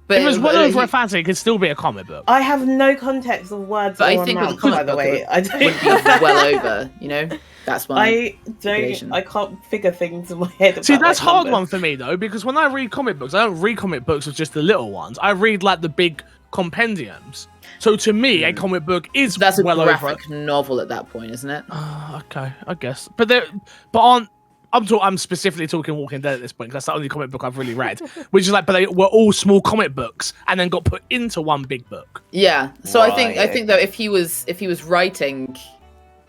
But if it was well but over he 1,000, it could still be a comic book. I have no context of words But I or think with a amounts, comic by the book, way. it I don't. would be well over. You know, that's why. I Calculation. don't. I can't figure things in my head. See, about, that's like, hard numbers. one for me though, because when I read comic books, I don't read comic books with just the little ones. I read like the big compendiums. So to me, a comic book is That's a well graphic over. novel at that point, isn't it? Okay, I guess. But I'm specifically talking Walking Dead at this point because that's the only comic book I've really read. Which is like, but they were all small comic books and then got put into one big book. Yeah. So I think Right. though if he was writing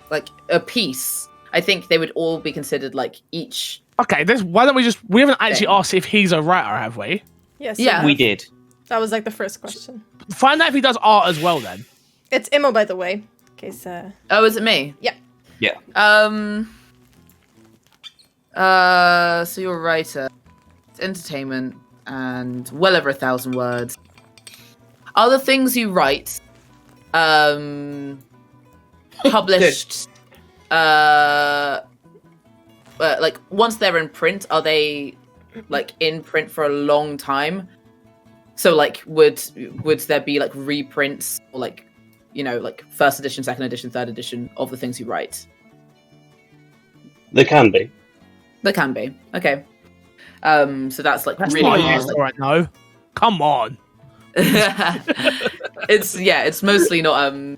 like a piece, I think they would all be considered like each. Okay, why don't we haven't actually Thing. asked if he's a writer, have we? Yes. Yeah. We did. That was like the first question. Find out if he does art as well then. It's Imo, by the way. In case, Oh, is it me? Yeah. Yeah. So you're a writer, it's entertainment, and well over 1,000 words. Are the things you write, published, like once they're in print, are they like in print for a long time? So like, would there be like reprints or like, like first edition, second edition, third edition of the things you write? They can be. There can be. Okay. So that's like That's really not hard. used for it, no. Come on. It's mostly not going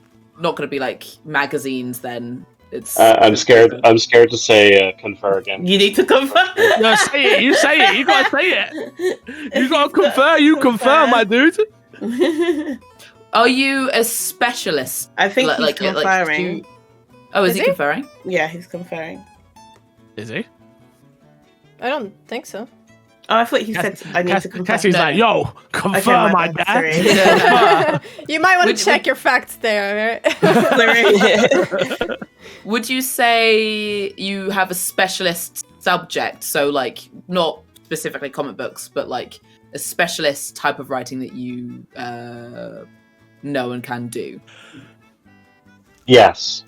to be like magazines then. It's I'm scared. I'm scared to say confer again. You need to confirm. No, say it. You say it. You gotta say it. You gotta confer. You confer, my dude. Are you a specialist? I think he's Like, conferring. Oh, is Is he he? conferring? Yeah, he's conferring. Is he? I don't think so. Oh, I thought he said I need to confer. Cassie's No. like, yo, confer, Okay, my bad, guy. sorry. You might want to Would- check your facts there. Sorry. Would you say you have a specialist subject? So like not specifically comic books, but like a specialist type of writing that you know and can do. Yes.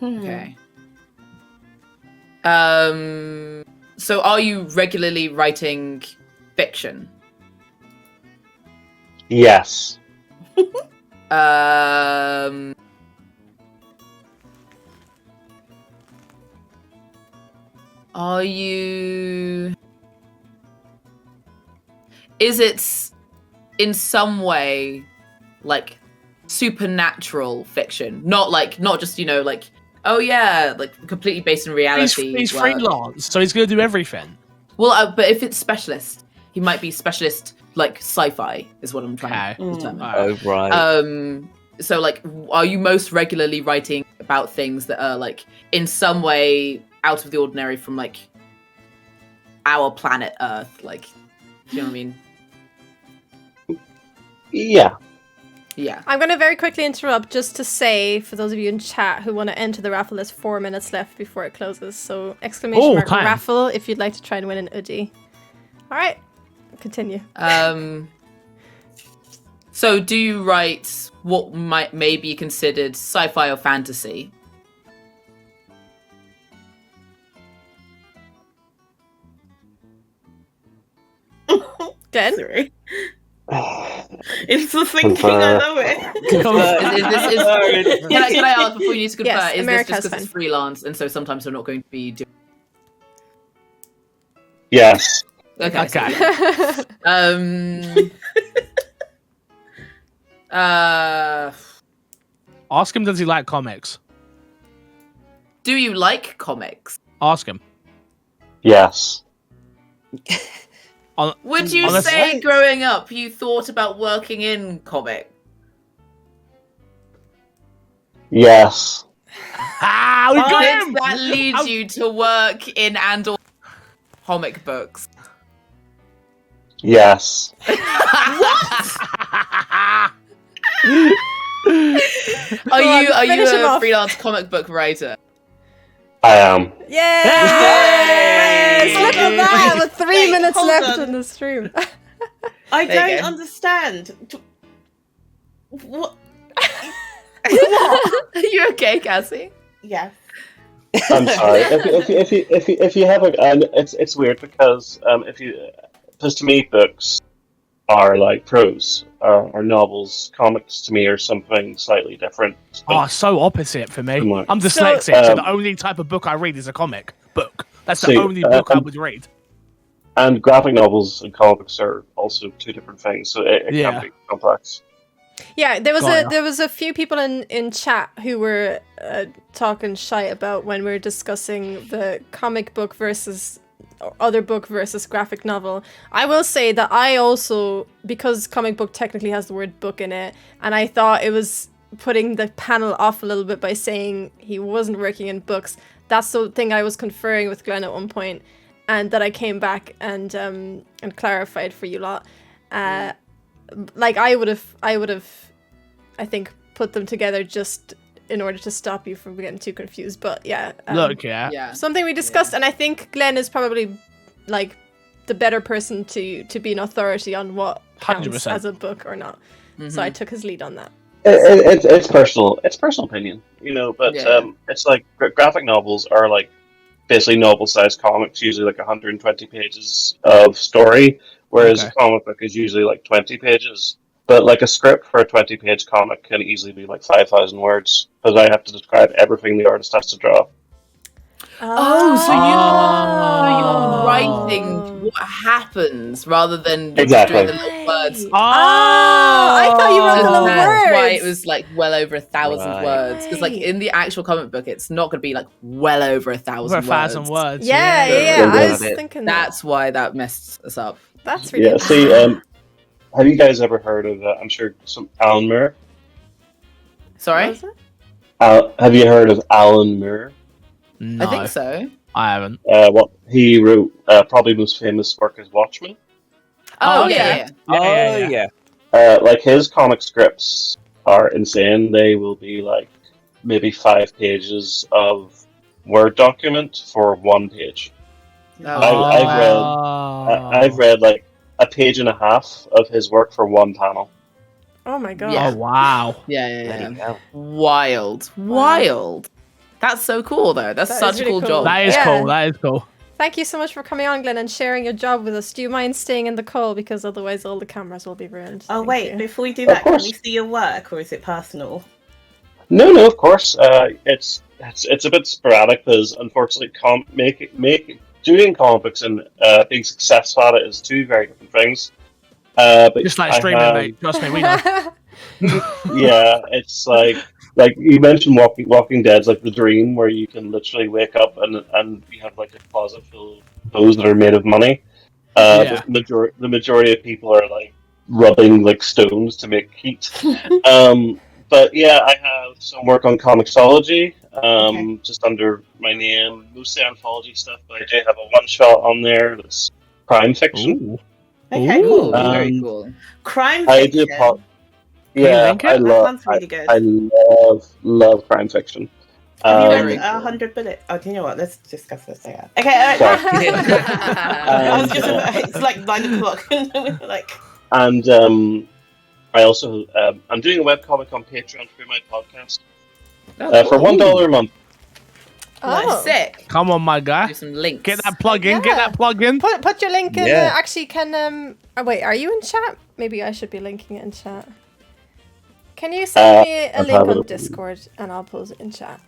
Okay. So are you regularly writing fiction? Yes. Are you... Is it in some way like supernatural fiction? Not just, like, oh yeah, like completely based in reality. He's well- freelance, so he's gonna do everything. Well, but if it's specialist, he might be specialist like sci-fi is what I'm trying to determine. Alright. Oh, right. So like, are you most regularly writing about things that are like in some way out of the ordinary from like our planet Earth? Like, do you know what I mean? Yeah. Yeah. I'm going to very quickly interrupt just to say, for those of you in chat who want to enter the raffle, there's 4 minutes left before it closes. So exclamation mark time. raffle if you'd like to try and win an hoodie. All right, continue. So do you write what may be considered sci-fi or fantasy? Good. Sorry. It's the thinking, I love it. Can I ask before you need to confer? Yes, is America's this just because it's fine. freelance and so sometimes we're not going to be doing? Yes. Okay. Okay. Ask him, does he like comics? Do you like comics? Ask him. Yes. Would you Honest- say growing up you thought about working in comic? Yes. Ah, we got Did him! that lead you to work in and/or comic books? Yes. Are you finish him a off. freelance comic book writer? I am. Yes! Look at that! With 3 Wait, minutes hold left on. in the stream. I There you don't go. understand. What? Are you okay, Cassie? Yeah. I'm sorry. If you have a, and it's weird because because to me books are like prose or novels. Comics to me are something slightly different. Oh, so opposite for me. Come on. I'm So- dyslexic, so the only type of book I read is a comic book. That's the See, only book I would read. And graphic novels and comics are also two different things, so it Yeah. can be complex. Yeah, there Got was a few people in chat who were talking shy about when we were discussing the comic book versus other book versus graphic novel. I will say that I also, because comic book technically has the word book in it, and I thought it was putting the panel off a little bit by saying he wasn't working in books. That's the thing I was conferring with Glenn at one point, and that I came back and clarified for you lot. Like I would have, I think, put them together just in order to stop you from getting too confused. But yeah, Look, yeah. something we discussed, and I think Glenn is probably like the better person to be an authority on what counts 100%. as a book or not. So I took his lead on that. It's personal. It's personal opinion, you know. But it's like graphic novels are like basically novel-sized comics, usually like 120 pages of story, whereas a comic book is usually like 20 pages. But like a script for a 20-page comic can easily be like 5,000 words, because I have to describe everything the artist has to draw. Oh, so you're writing what happens rather than just Exactly. doing the little words. I thought you wrote the little That's words. why it was like well over 1,000 Right. words. Because like in the actual comic book, it's not going to be like well over 1,000 Over words. 1,000 words. Yeah. Yeah. I was Yeah. thinking That's why that messed us up. that's really Yeah. See, have you guys ever heard of? I'm sure some Alan Moore. Sorry? What was it? Have you heard of Alan Moore? No, I think so. I haven't. What he wrote, probably most famous work is Watchmen. Oh, okay. yeah. Yeah. Like his comic scripts are insane. They will be like maybe 5 pages of Word document for 1 page. Oh. I've read like a page and a half of his work for 1 panel. Oh my god. Yeah. Oh wow. Yeah. Wild. That's so cool, though. That's That such is a really cool cool. job. That is Yeah. cool. That is cool. Thank you so much for coming on, Glenn, and sharing your job with us. Do you mind staying in the call, because otherwise all the cameras will be ruined? Oh, Thank wait, you. before we do Of that, can course. we see your work, or is it personal? No, of course. It's a bit sporadic because unfortunately, doing comic books and being successful at it is 2 very different things. But Just like I streaming, have- mate. Trust me, we know. Yeah, it's like you mentioned Walking Dead's like the dream where you can literally wake up and you have like a closet full of clothes that are made of money. Yeah. But the majority of people are like rubbing like stones to make heat. But yeah, I have some work on comicsology, just under my name, mostly anthology stuff. But I do have a 1-shot on there that's crime fiction. Ooh. Okay, Ooh. cool. Very cool. Crime I do. fiction. Yeah, link it? I That love. sounds really good. I love crime fiction. Have you Very read cool. 100 Bullets? Oh, do you know what? Let's discuss this later. Okay, I was just it's like 9 o'clock. Like, And I also I'm doing a webcomic on Patreon for my podcast for $1 a month. Oh. Sick. Come on, my guy. Do some links. Get that plug in. Get Yeah. that plug in. Put your link in. Yeah. Actually, can wait, are you in chat? Maybe I should be linking it in chat. Can you send me a I'll link have on it. Discord and I'll post it in chat?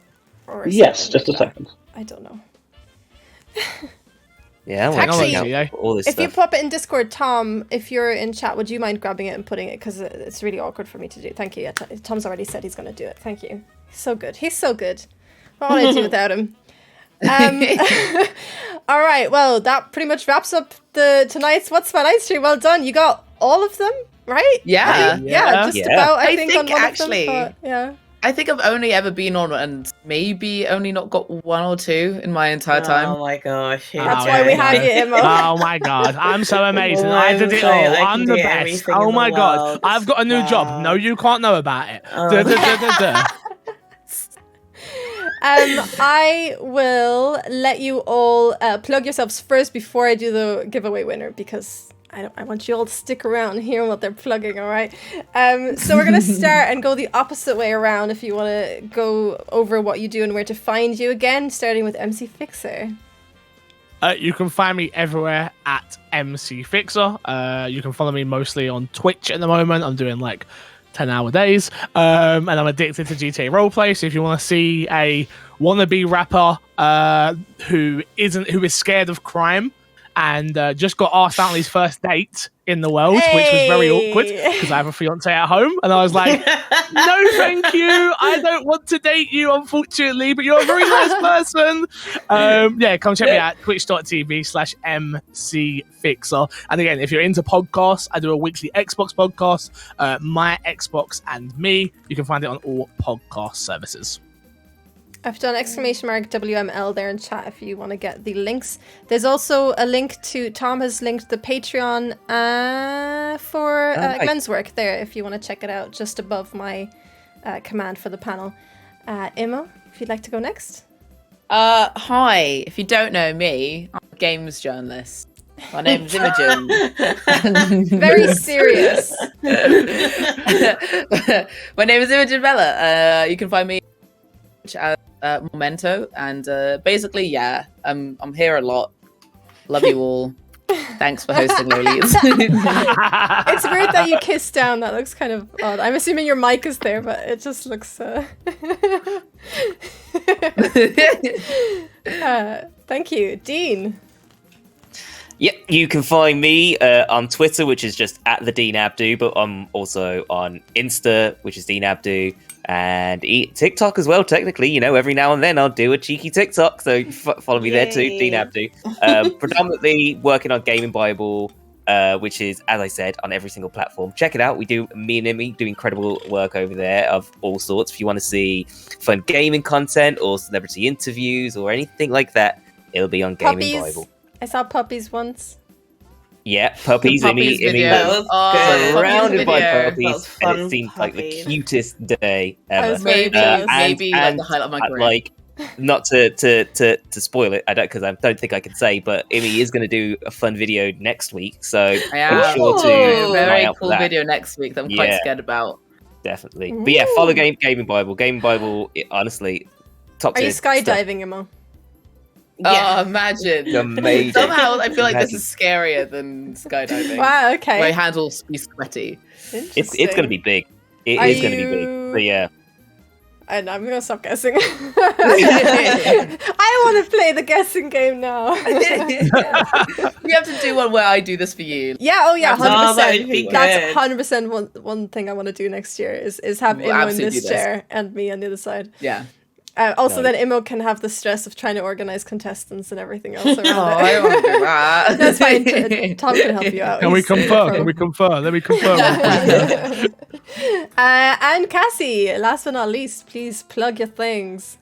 Or Yes, something just a like that. second. I don't know. Yeah, I'm Actually, working out all this If you stuff. pop it in Discord, Tom, if you're in chat, would you mind grabbing it and putting it? Because it's really awkward for me to do. Thank you. Yeah, Tom's already said he's going to do it. Thank you. He's so good. He's so good. What would I do without him? All right. Well, that pretty much wraps up tonight's What's My Night stream. Well done. You got all of them, right? Yeah. Yeah, just Yeah. about. I I think think on one actually- of them. But, yeah. I think I've only ever been on and maybe only not got 1 or 2 in my entire oh time. my gosh. here That's we why go. we have you, Imo. Oh my god, I'm so amazing. I did it Well, all. I can I'm the do best. everything Oh in my the god, world. I've got a new job. No, you can't know about it. Oh. Duh, duh, duh, duh, duh. I will let you all plug yourselves first before I do the giveaway winner, because I want you all to stick around and hear what they're plugging, all right? So we're going to start and go the opposite way around if you want to go over what you do and where to find you again, starting with MC Fixer. You can find me everywhere at MC Fixer. You can follow me mostly on Twitch at the moment. I'm doing like 10-hour days, and I'm addicted to GTA roleplay. So if you want to see a wannabe rapper who is scared of crime and just got asked out on his first date in the world, which was very awkward because I have a fiance at home, and I was like, no, thank you, I don't want to date you, unfortunately, but you're a very nice person. Yeah, come check me out at twitch.tv/mcfixer. And again, if you're into podcasts, I do a weekly Xbox podcast, My Xbox and Me. You can find it on all podcast services. I've done !WML there in chat if you want to get the links. There's also a link to, Tom has linked the Patreon for Glenn's work there if you want to check it out, just above my command for the panel. Imo, if you'd like to go next. Hi, if you don't know me, I'm a games journalist. My name's Imogen. Very serious. My name is Imogen Mellor. You can find me at Memento, and basically, yeah, I'm here a lot. Love you all. Thanks for hosting, ladies. It's weird that you kiss down. That looks kind of odd. I'm assuming your mic is there, but it just looks. Thank you, Dean. Yep, you can find me on Twitter, which is just at the Dean Abdou, but I'm also on Insta, which is Dean Abdou, and TikTok as well. Technically, you know, every now and then I'll do a cheeky TikTok, so follow me there too, Dean Abdou. Predominantly working on Gaming Bible, which is, as I said, on every single platform. Check it out. Me and Imi do incredible work over there of all sorts. If you want to see fun gaming content or celebrity interviews or anything like that, it'll be on Gaming Bible. I saw puppies once. Yeah, puppies. Imi surrounded by puppies, and it seemed like the cutest day ever. Maybe like the highlight of my career. Like, not to spoil it, because I don't think I can say, but Imi is going to do a fun video next week, so I'm sure to very cool video next week that I'm quite scared about. Definitely, but yeah, follow Gaming Bible. Gaming Bible, honestly, top tier. Are you skydiving, Imo? Yeah. Oh, imagine. Amazing. Somehow I feel like this is scarier than skydiving. Wow, okay. My hands will be sweaty. It's going to be big. It is going to be big. So yeah. And I'm going to stop guessing. I want to play the guessing game now. We have to do one where I do this for you. Yeah, 100%. That's good. 100% one thing I want to do next year is have Imo in this chair and me on the other side. Yeah. Also, then Imo can have the stress of trying to organize contestants and everything else around it. I don't want to do that. That's fine. Tom can help you out. Can we confirm? Let me confirm. And Cassie, last but not least, please plug your things.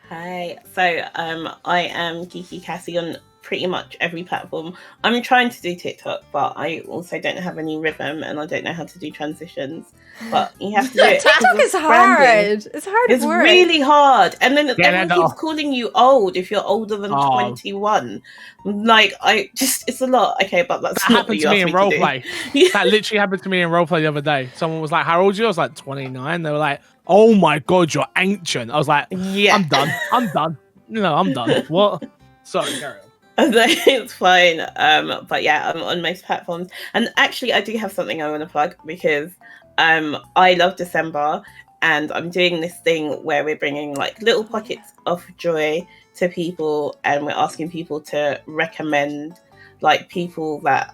Hi. So I am Geeky Cassie on pretty much every platform. I'm trying to do TikTok, but I also don't have any rhythm and I don't know how to do transitions. But you have to do it. TikTok is hard. It's hard It's work. really hard. And then everyone keeps calling you old if you're older than 21. Like, it's a lot. Okay, but that's that not happened what to you me asked in me to do. roleplay. That literally happened to me in roleplay the other day. Someone was like, "How old are you?" I was like, 29. They were like, "Oh my god, you're ancient." I was like, Yeah. I'm done. No, I'm done. What? Sorry, carry on. It's fine. But yeah, I'm on most platforms. And actually, I do have something I want to plug because I love December and I'm doing this thing where we're bringing like little pockets of joy to people and we're asking people to recommend like people that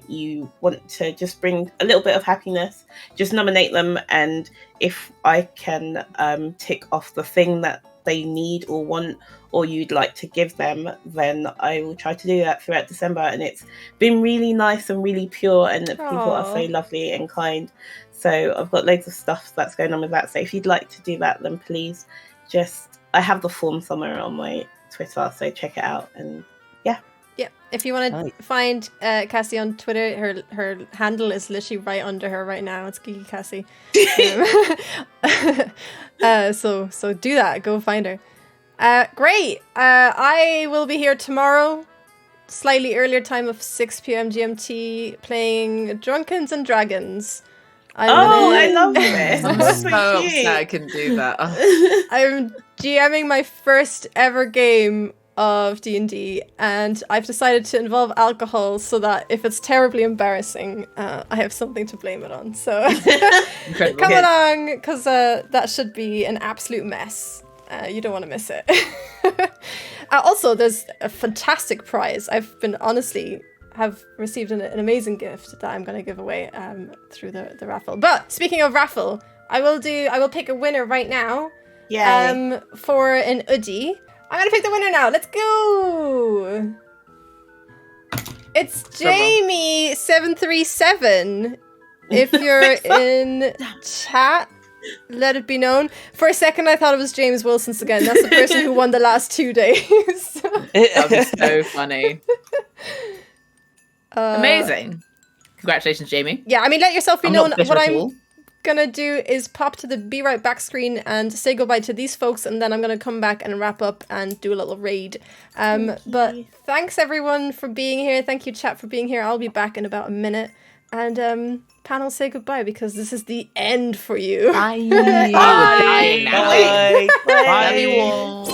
you want to just bring a little bit of happiness. Just nominate them, and if I can tick off the thing that they need or want or you'd like to give them, then I will try to do that throughout December. And it's been really nice and really pure, and people are so lovely and kind. So I've got loads of stuff that's going on with that. So if you'd like to do that, then please I have the form somewhere on my Twitter, so check it out. And yeah. If you want to find Cassie on Twitter, her handle is literally right under her right now. It's Geeky Cassie. So do that. Go find her. Great. I will be here tomorrow, slightly earlier time of 6 p.m. GMT, playing Drunkens and Dragons. I love it. I'm so upset I can do that. I'm GMing my first ever game of D&D, and I've decided to involve alcohol so that if it's terribly embarrassing, I have something to blame it on. So come along, because that should be an absolute mess. You don't want to miss it. Also, there's a fantastic prize. I've been have received an amazing gift that I'm going to give away through the raffle. But speaking of raffle, I will pick a winner right now. Yeah. For an hoodie. I'm going to pick the winner now. Let's go. It's Jamie737. If you're in chat, let it be known. For a second, I thought it was James Wilson's again. That's the person who won the last 2 days. That was so funny. Amazing. Congratulations, Jamie. Yeah, I mean, let yourself be I'm known. not bitter What at I'm all. gonna do is pop to the Be Right Back screen and say goodbye to these folks, and then I'm gonna come back and wrap up and do a little raid. But thanks everyone for being here. Thank you, chat, for being here. I'll be back in about a minute. And panel, say goodbye because this is the end for you. Bye. Bye. Bye. Bye. Love you all.